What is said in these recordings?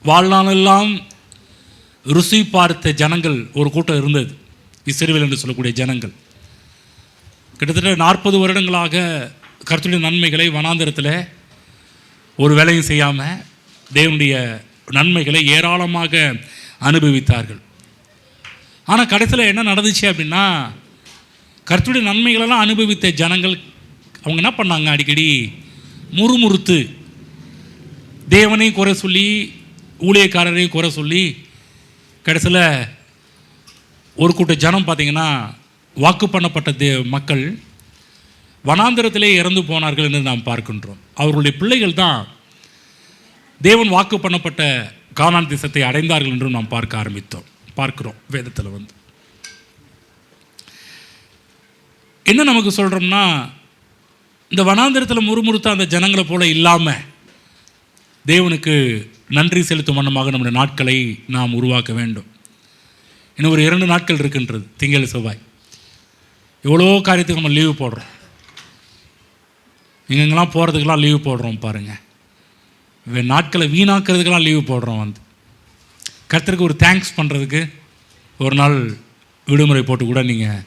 வாழ்நாளெல்லாம் ருசி பார்த்த ஜனங்கள் ஒரு கூட்டம் இருந்தது, இஸ்ரவேல் என்று சொல்லக்கூடிய ஜனங்கள். கிட்டத்தட்ட 40 வருடங்களாக கர்த்தருடைய நன்மைகளை வனாந்தரத்தில் ஒரு வேலையும் செய்யாமல் தேவனுடைய நன்மைகளை ஏராளமாக அனுபவித்தார்கள். ஆனால் கடைசியில் என்ன நடந்துச்சு அப்படின்னா, கர்த்தருடைய நன்மைகளெல்லாம் அனுபவித்த ஜனங்கள் அவங்க என்ன பண்ணாங்க, அடிக்கடி முறுமுறுத்து தேவனையும் குறை சொல்லி ஊழியக்காரரையும் குறை சொல்லி கடைசியில் ஒரு கூட்ட ஜனம் பார்த்திங்கன்னா வாக்கு பண்ணப்பட்ட மக்கள் வனாந்தரத்திலே இறந்து போனார்கள் என்று நாம் பார்க்கின்றோம். அவர்களுடைய பிள்ளைகள் தான் தேவன் வாக்கு பண்ணப்பட்ட கானான் தேசத்தை அடைந்தார்கள் என்றும் நாம் பார்க்கிறோம் வேதத்தில். என்ன நமக்கு சொல்கிறோம்னா, இந்த வனாந்தரத்தில் முறுமுறுத்த அந்த ஜனங்களை போல இல்லாமல் தேவனுக்கு நன்றி செலுத்தும் வண்ணமாக நம்முடைய நாட்களை நாம் உருவாக்க வேண்டும். இன்னும் ஒரு 2 நாட்கள் இருக்கின்றது, திங்கள் செவ்வாய். எவ்வளோ காரியத்துக்கு நம்ம லீவு போடுறோம், எங்கெங்கெல்லாம் போகிறதுக்கெல்லாம் லீவு போடுறோம் பாருங்கள். நாட்களை வீணாக்கிறதுக்கெல்லாம் லீவு போடுறோம். கர்த்தருக்கு ஒரு தேங்க்ஸ் பண்ணுறதுக்கு ஒரு நாள் விடுமுறை போட்டு கூட நீங்கள்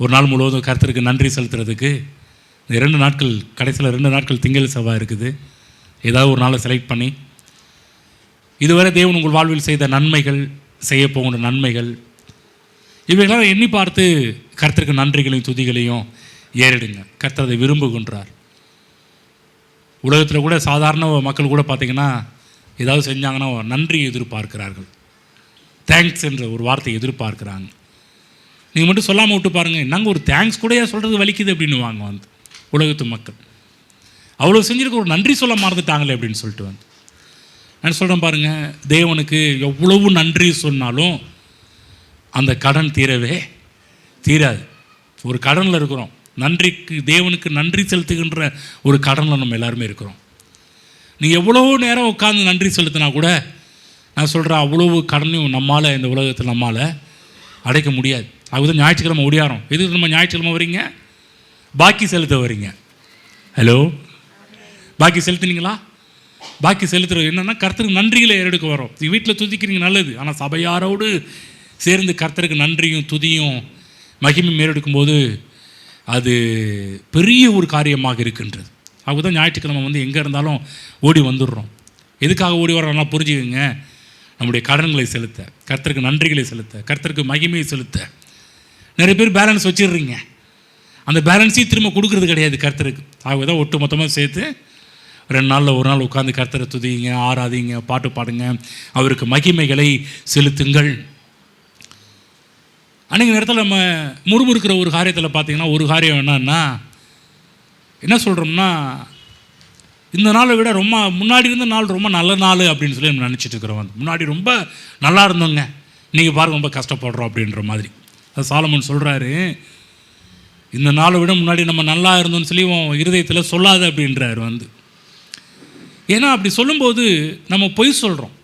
ஒரு நாள் முழுவதும் கர்த்தருக்கு நன்றி செலுத்துறதுக்கு இந்த 2 நாட்கள், கடைசியில் 2 நாட்கள் திங்கள் செவ்வாய் இருக்குது. ஏதாவது ஒரு நாளை செலக்ட் பண்ணி இதுவரை தேவன் உங்கள் வாழ்வில் செய்த நன்மைகள், செய்ய போகின்ற நன்மைகள், இவைகளாம் எண்ணி பார்த்து கர்த்தருக்கு நன்றிகளையும் துதிகளையும் ஏறிடுங்க. கர்த்தர் அதை விரும்புகின்றார். உலகத்தில் கூட சாதாரண மக்கள் கூட பார்த்திங்கன்னா ஏதாவது செஞ்சாங்கன்னா நன்றி எதிர்பார்க்கிறார்கள், தேங்க்ஸ் என்ற ஒரு வார்த்தையை எதிர்பார்க்குறாங்க. நீங்கள் மட்டும் சொல்லாமல் விட்டு பாருங்கள், நாங்கள் ஒரு தேங்க்ஸ் கூட சொல்கிறது வலிக்குது அப்படின்னு வாங்க உலகத்து மக்கள். அவ்வளோ செஞ்சுருக்க ஒரு நன்றி சொல்ல மறந்துட்டாங்களே அப்படின்னு சொல்லிட்டு நான் சொல்கிறேன் பாருங்கள், தேவனுக்கு எவ்வளவு நன்றி சொன்னாலும் அந்த கடன் தீராது. ஒரு கடனில் இருக்கிறோம், தேவனுக்கு நன்றி செலுத்துகின்ற ஒரு கடனில் நம்ம எல்லாருமே இருக்கிறோம். நீ எவ்வளோ நேரம் உட்காந்து நன்றி செலுத்தினா கூட நான் சொல்கிறேன் அவ்வளவு கடனையும் நம்மால் இந்த உலகத்தில் நம்மால் அடைக்க முடியாது. அதுதான் ஞாயிற்றுக்கிழமை ஓடியாரோம். எதுக்கு நம்ம ஞாயிற்றுக்கிழமை வரீங்க? பாக்கி செலுத்த வரீங்க. ஹலோ, பாக்கி செலுத்துனீங்களா? பாக்கி செலுத்துறது என்னென்னா கர்த்தருக்கு நன்றிகளை ஏறெடுக்க வரோம். நீங்கள் வீட்டில் துதிக்கிறீங்க நல்லது, ஆனால் சபையாரோடு சேர்ந்து கர்த்தருக்கு நன்றியும் துதியும் மகிமையும் ஏறெடுக்கும்போது அது பெரிய ஒரு காரியமாக இருக்கின்றது. அதுதான் ஞாயிற்றுக்கிழமை எங்கே இருந்தாலும் ஓடி வந்துடுறோம். எதுக்காக ஓடி வரோம்னா புரிஞ்சுக்கங்க, நம்முடைய கடன்களை செலுத்த, கர்த்தருக்கு நன்றிகளை செலுத்த, கர்த்தருக்கு மகிமையை செலுத்த. நிறைய பேர் பேலன்ஸ் வச்சிடுறீங்க, அந்த பேலன்ஸையும் திரும்ப கொடுக்கறது கிடையாது கர்த்தருக்கு. ஆகதான் ஒட்டு மொத்தமாக சேர்த்து 2 நாளில் ஒரு நாள் உட்காந்து கர்த்தரை துதிங்க, ஆராதிங்க, பாட்டு பாடுங்க, அவருக்கு மகிமைகளை செலுத்துங்கள். அன்றைக்கு நேரத்தில் நம்ம முறுமுறுக்கிற ஒரு காரியத்தில் பார்த்திங்கன்னா ஒரு காரியம் என்ன சொல்கிறோம்னா, இந்த நாளை விட ரொம்ப முன்னாடி இருந்த நாள் ரொம்ப நல்ல நாள் அப்படின்னு சொல்லி நம்ம நினச்சிட்டு இருக்கிறோம். முன்னாடி ரொம்ப நல்லா இருந்தோங்க, இன்றைக்கி பாருங்க ரொம்ப கஷ்டப்படுறோம் அப்படின்ற மாதிரி. அது சாலமன் சொல்கிறாரு, இந்த நாளை விட முன்னாடி நம்ம நல்லா இருந்தோம்னு சொல்லி இருதயத்தில் சொல்லாது அப்படின்றாரு. ஏன்னா அப்படி சொல்லும்போது நம்ம பொய் சொல்கிறோம்.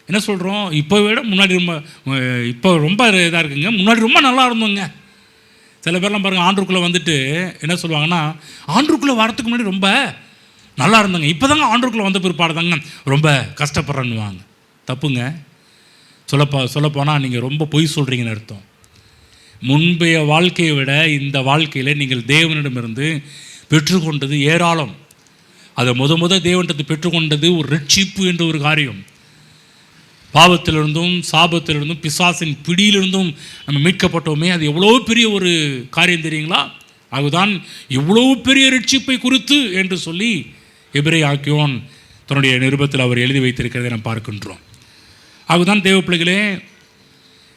என்ன சொல்கிறோம், இப்போ விட முன்னாடி இப்போ ரொம்ப இதாக இருக்குங்க, முன்னாடி ரொம்ப நல்லா இருந்தோங்க. சில பேர்லாம் பாருங்கள், ஆண்டுக்குள்ளே வந்துட்டு என்ன சொல்லுவாங்கன்னா, ஆண்டுக்குள்ளே வரத்துக்கு முன்னாடி ரொம்ப நல்லா இருந்தோங்க, இப்போ தாங்க ஆண்டுக்குள்ளே வந்த பிற்பாடு தாங்க ரொம்ப கஷ்டப்படுறேன்னுவாங்க. தப்புங்க. சொல்லப்போனால் நீங்கள் ரொம்ப பொய் சொல்கிறீங்கன்னு அர்த்தம். முன்பைய வாழ்க்கையை விட இந்த வாழ்க்கையில் நீங்கள் தேவனிடமிருந்து பெற்றுக்கொண்டது ஏராளம். அதை தேவனிடத்தை பெற்றுக்கொண்டது ஒரு ரட்சிப்பு என்ற ஒரு காரியம். பாவத்திலிருந்தும் சாபத்திலிருந்தும் பிசாசின் பிடியிலிருந்தும் நம்ம மீட்கப்பட்டோமே, அது எவ்வளோ பெரிய ஒரு காரியம் தெரியுங்களா? அதுதான் எவ்வளோ பெரிய ரட்சிப்பை குறித்து என்று சொல்லி எபிரேய ஆக்கியோன் தன்னுடைய நிருபத்தில் அவர் எழுதி வைத்திருக்கிறதை நாம் பார்க்கின்றோம். அதுதான் தேவ பிள்ளைகளே,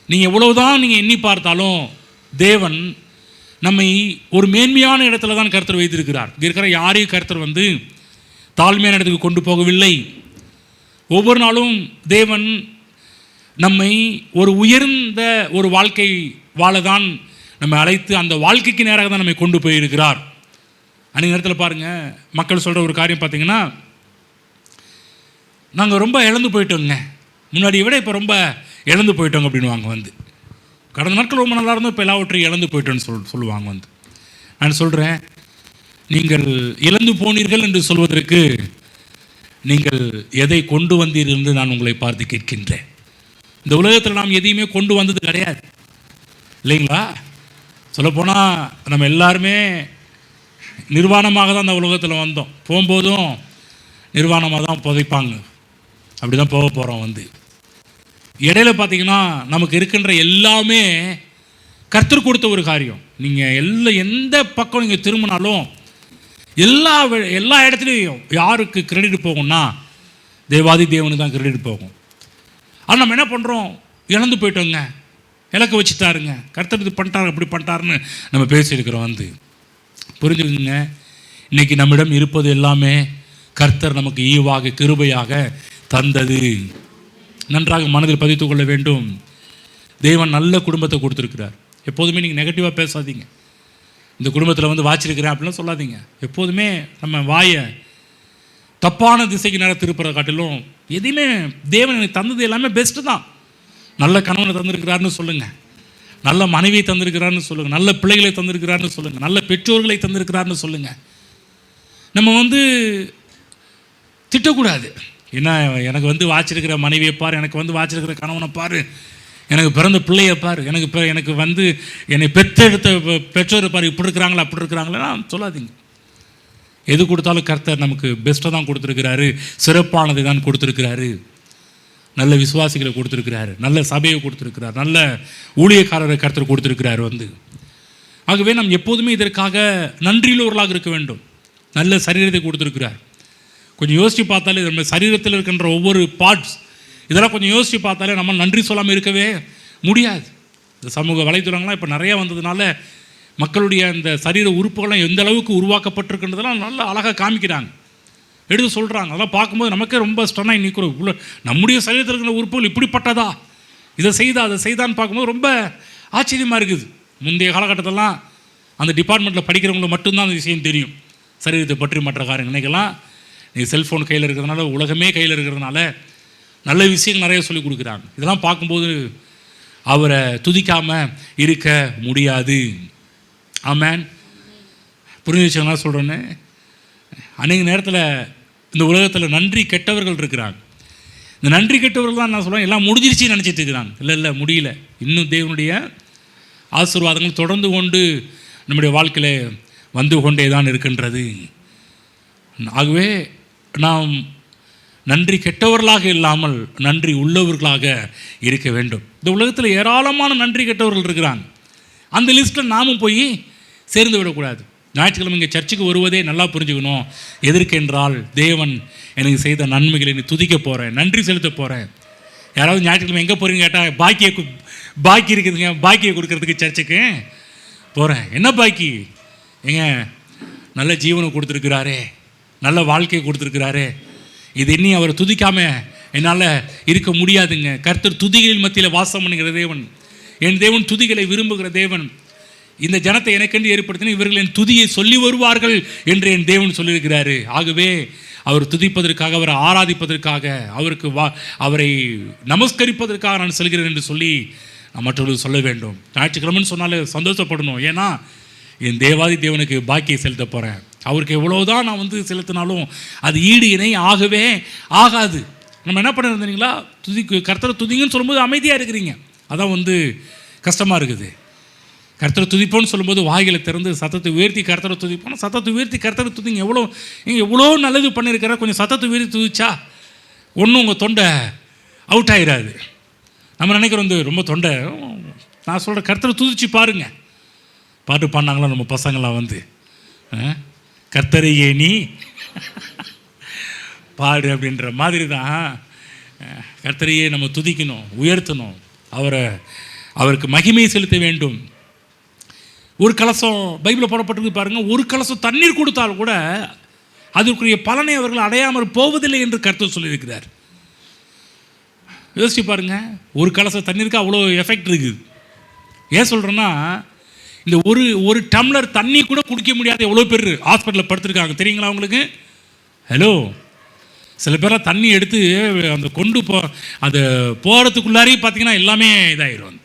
நீங்கள் எவ்வளவுதான் நீங்கள் எண்ணி பார்த்தாலும் தேவன் நம்மை ஒரு மேன்மையான இடத்துல தான் கர்த்தர் வைத்திருக்கிறார். இருக்கிற யாரையும் கர்த்தர் தாழ்மையான இடத்துக்கு கொண்டு போகவில்லை. ஒவ்வொரு நாளும் தேவன் நம்மை ஒரு உயர்ந்த ஒரு வாழ்க்கை வாழதான் நம்ம அழைத்து அந்த வாழ்க்கைக்கு நேராக தான் நம்மை கொண்டு போயிருக்கிறார். அன்றைய நேரத்தில் பாருங்கள், மக்கள் சொல்கிற ஒரு காரியம் பார்த்திங்கன்னா, நாங்கள் ரொம்ப இழந்து போயிட்டோங்க, முன்னாடியை விட இப்போ ரொம்ப இழந்து போயிட்டோங்க அப்படின்வாங்க. கடந்த நாட்கள் ரொம்ப நல்லா இருந்தோம், இப்போ எல்லாவற்றையும் இழந்து போயிட்டோன்னு சொல்லுவாங்க. நான் சொல்கிறேன், நீங்கள் இழந்து போனீர்கள் என்று சொல்வதற்கு நீங்கள் எதை கொண்டு வந்தீர்கள் என்று நான் உங்களை பார்த்து கேட்கின்றேன். இந்த உலகத்தில் நாம் எதையுமே கொண்டு வந்தது கிடையாது இல்லைங்களா? சொல்லப்போனால் நம்ம எல்லாருமே நிர்வாணமாக தான் அந்த உலகத்தில் வந்தோம். போகும்போதும் நிர்வாணமாக தான் புதைப்பாங்க. அப்படி தான் போக போகிறோம். இடையில பார்த்தீங்கன்னா நமக்கு இருக்கின்ற எல்லாமே கர்த்தர் கொடுத்த ஒரு காரியம். நீங்கள் எந்த பக்கம் நீங்கள் திரும்பினாலும் எல்லா இடத்துலையும் யாருக்கு கிரெடிட் போகும்னா தேவாதி தேவனுக்கு தான் கிரெடிட் போகும். ஆனால் நம்ம என்ன பண்ணுறோம்? இழந்து போயிட்டோங்க, இலக்க வச்சுட்டாருங்க, கர்த்தர் இது பண்ணிட்டாரு அப்படி பண்ணிட்டாருன்னு நம்ம பேசியிருக்கிறோம். புரிஞ்சுக்குங்க, இன்றைக்கி நம்மிடம் இருப்பது எல்லாமே கர்த்தர் நமக்கு ஈவாக கிருபையாக தந்தது. நன்றாக மனதில் பதித்து கொள்ள வேண்டும். தேவன் நல்ல குடும்பத்தை கொடுத்துருக்கிறார். எப்போதுமே நீங்கள் நெகட்டிவாக பேசாதீங்க. இந்த குடும்பத்தில் வாச்சிருக்கிறேன் அப்படிலாம் சொல்லாதீங்க. எப்போதுமே நம்ம வாயை தப்பான திசைக்கு நேரம் திருப்புற காட்டிலும் எதையுமே தேவன் எனக்கு தந்தது எல்லாமே பெஸ்ட்டு தான். நல்ல கணவனை தந்திருக்கிறாருன்னு சொல்லுங்கள், நல்ல மனைவியை தந்திருக்கிறாருன்னு சொல்லுங்கள், நல்ல பிள்ளைகளை தந்திருக்கிறாருன்னு சொல்லுங்கள், நல்ல பெற்றோர்களை தந்திருக்கிறாருன்னு சொல்லுங்கள். நம்ம திட்டக்கூடாது. ஏன்னா எனக்கு வாச்சிருக்கிற மனைவியை பாரு, எனக்கு வாச்சிருக்கிற கணவனை பாரு, எனக்கு பிறந்த பிள்ளையை பாரு, எனக்கு என்னை பெற்றெடுத்த பெற்றோரை பாரு, இப்படி இருக்கிறாங்களா அப்படி இருக்கிறாங்களா சொல்லாதீங்க. எது கொடுத்தாலும் கர்த்தர் நமக்கு பெஸ்ட்டை தான் கொடுத்துருக்கிறாரு, சிறப்பானதை தான் கொடுத்துருக்கிறாரு. நல்ல விசுவாசிகளை கொடுத்துருக்கிறாரு, நல்ல சபையை கொடுத்துருக்கிறார், நல்ல ஊழியக்காரரை கர்த்தர் கொடுத்துருக்கிறார். ஆகவே நாம் எப்போதுமே இதற்காக நன்றியுள்ளவர்களாக இருக்க வேண்டும். நல்ல சரீரத்தை கொடுத்துருக்கிறார். கொஞ்சம் யோசித்து பார்த்தாலே நம்ம சரீரத்தில் இருக்கின்ற ஒவ்வொரு பார்ட்ஸ் இதெல்லாம் கொஞ்சம் யோசித்து பார்த்தாலே நம்ம நன்றி சொல்லாமல் இருக்கவே முடியாது. இந்த சமூக வலைத்தளங்கள்லாம் இப்போ நிறையா வந்ததுனால மக்களுடைய அந்த சரீர உறுப்புகள்லாம் எந்த அளவுக்கு உருவாக்கப்பட்டிருக்குன்றதெல்லாம் நல்லா அழகாக காமிக்கிறாங்க, எடுத்து சொல்கிறாங்க. அதெல்லாம் பார்க்கும்போது நமக்கே ரொம்ப ஸ்டன்னாக நிற்கிறோம். இவ்வளோ நம்முடைய சரீரத்தில் இருக்கிற உறுப்புகள் இப்படிப்பட்டதா, இதை செய்தான்னு பார்க்கும்போது ரொம்ப ஆச்சரியமாக இருக்குது. முந்தைய காலகட்டத்திலலாம் அந்த டிபார்ட்மெண்ட்டில் படிக்கிறவங்களுக்கு மட்டும்தான் அந்த விஷயம் தெரியும், சரீரத்தை பற்றி மற்ற காரியங்கள். இன்றைக்கெல்லாம் நீங்கள் செல்ஃபோன் கையில் இருக்கிறதுனால, உலகமே கையில் இருக்கிறதுனால நல்ல விஷயங்கள் நிறைய சொல்லிக் கொடுக்குறாங்க. இதெல்லாம் பார்க்கும்போது அவரை துதிக்காமல் இருக்க முடியாது. ஆமேன். புரிஞ்சு வச்சுங்களா சொல்கிறேன்னு? அநேக நேரத்தில் இந்த உலகத்தில் நன்றி கெட்டவர்கள் இருக்கிறாங்க. இந்த நன்றி கெட்டவர்கள் தான் நான் சொல்கிறேன் எல்லாம் முடிஞ்சிருச்சுன்னு நினச்சிட்டு இருக்கிறாங்க. இல்லை முடியல. இன்னும் தேவனுடைய ஆசீர்வாதங்கள் தொடர்ந்து கொண்டு நம்முடைய வாழ்க்கையில் வந்து கொண்டே தான் இருக்கின்றது. ஆகவே நாம் நன்றி கெட்டவர்களாக இல்லாமல் நன்றி உள்ளவர்களாக இருக்க வேண்டும். இந்த உலகத்தில் ஏராளமான நன்றி கெட்டவர்கள் இருக்கிறாங்க. அந்த லிஸ்ட்டில் நாமும் போய் சேர்ந்து விடக்கூடாது. ஞாயிற்றுக்கிழமை இங்கே சர்ச்சுக்கு வருவதே நல்லா புரிஞ்சுக்கணும். எதற்கென்றால் தேவன் எனக்கு செய்த நன்மைகளை நீ துதிக்க போகிறேன், நன்றி செலுத்த போகிறேன். யாராவது ஞாயிற்றுக்கிழமை எங்கே போகிறீங்க கேட்டால் பாக்கி இருக்குதுங்க, பாக்கியை கொடுக்கறதுக்கு சர்ச்சுக்கு போகிறேன். என்ன பாக்கி? ஏங்க நல்ல ஜீவனை கொடுத்துருக்கிறாரே, நல்ல வாழ்க்கையை கொடுத்துருக்கிறாரே, இது இன்னி அவரை துதிக்காமல் என்னால் இருக்க முடியாதுங்க. கர்த்தர் துதிகளின் மத்தியில் வாசம் பண்ணுகிற தேவன், என் தேவன் துதிகளை விரும்புகிற தேவன். இந்த ஜனத்தை எனக்கென்று ஏற்படுத்தின இவர்கள் என் துதியை சொல்லி வருவார்கள் என்று என் தேவன் சொல்லியிருக்கிறாரு. ஆகவே அவர் துதிப்பதற்காக, அவரை ஆராதிப்பதற்காக, அவரை நமஸ்கரிப்பதற்காக நான் செல்கிறேன் என்று சொல்லி நான் மற்றவர்களுக்கு சொல்ல வேண்டும். ஞாயிற்றுக்கிழமைன்னு சொன்னாலே சந்தோஷப்படணும். ஏன்னா என் தேவாதி தேவனுக்கு பாக்கியை செலுத்த போகிறேன். அவருக்கு எவ்வளோதான் நான் செலுத்தினாலும் அது ஈடு இணை ஆகவே ஆகாது. நம்ம என்ன பண்ணிருந்தீங்களா, கர்த்தரை துதிங்கன்னு சொல்லும்போது அமைதியாக இருக்கிறீங்க, அதான் கஷ்டமாக இருக்குது. கர்த்தரை துதிப்போன்னு சொல்லும்போது வாய்களை திறந்து சத்தத்தை உயர்த்தி கர்த்தரை துதிப்போம். சத்தத்தை உயர்த்தி கர்த்தரை துதிங்க. எவ்வளோ நல்லது பண்ணியிருக்கிற, கொஞ்சம் சத்தத்தை உயர்த்தி துதிச்சா ஒன்றும் உங்கள் தொண்டை அவுட் ஆகிடாது. நம்ம நினைக்கிறோம் ரொம்ப தொண்டை. நான் சொல்கிறேன், கர்த்தரை துதிச்சு பாருங்க. பாட்டு பாடினாங்களா நம்ம பசங்களாம் கர்த்தரையே நீ பாடு அப்படின்ற மாதிரி தான். கர்த்தரையே நம்ம துதிக்கணும், உயர்த்தணும், அவருக்கு மகிமையை செலுத்த வேண்டும். ஒரு கலசம் பைபிளில் போடப்பட்டிருக்கு பாருங்கள், ஒரு கலசம் தண்ணீர் கொடுத்தால் கூட அதற்குரிய பலனை அவர்கள் அடையாமல் போவதில்லை என்று கர்த்தர் சொல்லியிருக்கிறார். யோசிச்சு பாருங்க, ஒரு கலசம் தண்ணீருக்கு அவ்வளோ எஃபெக்ட் இருக்குது. ஏன் சொல்கிறேன்னா, இந்த ஒரு டம்ளர் தண்ணி கூட குடிக்க முடியாத எவ்வளோ பேர் ஹாஸ்பிட்டலில் படுத்துருக்காங்க தெரியுங்களா உங்களுக்கு? ஹலோ, சில பேரெலாம் தண்ணி எடுத்து அந்த அது போகிறதுக்குள்ளாரையும் பார்த்தீங்கன்னா எல்லாமே இதாகிடும்.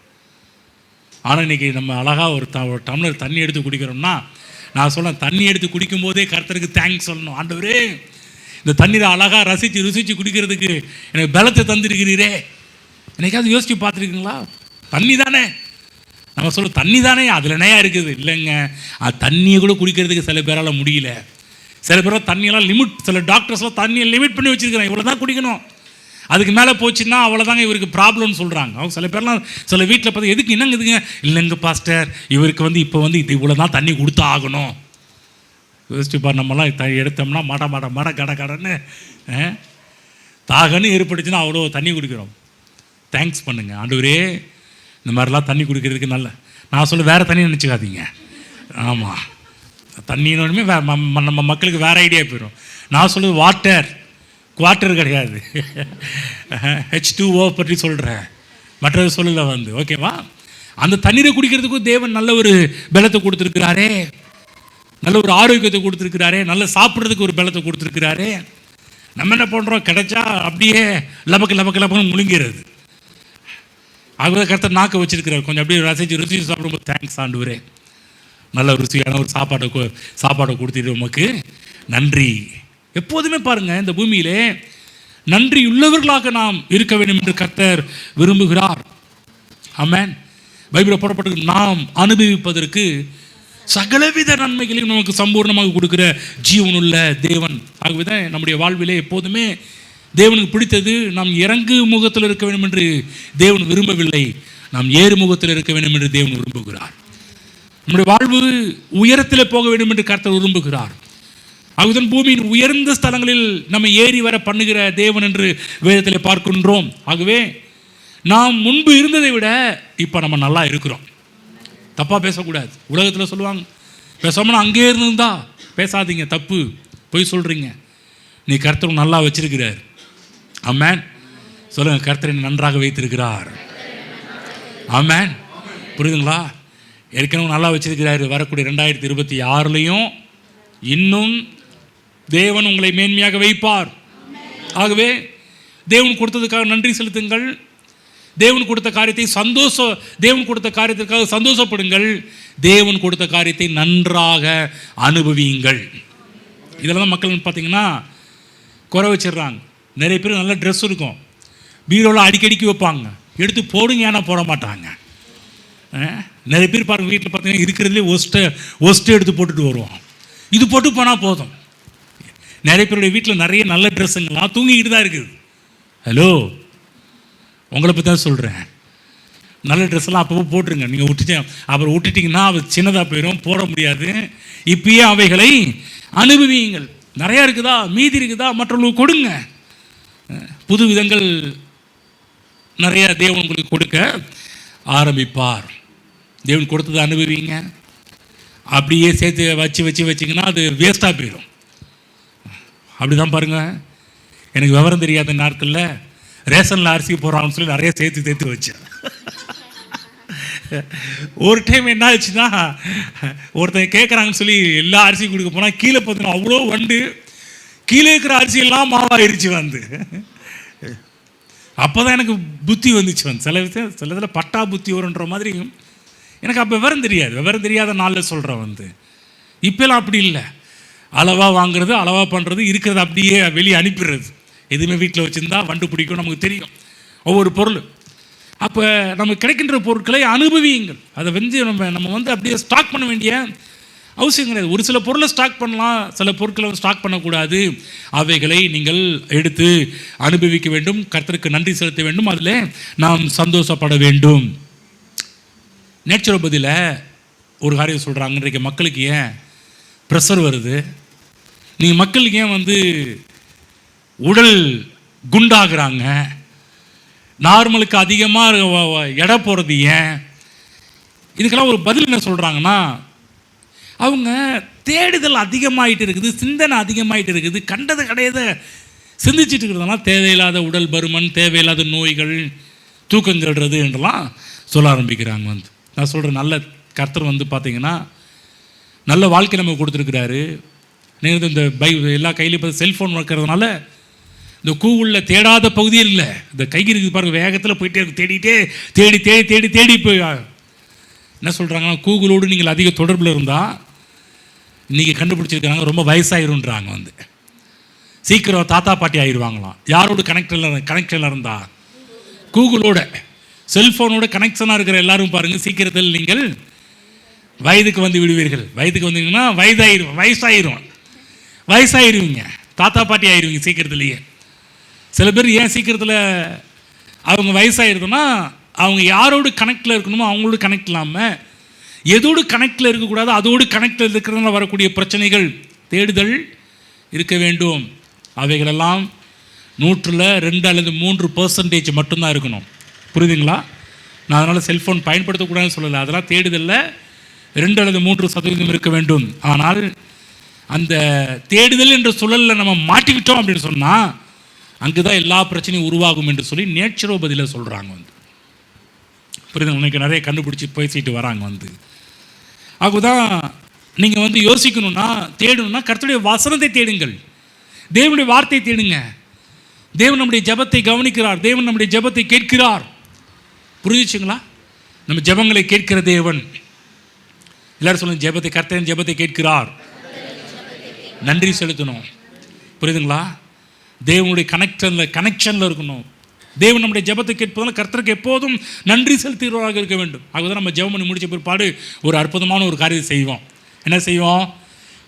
ஆனால் இன்றைக்கி நம்ம அழகாக ஒரு டம்ளர் தண்ணி எடுத்து குடிக்கிறோம்னா, நான் சொல்கிறேன், தண்ணி எடுத்து குடிக்கும் போதே கர்த்தருக்கு தேங்க்ஸ் சொல்லணும். ஆண்டவரே இந்த தண்ணீரை அழகாக ரசித்து ருசித்து குடிக்கிறதுக்கு எனக்கு பலத்தை தந்திருக்கிறீரே. என்னைக்காவது யோசித்து பார்த்துருக்கீங்களா? தண்ணி தானே, நம்ம சொல்ல தண்ணி தானே, அதில் நயா இருக்குது. இல்லைங்க, அது தண்ணியை கூட குடிக்கிறதுக்கு சில பேரால் முடியல. சில பேரால் தண்ணியெல்லாம் லிமிட், சில டாக்டர்ஸ்லாம் தண்ணியை லிமிட் பண்ணி வச்சுருக்கிறேன், இவ்வளோ தான் குடிக்கணும், அதுக்கு மேலே போச்சுன்னா அவ்வளோதாங்க இவருக்கு ப்ராப்ளம்னு சொல்கிறாங்க. அவங்க சில பேர்லாம் சில வீட்டில் பார்த்து எதுக்கு என்னங்க இதுங்க, இல்லைங்க பாஸ்டர் இவருக்கு வந்து இப்போ வந்து இது இவ்வளோ தான் தண்ணி கொடுத்தா ஆகணும். யோசிச்சு பார், நம்மலாம் எடுத்தோம்னா மட கடன்னு தாகன்னு ஏற்படுச்சுன்னா அவ்வளோ தண்ணி குடிக்கிறோம். தேங்க்ஸ் பண்ணுங்க ஆண்டவரே, இந்த மாதிரிலாம் தண்ணி குடிக்கிறதுக்கு நல்ல. நான் சொல்ல வேறு தண்ணி நினச்சிக்காதீங்க. ஆமாம், தண்ணின்னு நம்ம மக்களுக்கு வேறு ஐடியா போயிடும். நான் சொல்லுவது வாட்டர், குவார்ட்டர் கிடையாது, H2O பற்றி சொல்கிறேன், மற்றது சொல்லல வந்து. ஓகேவா? அந்த தண்ணீரை குடிக்கிறதுக்கும் தேவன் நல்ல ஒரு பலத்தை கொடுத்துருக்கிறாரே, நல்ல ஒரு ஆரோக்கியத்தை கொடுத்துருக்கிறாரே, நல்ல சாப்பிட்றதுக்கு ஒரு பலத்தை கொடுத்துருக்கிறாரே. நம்ம என்ன பண்ணுறோம், கிடைச்சா அப்படியே லபக்கு முழுங்கிறது. ஆகவே கருத்தை நாக்க வச்சிருக்கிறார், கொஞ்சம் அப்படியே ருசி சாப்பிடும்போது தேங்க்ஸ் ஆண்டவரே, நல்ல ருசியான ஒரு சாப்பாடை கொடுத்துட்டு உமக்கு நன்றி. எப்போதுமே பாருங்கள், இந்த பூமியிலே நன்றி உள்ளவர்களாக நாம் இருக்க வேண்டும் என்று கர்த்தர் விரும்புகிறார். ஆமென். பைபிளில் போடப்பட்டு நாம் அனுபவிப்பதற்கு சகலவித நன்மைகளையும் நமக்கு சம்பூர்ணமாக கொடுக்கிற ஜீவனுள்ள தேவன். ஆகவே தான் நம்முடைய வாழ்விலே எப்போதுமே தேவனுக்கு பிடித்தது நாம் இறங்கு முகத்தில் இருக்க வேண்டும் என்று தேவன் விரும்பவில்லை, நாம் ஏறு முகத்தில் இருக்க வேண்டும் என்று தேவன் விரும்புகிறார். நம்முடைய வாழ்வு உயரத்தில் போக வேண்டும் என்று கர்த்தர் விரும்புகிறார். ஆகுதன் பூமியின் உயர்ந்த ஸ்தலங்களில் நம்ம ஏறி வர பண்ணுகிற தேவன் என்று வேதத்தில் பார்க்கின்றோம். ஆகவே நாம் முன்பு இருந்ததை விட இப்போ நம்ம நல்லா இருக்கிறோம். தப்பாக பேசக்கூடாது. உலகத்தில் சொல்லுவாங்க, பேசாமல் அங்கே இருந்துருந்தா பேசாதீங்க, தப்பு, போய் சொல்கிறீங்க. நீ கர்த்தர் நல்லா வச்சிருக்கிறார். ஆமென். சொல்லுங்கள், கர்த்தரை நன்றாக வைத்திருக்கிறார். ஆமென். புரியுதுங்களா? ஏற்கனவே நல்லா வச்சிருக்கிறாரு. வரக்கூடிய 2026லையும் இன்னும் தேவன் உங்களை மேன்மையாக வைப்பார். ஆகவே தேவன் கொடுத்ததுக்காக நன்றி செலுத்துங்கள். தேவன் கொடுத்த காரியத்தை தேவன் கொடுத்த காரியத்திற்காக சந்தோஷப்படுங்கள். தேவன் கொடுத்த காரியத்தை நன்றாக அனுபவியுங்கள். இதெல்லாம் தான் மக்கள் பார்த்தீங்கன்னா குறை வச்சிடுறாங்க. நிறைய பேர் நல்ல ட்ரெஸ் இருக்கும், பீரோவில் அடிக்கடிக்கு வைப்பாங்க, எடுத்து போடுங்க, ஏன்னா போட மாட்டாங்க. நிறைய பேர் பாருங்கள், வீட்டில் பார்த்தீங்கன்னா இருக்கிறதுலே ஒஸ்ட்டு எடுத்து போட்டுட்டு வருவோம், இது போட்டு போனால் போதும். நிறைய பேருடைய வீட்டில் நிறைய நல்ல ட்ரெஸ்ஸுங்கெல்லாம் தூங்கிக்கிட்டு தான் இருக்குது. ஹலோ, உங்களை பற்றி தான் சொல்கிறேன். நல்ல ட்ரெஸ்ஸெல்லாம் அப்பப்போ போட்டுருங்க. நீங்கள் அப்புறம் விட்டுட்டிங்கன்னா அது சின்னதாக போயிடும், போட முடியாது. இப்பயே அவைகளை அனுபவியுங்கள். நிறையா இருக்குதா, மீதி இருக்குதா, மற்றவங்களுக்கு கொடுங்க. புது விதங்கள் நிறைய தேவன் உங்களுக்கு கொடுக்க ஆரம்பிப்பார். தேவன் கொடுத்ததை அனுபவிங்க. அப்படியே சேர்த்து வச்சிங்கன்னா அது வேஸ்ட்டாக போயிடும். அப்படி தான் பாருங்கள், எனக்கு விவரம் தெரியாத நாட்களில் ரேஷனில் அரிசி போடுறாங்கன்னு சொல்லி நிறைய சேர்த்து வச்சேன். ஒரு டைம் என்ன ஆச்சுன்னா, ஒருத்தர் கேட்குறாங்கன்னு சொல்லி எல்லா அரிசியும் கொடுக்க போனால் கீழே பார்த்தீங்கன்னா அவ்வளோ வண்டு, கீழே இருக்கிற அரிசியெல்லாம் மாவாயிருச்சு வந்து. அப்போ தான் எனக்கு புத்தி வந்துச்சு வந்து. சில இதில் பட்டா புத்தி வருன்ற மாதிரி. எனக்கு அப்போ விவரம் தெரியாத நாளில் சொல்கிறேன் வந்து. இப்போலாம் அப்படி இல்லை, அளவாக வாங்குறது, அளவாக பண்ணுறது, இருக்கிறது அப்படியே வெளியே அனுப்பிடுறது. எதுவுமே வீட்டில் வச்சுருந்தா வண்டு பிடிக்கும், நமக்கு தெரியும் ஒவ்வொரு பொருள். அப்போ நமக்கு கிடைக்கின்ற பொருட்களை அனுபவியுங்கள். அதை வந்து நம்ம வந்து அப்படியே ஸ்டாக் பண்ண வேண்டிய அவசியம் கிடையாது. ஒரு சில பொருளை ஸ்டாக் பண்ணலாம், சில பொருட்களை ஸ்டாக் பண்ணக்கூடாது. அவைகளை நீங்கள் எடுத்து அனுபவிக்க வேண்டும், கர்த்தருக்கு நன்றி செலுத்த வேண்டும், அதில் நாம் சந்தோஷப்பட வேண்டும். நேச்சுரோபதியில் ஒரு காரியம் சொல்கிறாங்க, இன்றைக்கு மக்களுக்கு ஏன் ப்ரெஷர் வருது, நீங்கள் மக்களுக்கு ஏன் வந்து உடல் குண்டாகிறாங்க, நார்மலுக்கு அதிகமாக எடை போகிறது ஏன், இதுக்கெல்லாம் ஒரு பதில் என்ன சொல்கிறாங்கன்னா, அவங்க தேடுதல் அதிகமாகிட்டு இருக்குது, சிந்தனை அதிகமாகிட்டு இருக்குது, கண்டது கிடையாது சிந்திச்சுட்டு இருக்கிறதுனால தேவையில்லாத உடல் பருமன், தேவையில்லாத நோய்கள், தூக்கங்கள்றது என்றெல்லாம் சொல்ல ஆரம்பிக்கிறாங்க வந்து. நான் சொல்கிறேன், நல்ல கர்த்தர் வந்து பார்த்திங்கன்னா நல்ல வாழ்க்கை நமக்கு கொடுத்துருக்கிறாரு. நீங்கள் இந்த எல்லா கையிலையும் இப்போ செல்ஃபோன் வைக்கிறதுனால இந்த கூகுளில் தேடாத பகுதியில் இல்லை, இந்த கை இருக்குது பாருங்கள், வேகத்தில் போயிட்டே இருக்கு, தேடி போய் என்ன சொல்கிறாங்கன்னா, கூகுளோடு நீங்கள் அதிக தொடர்பில் இருந்தால் இன்றைக்கி கண்டுபிடிச்சிருக்காங்க ரொம்ப வயசாயிருன்றாங்க வந்து. சீக்கிரம் தாத்தா பாட்டி ஆயிடுவாங்களாம். யாரோட கனெக்ஷனில் இருந்தா? கூகுளோட, செல்ஃபோனோட கனெக்ஷனாக இருக்கிற எல்லாரும் பாருங்கள், சீக்கிரத்தில் நீங்கள் வயதுக்கு வந்து விடுவீர்கள். வயதுக்கு வந்தீங்கன்னா வயசாயிருவீங்க, தாத்தா பாட்டி ஆயிடுவீங்க சீக்கிரத்துலேயே. சில பேர் ஏன் சீக்கிரத்தில் அவங்க வயசாகிடுதுன்னா, அவங்க யாரோடு கனெக்டில் இருக்கணுமோ அவங்களோட கனெக்ட் இல்லாமல் எதோடு கனெக்டில் இருக்கக்கூடாது அதோடு கனெக்டில் இருக்கிறதுனால வரக்கூடிய பிரச்சனைகள், தேடுதல் இருக்க வேண்டும். அவைகளெல்லாம் 100-2 அல்லது 3% மட்டும்தான் இருக்கணும். புரியுதுங்களா? நான் அதனால் செல்ஃபோன் பயன்படுத்தக்கூடாதுன்னு சொல்லலை. அதெல்லாம் தேடுதலில் 2 அல்லது 3% இருக்க வேண்டும். ஆனால் அந்த தேடுதல் என்ற சூழலில் நம்ம மாட்டிக்கிட்டோம் அப்படின்னு சொன்னால் அங்கே தான் எல்லா பிரச்சனையும் உருவாகும் என்று சொல்லி நேச்சுரோபதியில் சொல்கிறாங்க. புரியுதுங்க? இன்னைக்கு நிறைய கண்டுபிடிச்சி பேசிட்டு வராங்க. அதுதான் நீங்கள் யோசிக்கணும்னா, தேடணும்னா கர்த்தருடைய வசனத்தை தேடுங்கள், தேவனுடைய வார்த்தையை தேடுங்க. தேவன் நம்முடைய ஜெபத்தை கவனிக்கிறார், தேவன் நம்முடைய ஜெபத்தை கேட்கிறார். புரிஞ்சுச்சுங்களா? நம்ம ஜெபங்களை கேட்கிற தேவன். எல்லாரும் சொல்லுங்க, ஜெபத்தை, கர்த்தரின் ஜெபத்தை கேட்கிறார். நன்றி செலுத்தணும். புரியுதுங்களா? தேவனுடைய கனெக்ஷனில் இருக்கணும். தேவன் நம்முடைய ஜெபத்தை கேட்பதால் கர்த்தருக்கு எப்போதும் நன்றி செலுத்துகிறவராக இருக்க வேண்டும். அதுதான் நம்ம ஜெபம் பண்ணி முடிச்ச பிற்பாடு ஒரு அற்புதமான ஒரு காரியத்தை செய்வோம். என்ன செய்வோம்?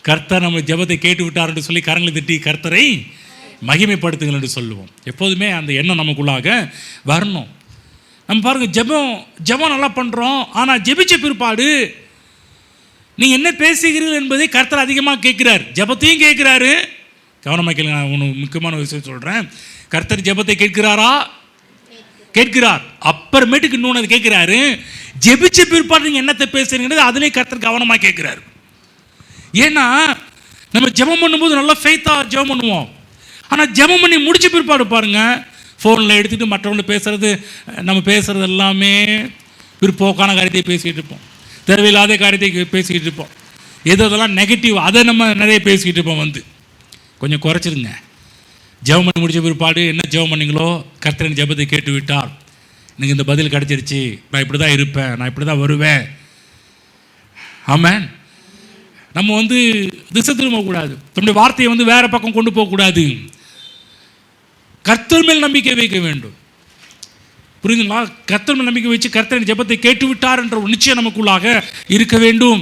கர்த்தர் நம்ம ஜெபத்தை கேட்டு விட்டார் என்று சொல்லி கரங்களை தட்டி கர்த்தரை மகிமைப்படுத்துங்கள் என்று சொல்லுவோம். எப்போதுமே அந்த எண்ணம் நமக்குள்ளாக வரணும். நம்ம பாருங்கள், ஜெபம் நல்லா பண்ணுறோம், ஆனால் ஜெபிச்ச பிற்பாடு நீங்கள் என்ன பேசுகிறீர்கள் என்பதை கர்த்தர் அதிகமாக கேட்குறார், ஜெபத்தையும் கேட்குறாரு. கவனமாக கேளுங்க, நான் ஒன்று முக்கியமான விஷயம் சொல்கிறேன். கர்த்தர் ஜெபத்தை கேட்கிறாரா? கேட்கிறார். அப்புறமேட்டுக்கு இன்னொன்று அது கேட்குறாரு, ஜெபிச்ச பிற்பாடு நீங்கள் என்னத்தை பேசுறீங்கிறது அதிலே கர்த்தர் கவனமாக கேட்குறாரு. ஏன்னா நம்ம ஜெபம் பண்ணும்போது நல்லா ஃபெய்த்தாக ஜெபம் பண்ணுவோம், ஆனால் ஜெபம் பண்ணி முடிச்ச பிற்பாடு பாருங்கள், ஃபோனில் எடுத்துகிட்டு மற்றவங்க பேசுகிறது, நம்ம பேசுகிறது எல்லாமே பிற்போக்கான காரியத்தை பேசிக்கிட்டு இருப்போம், தேவையில்லாத காரியத்தை பேசிக்கிட்டு இருப்போம், எதெல்லாம் நெகட்டிவ் அதை நம்ம நிறைய பேசிக்கிட்டு இருப்போம். கொஞ்சம் குறைச்சிருங்க. ஜெபம் பண்ணி முடிச்ச பிற்பாடு என்ன ஜெபம் பண்ணிங்களோ கர்த்தரின் ஜெபத்தை கேட்டு விட்டார், எனக்கு இந்த பதில் கிடச்சிருச்சு, நான் இப்படி தான் இருப்பேன், நான் இப்படி தான் வருவேன். ஆமாம். நம்ம திசை திரும்பக்கூடாது, நம்முடைய வார்த்தையை வேறு பக்கம் கொண்டு போகக்கூடாது, கர்த்தர் மேல் நம்பிக்கை வைக்க வேண்டும். புரியுதுங்களா? கர்த்தர் மேல் நம்பிக்கை வச்சு கர்த்தரின் ஜெபத்தை கேட்டு விட்டார் என்ற ஒரு நிச்சயம் நமக்குள்ளாக இருக்க வேண்டும்.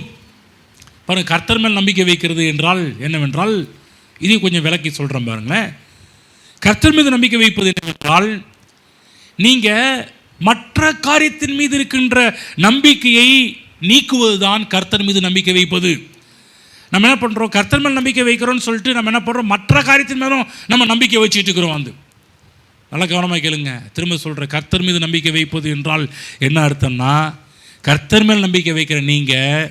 பாருங்கள், கர்த்தர் மேல் நம்பிக்கை வைக்கிறது என்றால் என்னவென்றால், இதையும் கொஞ்சம் விளக்கி சொல்கிறேன் பாருங்களேன். கர்த்தர் மீது நம்பிக்கை வைப்பது என்னவென்றால், நீங்கள் மற்ற காரியத்தின் மீது இருக்கின்ற நம்பிக்கையை நீக்குவது தான் கர்த்தர் மீது நம்பிக்கை வைப்பது. நம்ம என்ன பண்ணுறோம்? கர்த்தர் மேல் நம்பிக்கை வைக்கிறோன்னு சொல்லிட்டு நம்ம என்ன பண்ணுறோம்? மற்ற காரியத்தின் மேலும் நம்ம நம்பிக்கை வச்சுட்டு இருக்கிறோம். நல்லா கவனமாக கேளுங்க, திரும்ப சொல்கிறேன். கர்த்தர் மீது நம்பிக்கை வைப்பது என்றால் என்ன அர்த்தம்னா, கர்த்தர் மேல் நம்பிக்கை வைக்கிற நீங்கள்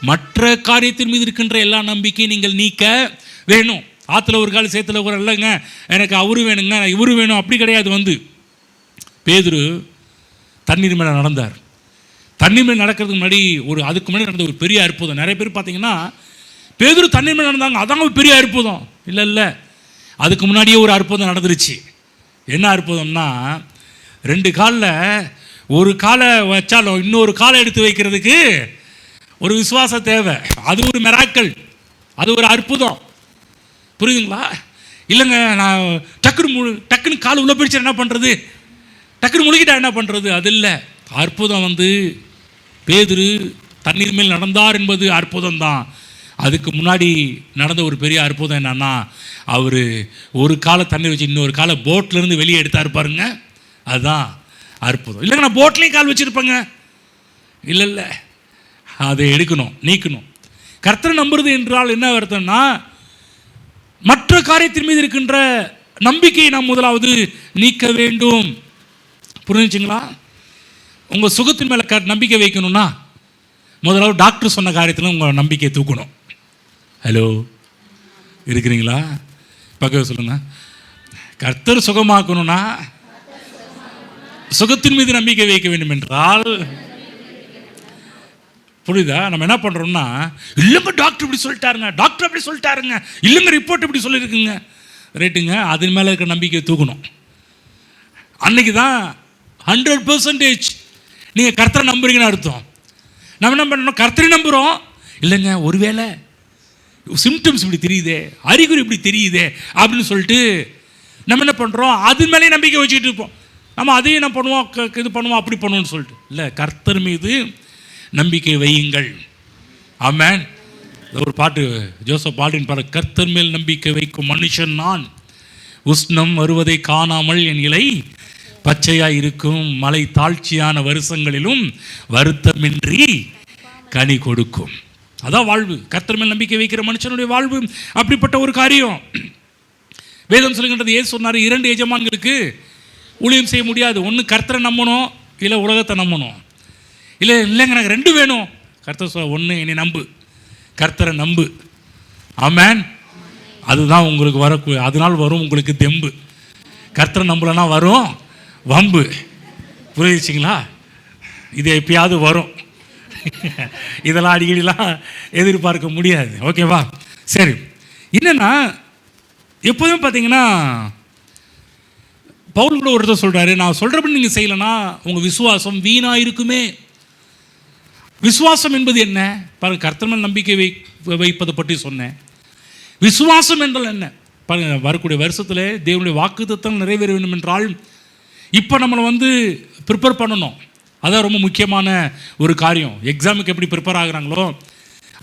மற்ற காரியத்தின் மீது இருக்கின்ற எல்லா நம்பிக்கையும் நீங்கள் நீக்க வேணும். ஆற்றுல ஒரு கால் சேத்துல ஒரு இல்லைங்க, எனக்கு அவரு வேணுங்க, இவரு வேணும், அப்படி கிடையாது. பேதுரு தண்ணீர் மேலே நடந்தார். தண்ணீர் மேலே நடக்கிறதுக்கு முன்னாடி அதுக்கு முன்னாடி நடந்த ஒரு பெரிய அற்புதம். நிறைய பேர் பார்த்தீங்கன்னா பேதுரு தண்ணீர் மேலே நடந்தாங்க, அதாங்க ஒரு பெரிய அற்புதம். இல்லை, அதுக்கு முன்னாடியே ஒரு அற்புதம் நடந்துருச்சு. என்ன அற்புதம்னா, 2 காலில் ஒரு காலை வச்சாலும் இன்னொரு காலை எடுத்து வைக்கிறதுக்கு ஒரு விசுவாசம் தேவை. அது ஒரு மிராக்கள், அது ஒரு அற்புதம். புரியுதுங்களா? இல்லைங்க, நான் டக்குன்னு கால் உள்ள பிடிச்சா என்ன பண்ணுறது, டக்குன்னு முழுகிட்டா என்ன பண்ணுறது, அது இல்லை. அற்புதம் பேதுரு தண்ணீர் மேல் நடந்தார் என்பது அற்புதம் தான். அதுக்கு முன்னாடி நடந்த ஒரு பெரிய அற்புதம் என்னன்னா, அவர் ஒரு காலை தண்ணீர் வச்சு இன்னொரு காலை போட்லேருந்து வெளியே எடுத்தார் பாருங்க, அதுதான் அற்புதம். இல்லைங்க, நான் போட்லேயும் கால் வச்சுருப்பேங்க, இல்லை, அதை எடுக்கணும், நீக்கணும். கர்த்தரை நம்புறது என்றால் என்ன அர்த்தம்னா, மற்ற காரியத்தின் மீது இருக்கின்ற நம்பிக்கையை நாம் முதலாவது நீக்க வேண்டும். புரிஞ்சுங்களா? உங்கள் சுகத்தின் மேலே நம்பிக்கை வைக்கணும்னா முதலாவது டாக்டர் சொன்ன காரியத்தில் உங்கள் நம்பிக்கையை தூக்கணும். ஹலோ, இருக்கிறீங்களா? பக்கத்தில் சொல்லுங்கள். கர்த்தர் சுகமாக்கணும்னா சுகத்தின் மீது நம்பிக்கை வைக்க வேண்டும் என்றால், புரியுதா? நம்ம என்ன பண்ணுறோம்னா, இல்லைங்க டாக்டர் இப்படி சொல்லிட்டாருங்க, இல்லைங்க ரிப்போர்ட் இப்படி சொல்லியிருக்குங்க, ரைட்டுங்க, அதன் மேலே இருக்கிற நம்பிக்கையை தூக்கணும். அன்னைக்கு தான் 100% நீங்கள் கர்த்தரை நம்புறீங்கன்னு அர்த்தம். நம்ம என்ன பண்ணணும்? கர்த்தரை நம்புகிறோம், இல்லைங்க ஒருவேளை சிம்டம்ஸ் இப்படி தெரியுதே, அறிகுறி இப்படி தெரியுதே அப்படின்னு சொல்லிட்டு நம்ம என்ன பண்ணுறோம், அது மேலே நம்பிக்கை வச்சுக்கிட்டு இருப்போம். நம்ம அதையும் என்ன பண்ணுவோம், இது பண்ணுவோம், அப்படி பண்ணுவோம்னு சொல்லிட்டு. இல்லை, கர்த்தர் மீது நம்பிக்கை வையுங்கள். ஆமென். ஒரு பாட்டு ஜோசப் பால்டின் பாரு, கர்த்தர் மேல் நம்பிக்கை வைக்கும் மனுஷன் நான், உஷ்ணம் வருவதை காணாமல் என் இலை பச்சையாக இருக்கும், மலை தாழ்ச்சியான வருஷங்களிலும் வருத்தமின்றி கனி கொடுக்கும். அதான் வாழ்வு. கர்த்தர் மேல் நம்பிக்கை வைக்கிற மனுஷனுடைய வாழ்வு அப்படிப்பட்ட ஒரு காரியம். வேதம் சொல்லுகின்றது, ஏசு சொன்னார், 2 எஜமான்களுக்கு ஊழியம் செய்ய முடியாது. ஒன்று கர்த்தரை நம்பணும், இல்லை உலகத்தை நம்பணும். இல்லைங்க எனக்கு 2 வேணும். கர்த்தர் சொல்ல, ஒன்று என்னை நம்பு, கர்த்தரை நம்பு. ஆமென். அதுதான் உங்களுக்கு அதனால் வரும் உங்களுக்கு தெம்பு. கர்த்தரை நம்பலன்னா வரும் வம்பு. புரிஞ்சிச்சிங்களா? இது எப்பயாவது வரும். இதெல்லாம் அடிக்கடிலாம் எதிர்பார்க்க முடியாது. ஓகேவா? சரி. என்னென்னா எப்போதும் பார்த்தீங்கன்னா பவுல் கூட ஒருத்தர் சொல்கிறாரு, நான் சொல்கிறபடி நீங்கள் செய்யலைன்னா உங்கள் விசுவாசம் வீணாக இருக்குமே. விசுவாசம் என்பது என்ன பாருங்கள், கர்த்தர் மேல் நம்பிக்கை வைப்பதை பற்றி சொன்னேன். விசுவாசம் என்றால் என்ன பாருங்கள், வரக்கூடிய வருஷத்தில் தேவனுடைய வாக்குத்தத்தம் நிறைவேற வேண்டும் என்றால் இப்போ நம்மளை ப்ரிப்பேர் பண்ணணும். அதான் ரொம்ப முக்கியமான ஒரு காரியம். எக்ஸாமுக்கு எப்படி ப்ரிப்பேர் ஆகுறாங்களோ,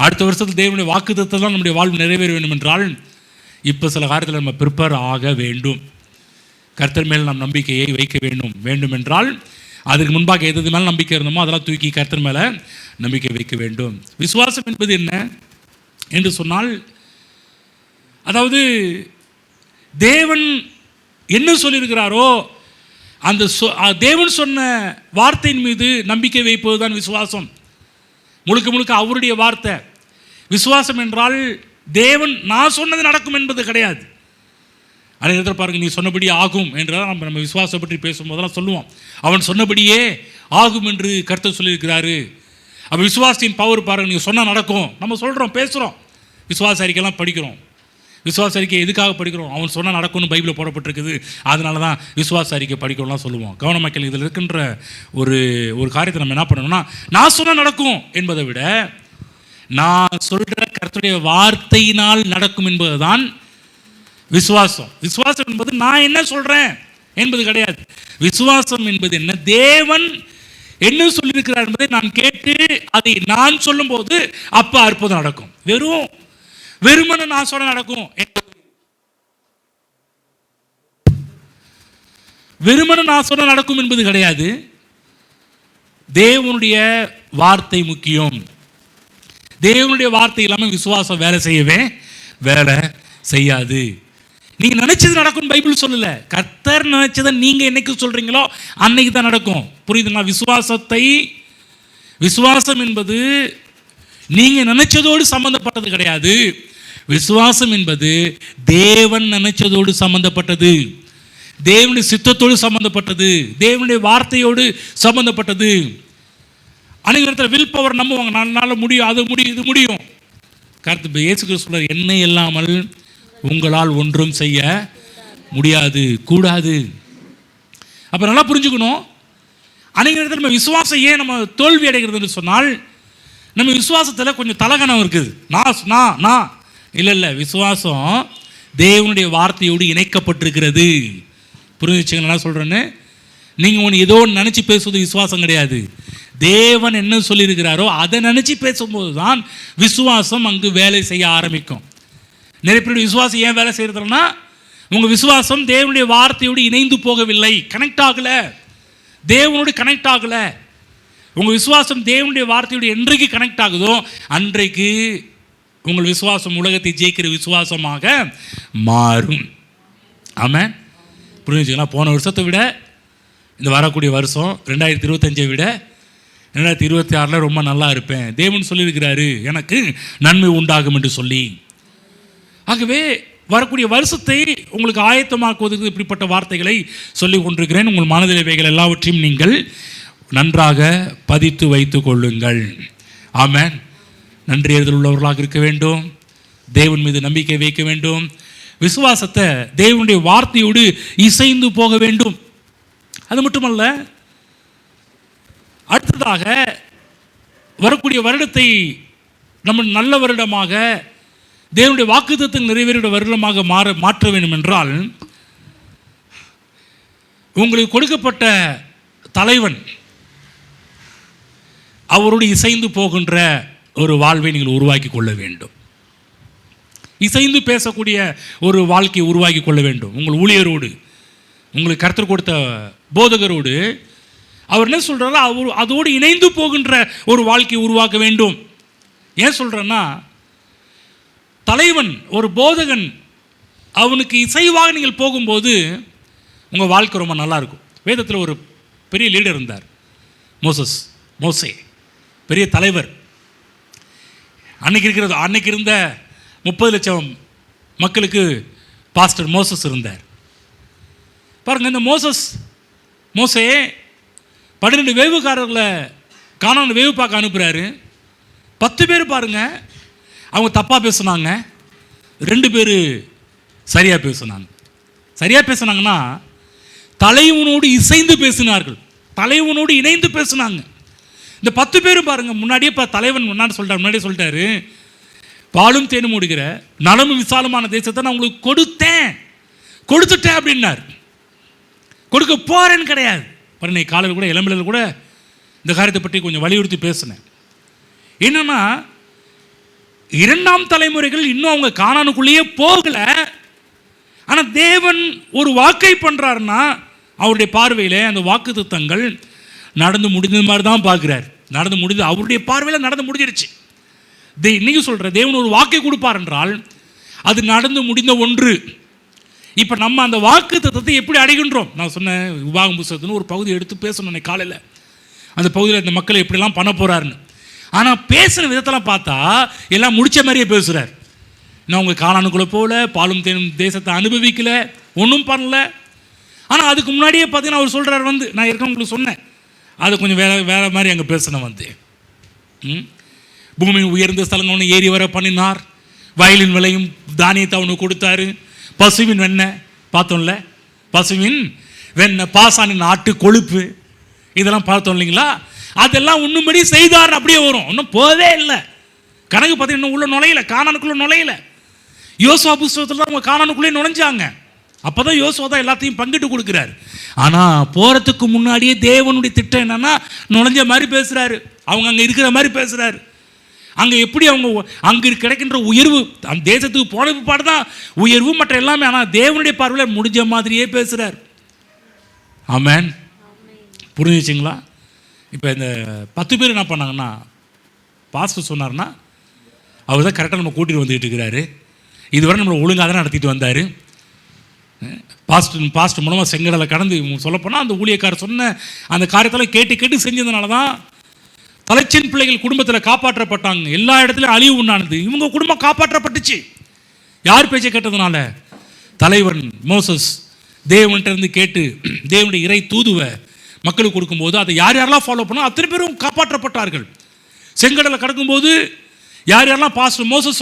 அடுத்த வருஷத்தில் தேவனுடைய வாக்குத்தத்தம் தான் நம்முடைய வாழ்வு நிறைவேற வேண்டும் என்றால் இப்போ சில காரியத்தில் நம்ம ப்ரிப்பேர் ஆக வேண்டும். கர்த்தர் மேல் நாம் நம்பிக்கையை வைக்க வேண்டும் என்றால் அதுக்கு முன்பாக எது மேலே நம்பிக்கை இருந்தோமோ அதெல்லாம் தூக்கி கர்த்தர் மேலே நம்பிக்கை வைக்க வேண்டும். விசுவாசம் என்பது என்ன என்று சொன்னால், அதாவது தேவன் என்ன சொல்லியிருக்கிறாரோ அந்த தேவன் சொன்ன வார்த்தையின் மீது நம்பிக்கை வைப்பது தான் விசுவாசம். முழுக்க முழுக்க அவருடைய வார்த்தை. விசுவாசம் என்றால் தேவன் நான் சொன்னது நடக்கும் என்பது கிடையாது. அதே இடத்துல பாருங்கள், நீ சொன்னபடி ஆகும் என்றால் நம்ம விசுவாசத்தை பற்றி பேசும்போதெல்லாம் சொல்லுவோம், அவன் சொன்னபடியே ஆகும் என்று கர்த்தர் சொல்லியிருக்கிறாரு. அப்போ விசுவாசத்தின் பவர் பாருங்கள், நீங்கள் சொன்னால் நடக்கும். நம்ம சொல்கிறோம், பேசுகிறோம், விசுவாச அறிக்கைலாம் படிக்கிறோம். விசுவாச அறிக்கை எதுக்காக படிக்கிறோம்? அவன் சொன்னால் நடக்கும்னு பைபிளில் போடப்பட்டிருக்குது, அதனால தான் விசுவாச அறிக்கை படிக்கணும்லாம் சொல்லுவோம். கவனமாக்கல் இதில் இருக்கின்ற ஒரு காரியத்தை நம்ம என்ன பண்ணணும்னா, நான் சொன்னால் நடக்கும் என்பதை விட நான் சொல்கிற கர்த்தருடைய வார்த்தையினால் நடக்கும் என்பது தான் விசுவாசம். விசுவாசம் என்பது நான் என்ன சொல்கிறேன் என்பது கிடையாது. விசுவாசம் என்பது என்ன, தேவன் என்ன சொல்லியிருக்கிறார் என்பதை நான் கேட்டு அதை நான் சொல்லும்போது அப்போ அற்புதம் நடக்கும். வெறுமனே நான் சொன்ன நடக்கும், வெறுமனே நான் சொன்ன நடக்கும் என்பது கிடையாது. தேவனுடைய வார்த்தை முக்கியம். தேவனுடைய வார்த்தை இல்லாமல் விசுவாசம் வேலை செய்யாது. நீங்கள் நினைச்சது நடக்கும் பைபிள் சொல்லல. கர்த்தர் நினைச்சதை நீங்கள் என்னைக்கு சொல்றீங்களோ அன்னைக்கு தான் நடக்கும். புரியுதுங்களா? விசுவாசம் என்பது நீங்க நினைச்சதோடு சம்பந்தப்பட்டது கிடையாது. விசுவாசம் என்பது தேவன் நினைச்சதோடு சம்பந்தப்பட்டது, தேவனுடைய சித்தத்தோடு சம்பந்தப்பட்டது, தேவனுடைய வார்த்தையோடு சம்பந்தப்பட்டது. அநேக நேரத்தில் வில் பவர் நம்புவாங்க, நானால முடியும், அது முடியும், இது முடியும். கர்த்தர் இயேசு கிறிஸ்து சொல்றார், என்னை இல்லாமல் உங்களால் ஒன்றும் செய்ய முடியாது, கூடாது. அப்போ நல்லா புரிஞ்சுக்கணும். அநேக நேரத்தில் நம்ம விசுவாசம் ஏன் நம்ம தோல்வி அடைகிறதுன்னு சொன்னால், நம்ம விசுவாசத்தில் கொஞ்சம் தலகணம் இருக்குது. நான் இல்லை, விசுவாசம் தேவனுடைய வார்த்தையோடு இணைக்கப்பட்டிருக்கிறது. புரிஞ்சுச்சுங்க நான் சொல்கிறேன்னு? நீங்கள் ஒன்று ஏதோ ஒன்று நினச்சி பேசுவது விசுவாசம் கிடையாது. தேவன் என்ன சொல்லியிருக்கிறாரோ அதை நினச்சி பேசும்போது தான் விசுவாசம் அங்கு வேலை செய்ய ஆரம்பிக்கும். நிறைய பேருடைய விசுவாசம் ஏன் வேலை செய்கிறதுனா, உங்கள் விசுவாசம் தேவனுடைய வார்த்தையோடு இணைந்து போகவில்லை, கனெக்ட் ஆகலை, தேவனோடு கனெக்ட் ஆகலை. உங்கள் விசுவாசம் தேவனுடைய வார்த்தையோடு என்றைக்கு கனெக்ட் ஆகுதோ அன்றைக்கு உங்கள் விசுவாசம் உலகத்தை ஜெயிக்கிற விசுவாசமாக மாறும். ஆமாம், புரிஞ்சுங்களா? போன வருஷத்தை விட இந்த வரக்கூடிய வருஷம் 2025 விட 2026 ரொம்ப நல்லா இருப்பேன், தேவன் சொல்லியிருக்கிறாரு, எனக்கு நன்மை உண்டாகும் என்று சொல்லி. ஆகவே வரக்கூடிய வருஷத்தை உங்களுக்கு ஆயத்தமாக்குவதற்கு இப்படிப்பட்ட வார்த்தைகளை சொல்லி கொண்டிருக்கிறேன். உங்கள் மனதில் இவைகள் எல்லாவற்றையும் நீங்கள் நன்றாக பதித்து வைத்து கொள்ளுங்கள். ஆமென். நன்றி அறிதல் உள்ளவர்களாக இருக்க வேண்டும், தேவன் மீது நம்பிக்கை வைக்க வேண்டும், விசுவாசத்தை தேவனுடைய வார்த்தையோடு இசைந்து போக வேண்டும். அது மட்டுமல்ல, அடுத்ததாக வரக்கூடிய வருடத்தை நம்ம நல்ல வருடமாக, தேவனுடைய வாக்குத்தத்தங்கள் நிறைவேறிய வருடமாக மாற்ற வேண்டும் என்றால் உங்களுக்கு கொடுக்கப்பட்ட தலைவன் அவரோடு இசைந்து போகின்ற ஒரு வாழ்வை நீங்கள் உருவாக்கி கொள்ள வேண்டும். இசைந்து பேசக்கூடிய ஒரு வாழ்க்கையை உருவாக்கி கொள்ள வேண்டும். உங்கள் ஊழியரோடு, உங்களுக்கு கர்த்தர் கொடுத்த போதகரோடு அவர் என்ன சொல்கிறாரோ அவர் அதோடு இணைந்து போகின்ற ஒரு வாழ்க்கையை உருவாக்க வேண்டும். ஏன் சொல்கிறேன்னா, தலைவன் ஒரு போதகன் அவனுக்கு இசைவாக நீங்கள் போகும்போது உங்கள் வாழ்க்கை ரொம்ப நல்லாயிருக்கும். வேதத்தில் ஒரு பெரிய லீடர் இருந்தார், மோசே, பெரிய தலைவர். அன்னைக்கு இருந்த 30 லட்சம் மக்களுக்கு பாஸ்டர் மோசஸ் இருந்தார். பாருங்கள், இந்த மோசே 12 வேவுக்காரர்களை கானான் வேவு பார்க்க அனுப்புகிறாரு. 10 பேர் பாருங்கள் அவங்க தப்பாக பேசுனாங்க, 2 பேர் சரியாக பேசுனாங்க. சரியாக பேசுனாங்கன்னா தலைவனோடு இசைந்து பேசினார்கள், தலைவனோடு இணைந்து பேசினாங்க. இந்த 10 பேரும் பாருங்கள், முன்னாடியே தலைவன் முன்னாடியே சொல்லிட்டாரு, பாலும் தேனும் ஓடுகிற நலமும் விசாலமான தேசத்தை நான் உங்களுக்கு கொடுத்துட்டேன் அப்படின்னார். கொடுக்க போறேன்னு கிடையாது. பாருங்க, காலையில் கூட இளம்பிலையில் கூட இந்த காரியத்தை பற்றி கொஞ்சம் வலியுறுத்தி பேசினேன். என்னன்னா, 2ஆம் தலைமுறைகள் இன்னும் அவங்க கானானுக்குள்ளேயே போகல. ஆனால் தேவன் ஒரு வாக்கை பண்ணுறாருன்னா அவருடைய பார்வையில் அந்த வாக்குத்தத்தங்கள் நடந்து முடிஞ்ச மாதிரி தான் பார்க்குறாரு. நடந்து முடிஞ்சு அவருடைய பார்வையில் நடந்து முடிஞ்சிருச்சு. இன்னைக்கு சொல்கிற தேவன் ஒரு வாக்கை கொடுப்பார் என்றால் அது நடந்து முடிந்த ஒன்று. இப்போ நம்ம அந்த வாக்குத்தத்தத்தை எப்படி அடைகின்றோம்? நான் சொன்னேன், உபாகம் புத்தகத்துன்னு ஒரு பகுதி எடுத்து பேசணும் காலையில். அந்த பகுதியில் இந்த மக்களை எப்படிலாம் பண்ண போகிறாருன்னு. ஆனால் பேசுகிற விதத்தெல்லாம் பார்த்தா எல்லாம் முடித்த மாதிரியே பேசுகிறார். நான் உங்கள் கானானுக்குள்ளே போகல, பாலும் தேனும் தேசத்தை அனுபவிக்கல, ஒன்றும் பண்ணல. ஆனால் அதுக்கு முன்னாடியே பார்த்தீங்கன்னா அவர் சொல்கிறார் நான் ஏற்கனவே உங்களுக்கு சொன்னேன், அது கொஞ்சம் வேறு மாதிரி அங்கே பேசினேன் பூமியின் உயர்ந்த ஸ்தலங்கள் ஒன்று ஏறி வர பண்ணினார், வயலின் விலையும் தானியத்தை அவனுக்கு கொடுத்தாரு, பசுவின் வெண்ணெய் பார்த்தோம்ல, பசுவின் வெண்ணெய், பாசானின் ஆட்டு கொழுப்பு, இதெல்லாம் பார்த்தோம் இல்லைங்களா? அதெல்லாம் உண்ணும்படி செய்தார். அப்படியே வரும், இன்னும் போதே இல்லை. கணக்கு பார்த்தீங்கன்னா உள்ள நுழையில, கானானுக்குள்ளே நுழையில. யோசுவா புஸ்தகத்தில் தான் அவங்க கானானுக்குள்ளே நுழைஞ்சாங்க. அப்போ தான் யோசுவா தான் எல்லாத்தையும் பங்கிட்டு கொடுக்குறாரு. ஆனால் போகிறதுக்கு முன்னாடியே தேவனுடைய திட்டம் என்னன்னா, நுழைஞ்ச மாதிரி பேசுகிறாரு, அவங்க அங்கே இருக்கிற மாதிரி பேசுகிறாரு. அங்கே எப்படி அவங்க அங்கே கிடைக்கின்ற உயர்வு, அந்த தேசத்துக்கு போன பாடு தான் உயர்வு மற்ற எல்லாமே. ஆனால் தேவனுடைய பார்வையில் முடிஞ்ச மாதிரியே பேசுகிறார். ஆமென். புரிஞ்சுச்சிங்களா? இப்போ இந்த 10 பேர் என்ன பண்ணாங்கன்னா, பாஸ்டர் சொன்னார்னா அவர் தான் கரெக்டாக நம்ம கூட்டிகிட்டு வந்துக்கிட்டு இருக்கிறாரு. இதுவரை நம்மளை ஒழுங்காக தான் நடத்திட்டு வந்தார். பாஸ்டர் மூலமாக செங்கடலை கடந்து சொல்லப்போனால் அந்த ஊழியக்காரர் சொன்ன அந்த காரியத்தெல்லாம் கேட்டு செஞ்சதுனால தான் தலைச்சின் பிள்ளைகள் குடும்பத்தில் காப்பாற்றப்பட்டாங்க. எல்லா இடத்துலையும் அழிவு உண்டானது, இவங்க குடும்பம் காப்பாற்றப்பட்டுச்சு. யார் பேச்சை கேட்டதுனால? தலைவன் மோசஸ் தேவன்கிட்ட இருந்து கேட்டு தேவனுடைய இறை தூதுவை மக்களுக்கு கொடுக்கும்போது அதை யாரெல்லாம் ஃபாலோ பண்ணோம் அத்தனை பேரும் காப்பாற்றப்பட்டார்கள். செங்கடலை கடக்கும்போது யாரெல்லாம் பாஸ்டர் மோசஸ்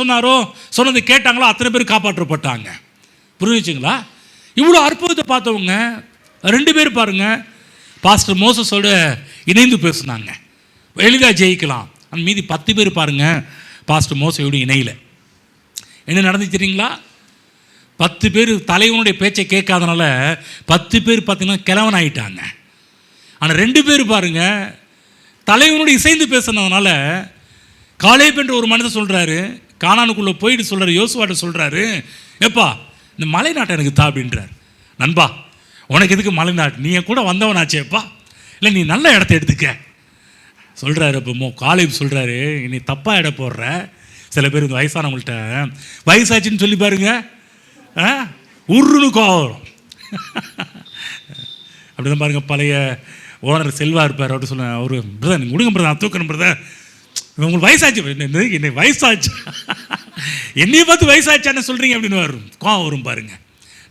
சொன்னதை கேட்டாங்களோ அத்தனை பேர் காப்பாற்றப்பட்டாங்க. புரிஞ்சுச்சுங்களா? இவ்வளோ அற்புதத்தை பார்த்தவங்க 2 பேர் பாருங்க, பாஸ்டர் மோசஸோட இணைந்து பேசுனாங்க, எளிதாக ஜெயிக்கலாம். அந்த மீதி 10 பேர் பாருங்க, பாஸ்டர் மோசையோடு இணையில. என்ன நடந்துச்சு தெரியுங்களா? 10 பேர் தலைவனுடைய பேச்சை கேட்காதனால 10 பேர் பார்த்தீங்கன்னா கிழவன் ஆகிட்டாங்க. ஆனால் 2 பேர் பாருங்க, தலைவனோடு இசைந்து பேசுனதுனால காலேப் என்ற ஒரு மனிதர் சொல்கிறாரு, கானானுக்குள்ளே போயிட்டு சொல்கிறார், யோசுவாட்ட சொல்கிறாரு, எப்பா இந்த மலை நாட்டை எனக்கு தா அப்படின்றார். நண்பா, உனக்கு எதுக்கு மலை நாட்டு, நீ கூட வந்தவனாச்சேப்பா, இல்லை நீ நல்ல இடத்த எடுத்துக்க சொல்கிறாரு. இப்போ காலேப் சொல்கிறாரு, நீ தப்பாக இடம் போடுற. சில பேர் இந்த வயசானவங்கள்ட்ட வயசாச்சுன்னு சொல்லி பாருங்க, உருன்னு கோவம் அப்படிதான் பாருங்க. பழைய ஓனர் செல்வா இருப்பார், அவர்கிட்ட சொன்னேன், அவர் பிரதர் நீங்கள் கொடுங்க பிரதர், தூக்கணும் பிரதர், உங்களுக்கு வயசாச்சு, என்னை வயசாச்சு என்னையை பார்த்து வயசாச்சான்னு சொல்கிறீங்க அப்படின்னு வரும், கோவம் வரும் பாருங்க.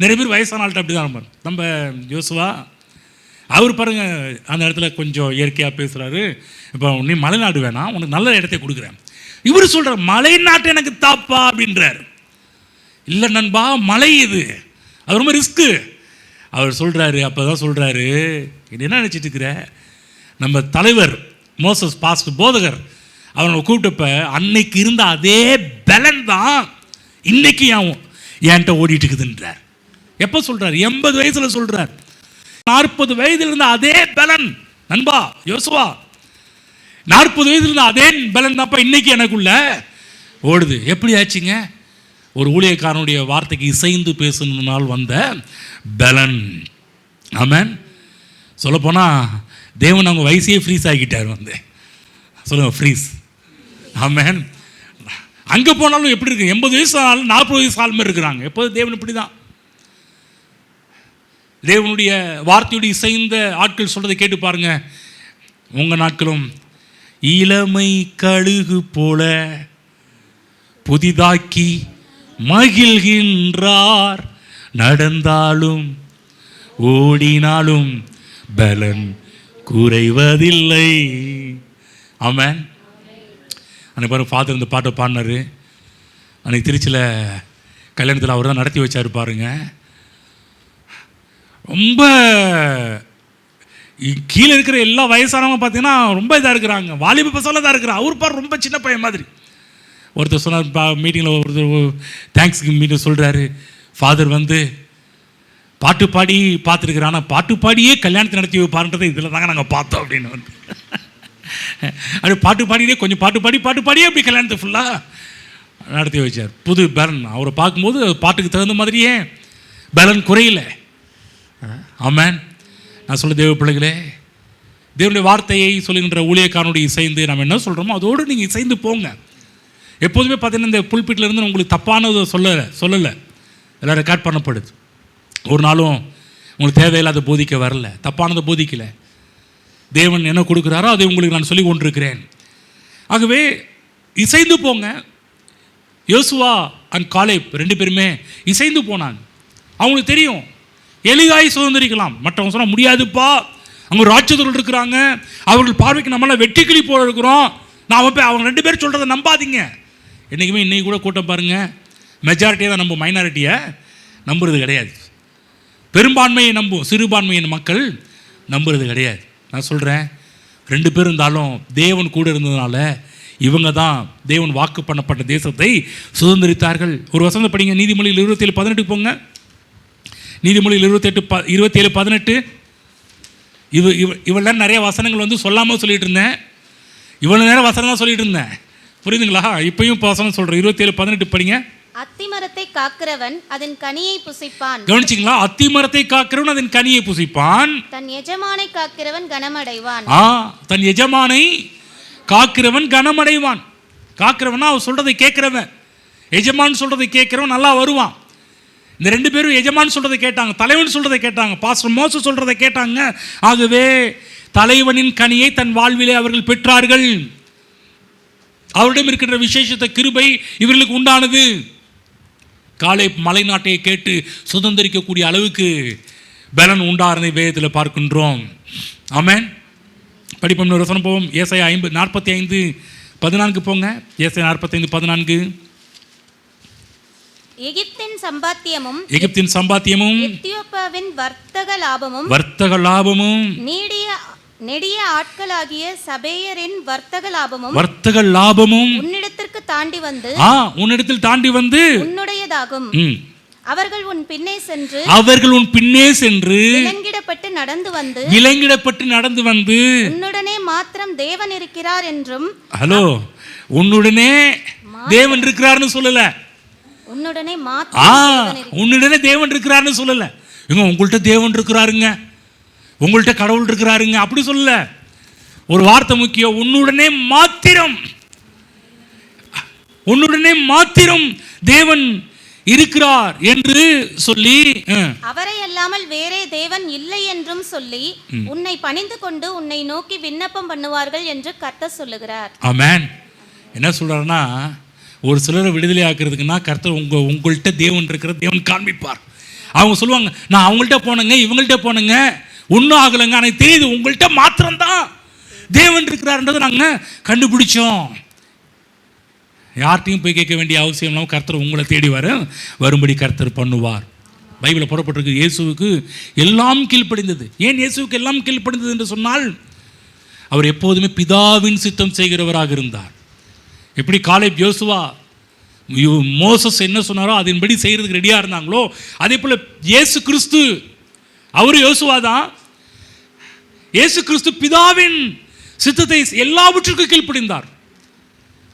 நிறைய பேர் வயசான ஆள்கிட்ட அப்படி தான் இருப்பார். நம்ம யோசுவா அவர் பாருங்க அந்த இடத்துல கொஞ்சம் இயற்கையாக பேசுகிறாரு. இப்போ நீ மலைநாடு வேணாம், உனக்கு நல்ல இடத்தை கொடுக்குறேன். இவர் சொல்கிறார், மலை நாட்டு எனக்கு தாப்பா அப்படின்றார். இல்லை நண்பா, மலை இது, அது ரொம்ப ரிஸ்க்கு. அவர் சொல்கிறாரு, அப்போ தான் சொல்கிறாரு, இது என்ன நினச்சிட்டு இருக்கிற, நம்ம தலைவர் மோசஸ் பாஸ்டர் போதகர் அவனை கூப்பிட்டப்ப அன்னைக்கு இருந்த அதே பலன் தான் இன்னைக்கு என்கிட்ட ஓடிட்டு இருக்குதுன்றார். எப்போ சொல்றார்? 80 வயசுல சொல்றார். 40 வயதுல இருந்த அதே பலன் நண்பா யோசுவா, 40 வயதுல இருந்த அதே பலன் தான்ப்பா இன்னைக்கு எனக்குள்ள ஓடுது. எப்படி ஆச்சுங்க? ஒரு ஊழியக்காரனுடைய வார்த்தைக்கு இசைந்து பேசணுனால் வந்த பலன். ஆமென். சொல்லப்போனால் தேவன் அவங்க வயசையே ஃப்ரீஸ் ஆகிட்டார். சொல்லுங்க ஃப்ரீஸ். ஆமென். அங்கே போனாலும் எப்படி இருக்கு? 80 வயசு ஆனாலும் 40 வயசு ஆள் மாதிரி இருக்கிறாங்க. எப்போது தேவன் இப்படி தான். தேவனுடைய வார்த்தையுடைய இசைந்த ஆட்கள் சொல்றதை கேட்டு பாருங்க. உங்கள் நாட்களும் இளமை கழுகு போல புதிதாக்கி மகிழ்கின்றார், நடந்தாலும் ஓடினாலும் பலன் குறைவதில்லை. ஆமென். அன்னைக்கு பாருங்க ஃபாதர் இந்த பாட்டை பாடினார். அன்னைக்கு திருச்சியில் கல்யாணத்தில் அவர் தான் நடத்தி வச்சார் பாருங்க. ரொம்ப கீழே இருக்கிற எல்லா வயசானவங்க பார்த்தீங்கன்னா ரொம்ப இதாக இருக்கிறாங்க. வாலிப பசங்க தான் இருக்கிறாங்க. அவர் பாரு ரொம்ப சின்ன பையன் மாதிரி. ஒருத்தர் சொன்னார் மீட்டிங்கில், ஒருத்தர் தேங்க்ஸ் மீட்டிங் சொல்கிறாரு, ஃபாதர் பாட்டு பாடி பார்த்துருக்குறேன், ஆனால் பாட்டு பாடியே கல்யாணத்தை நடத்தி வைப்பாருன்றதை இதில் தாங்க நாங்கள் பார்த்தோம் அப்படின்னு அப்படி பாட்டு பாடியே கொஞ்சம் பாட்டு பாடியே அப்படி கல்யாணத்தை ஃபுல்லாக நடத்தி வச்சார். புது பலன். அவரை பார்க்கும்போது பாட்டுக்கு தகுந்த மாதிரியே பலன் குறையில. ஆமென். நான் சொல்ல தேவ பிள்ளைகளே, தேவனுடைய வார்த்தையை சொல்லுகின்ற ஊழியக்காரனுடைய இசைந்து நம்ம என்ன சொல்கிறோமோ அதோடு நீங்கள் இசைந்து போங்க. எப்போதுமே பார்த்தீங்கன்னா இந்த புல்பிட்டில் இருந்து உங்களுக்கு தப்பானதை சொல்லலை, எல்லாம் ரெக்கார்ட் பண்ணப்படுது. ஒரு நாளும் உங்களுக்கு தேவையில்லாத போதிக்க வரல, தப்பானதை போதிக்கலை. தேவன் என்ன கொடுக்குறாரோ அதை உங்களுக்கு நான் சொல்லி கொண்டிருக்கிறேன். ஆகவே இசைந்து போங்க. யோசுவா அண்ட் காலேப் 2 பேருமே இசைந்து போனாங்க. அவங்களுக்கு தெரியும் எளிதாய் சுதந்திரிக்கலாம். மற்றவங்க சொன்னால் முடியாதுப்பா, அவங்க ராட்சதர்கள் இருக்கிறாங்க, அவர்கள் பார்வைக்கு நம்மளாம் வெட்டிக்கிளி போல இருக்கிறோம். நான் போய் அவங்க 2 பேர் சொல்கிறத நம்பாதீங்க. என்றைக்குமே இன்றைக்கி கூட கூட்டம் பாருங்கள், மெஜாரிட்டியை தான் நம்பும், மைனாரிட்டியை நம்புறது கிடையாது. பெரும்பான்மையை நம்பும், சிறுபான்மையின் மக்கள் நம்புறது கிடையாது. நான் சொல்கிறேன், 2 பேர் இருந்தாலும் தேவன் கூட இருந்ததுனால இவங்க தான் தேவன் வாக்கு பண்ணப்பட்ட தேசத்தை சுதந்திரித்தார்கள். ஒரு வசனம் படிங்க, நீதிமொழியில் 27:18 போங்க. நீதிமொழியில் 27:18. இவ்வளோ நிறைய வசனங்கள் சொல்லாமல் சொல்லிட்டு இருந்தேன். இவ்வளோ நேரம் வசனம் தான் சொல்லிட்டு இருந்தேன், புரியுதுங்களா? இப்பயும் வசனம் சொல்கிறேன். 27:18 படிங்க. அத்திமரத்தை காக்கிறவன் அதன் கனியை புசிப்பான். கவனிச்சிங்களா? அத்திமரத்தை காக்கிறவன் அதன் கனியை புசிப்பான். தன் எஜமானை காக்கிறவன் கனமடைவான். தன் எஜமானை காக்கிறவன் கனமடைவான். காக்கிறவனா அவர் சொல்றதை கேட்கிறவன், எஜமான் சொல்றதை கேட்கிறவன் நல்லா வருவான். இந்த 2 பேரும் எஜமான் சொல்றதை கேட்டாங்க, தலைவன் சொல்றதை கேட்டாங்க, பாஸ்டர் மோசஸ் சொல்றதை கேட்டாங்க. ஆகவே தலைவனின் கனியை தன் வாழ்விலே அவர்கள் பெற்றார்கள். அவரிடம் இருக்கின்ற விசேஷத்தை கிருபை இவர்களுக்கு உண்டானது. காலேப் மலை நாட்டையை கேட்டு சுதந்திரிக்கக்கூடிய அளவுக்கு பலன் உண்டானதை வேதத்தில் பார்க்கின்றோம். ஆமென். படிப்போம், ஒரு வசனம் போவோம். ஏசாயா 45:14 போங்க. ஏசாயா 45:14. எகிப்தின் சம்பாத்தியமும் எத்தியோப்பியாவின் வர்த்தக லாபமும் நெடிய ஆட்களாகிய சபேயரின் வர்த்தக லாபமும் உன்னிடத்தில் தாண்டி வந்து உன்னுடையதாகும். அவர்கள் உன் பின்னே சென்று விலங்கிடப்பட்டு நடந்து வந்து உன்னுடனே மாத்திரம் தேவன் இருக்கிறார் என்றும். ஹலோ, உன்னுடனே தேவன் இருக்கிறார்னு சொல்லல, உன்னுடனே தேவன் இருக்கிறார்னு சொல்லல. உங்கள்கிட்ட தேவன் இருக்கிறாருங்க, உங்கள்கிட்ட கடவுள் இருக்கிறாருங்க அப்படி சொல்லல. ஒரு வார்த்தை முக்கியம், உன்னுடனே மாத்திரம் தேவன் இருக்கிறார் என்று சொல்லி, அவரை அல்லாமல் வேறே தேவன் இல்லை என்றும் சொல்லி உன்னை பணிந்து கொண்டு உன்னை நோக்கி விண்ணப்பம் பண்ணுவார்கள் என்று கர்த்தர் சொல்லுகிறார். ஆமென். என்ன சொல்றாருன்னா, ஒரு சிலரை விடுதலை ஆக்குறதுக்குன்னா கர்த்தர் உங்கள்கிட்ட தேவன் இருக்கிற தேவன் காண்பிப்பார். அவங்க சொல்லுவாங்க, நான் அவங்கள்ட்ட போனேங்க, இவங்கள்ட்ட போனேங்க, ஒன்றும் ஆகலைங்க, எனக்கு தெரியுது உங்கள்கிட்ட மாத்திரம்தான் தேவன் இருக்கிறார்ன்றதை நாங்கள் கண்டுபிடிச்சோம். யார்கிட்டையும் போய் கேட்க வேண்டிய அவசியம் இல்லாமல் கர்த்தர் உங்களை தேடி வரும்படி கர்த்தர் பண்ணுவார். பைபிளில் புறப்பட்டிருக்கு, இயேசுவுக்கு எல்லாம் கீழ்ப்படிந்தது. ஏன் இயேசுவுக்கு எல்லாம் கீழ்ப்படிந்தது என்று சொன்னால், அவர் எப்போதுமே பிதாவின் சித்தம் செய்கிறவராக இருந்தார். எப்படி காலேப் யோசுவா மோசஸ் என்ன சொன்னாரோ அதன்படி செய்கிறதுக்கு ரெடியாக இருந்தாங்களோ, அதே போல் இயேசு கிறிஸ்து அவர் யோசுவா தான். இயேசு கிறிஸ்து பிதாவின் சித்தத்தை எல்லாவற்றுக்கும் கீழ்ப்படிந்தார்.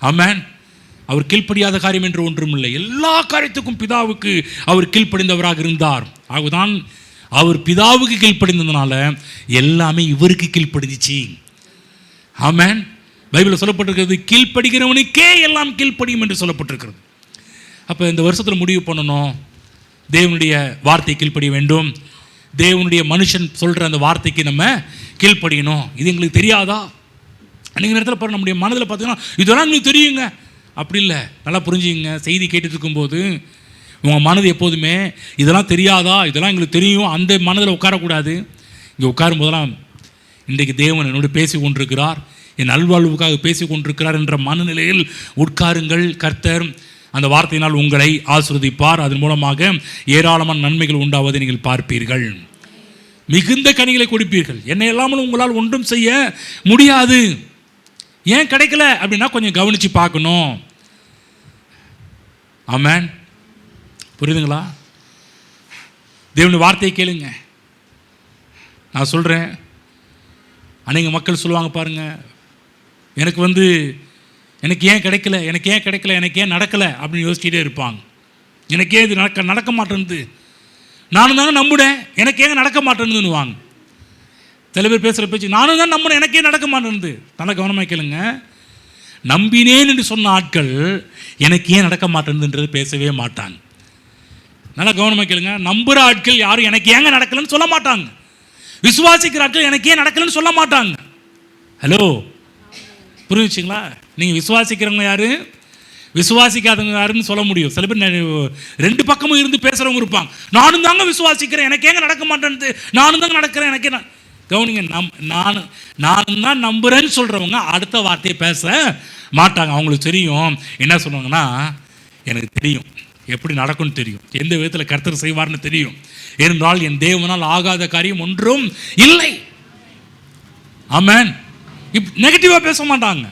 ஆமென். அவர் கீழ்ப்படியாத காரியம் என்று ஒன்றும் இல்லை. எல்லா காரியத்துக்கும் பிதாவுக்கு அவர் கீழ்ப்படிந்தவராக இருந்தார். ஆகதான் அவர் பிதாவுக்கு கீழ்ப்படிந்ததுனால எல்லாமே இவருக்கு கீழ்ப்படிஞ்சிச்சு. ஆமென். பைபிளில் சொல்லப்பட்டிருக்கிறது, கீழ்ப்படுகிறவனுக்கே எல்லாம் கீழ்ப்படியும் என்று சொல்லப்பட்டிருக்கிறது. அப்போ இந்த வருஷத்தில் முடிவு பண்ணணும், தேவனுடைய வார்த்தை கீழ்ப்படிய வேண்டும். தேவனுடைய மனுஷன் சொல்கிற அந்த வார்த்தைக்கு நம்ம கீழ்ப்படியணும். இது எங்களுக்கு தெரியாதா? அன்றைக்கி நேரத்தில் பாருங்கள், நம்முடைய மனதில் பார்த்தீங்கன்னா இதெல்லாம் எங்களுக்கு தெரியுங்க, அப்படி இல்லை. நல்லா புரிஞ்சுங்க. செய்தி கேட்டுட்டு இருக்கும்போது உங்கள் மனது எப்போதுமே இதெல்லாம் தெரியாதா, இதெல்லாம் எங்களுக்கு தெரியும், அந்த மனதில் உட்காரக்கூடாது. இங்கே உட்காரும் போதெல்லாம் இன்றைக்கு தேவன் என்னோடு பேசி கொண்டிருக்கிறார், என் நல்வாழ்வுக்காக பேசி கொண்டிருக்கிறார் என்ற மனநிலையில் உட்காருங்கள். கர்த்தர் அந்த வார்த்தையினால் உங்களை ஆசீர்வதிப்பார். அதன் மூலமாக ஏராளமான நன்மைகள் உண்டாவதை நீங்கள் பார்ப்பீர்கள், மிகுந்த கனிகளை கொடுப்பீர்கள். என்னை இல்லாமல் உங்களால் ஒன்றும் செய்ய முடியாது. ஏன் கிடைக்கல அப்படின்னா கொஞ்சம் கவனித்து பார்க்கணும். ஆமென். புரியுதுங்களா? தேவனுடைய வார்த்தையை கேளுங்க. நான் சொல்கிறேன், அநேக மக்கள் சொல்லுவாங்க பாருங்கள், எனக்கு ஏன் கிடைக்கல, எனக்கு ஏன் நடக்கலை அப்படின்னு யோசிச்சுட்டே இருப்பாங்க. எனக்கு ஏன் இது நடக்க மாட்டேன்து, நானும் தானே நம்புனேன், எனக்கு ஏங்க நடக்க மாட்டேன்னுன்னு வாங்க. சில பேர் பேசுகிற பேச்சு, நானும் தான் நம்பினேன், எனக்கே நடக்க மாட்டேன்து. நல்லா கவனமாக கேளுங்க. நம்பினேன் என்று சொன்ன ஆட்கள் எனக்கு ஏன் நடக்க மாட்டேன்துன்றது பேசவே மாட்டாங்க. நல்லா கவனமாக கேளுங்க. நம்புகிற ஆட்கள் யாரும் எனக்கு ஏங்க நடக்கலைன்னு சொல்ல மாட்டாங்க. விசுவாசிக்கிற ஆட்கள் எனக்கு ஏன் நடக்கலைன்னு சொல்ல மாட்டாங்க. ஹலோ, புரிஞ்சுச்சிங்களா? நீங்கள் விசுவாசிக்கிறவங்க யார், விசுவாசிக்காதவங்க யாருன்னு சொல்ல முடியும். சில பேர் ரெண்டு பக்கமும் இருந்து பேசுகிறவங்க இருப்பாங்க. நானும் தாங்க விசுவாசிக்கிறேன், எனக்கு ஏங்க நடக்க மாட்டேன்து, நானும் தாங்க நடக்கிறேன், எனக்கே கவனிங்க. நானும் தான் நம்புகிறேன்னு சொல்கிறவங்க அடுத்த வார்த்தையை பேச மாட்டாங்க. அவங்களுக்கு தெரியும் என்ன சொல்லுவாங்கன்னா, எனக்கு தெரியும் எப்படி நடக்கும்னு தெரியும், எந்த விதத்தில் கர்த்தர் செய்வார்னு தெரியும், ஏனென்றால் என் தேவனால் ஆகாத காரியம் ஒன்றும் இல்லை. ஆமென். நெகட்டிவாக பேச மாட்டாங்க.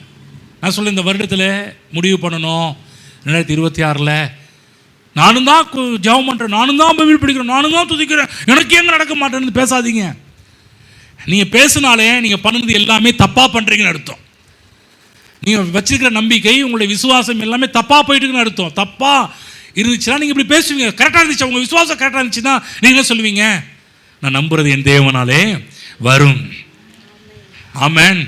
நான் சொல்ல, இந்த வருடத்தில் முடிவு பண்ணணும், 2026 நானும் தான் ஜெபம் பண்ணுறேன், நானும் தான் பைபிள் படிக்கிறேன், நானும் தான் துதிக்கிறேன், எனக்கு எங்கே நடக்க மாட்டேன்னு பேசாதீங்க. நீங்கள் பேசினாலே நீங்கள் பண்ணது எல்லாமே தப்பாக பண்ணுறீங்கன்னு அர்த்தம். நீங்கள் வச்சிருக்கிற நம்பிக்கை, உங்களுடைய விசுவாசம் எல்லாமே தப்பாக போயிட்டுருக்குன்னு அர்த்தம். தப்பாக இருந்துச்சுன்னா நீங்கள் இப்படி பேசுவீங்க. கரெக்டாக இருந்துச்சு, உங்கள் விசுவாசம் கரெக்டாக இருந்துச்சுன்னா நீங்கள் என்ன சொல்லுவீங்க? நான் நம்புறது என் தேவனாலே வரும். ஆமென்.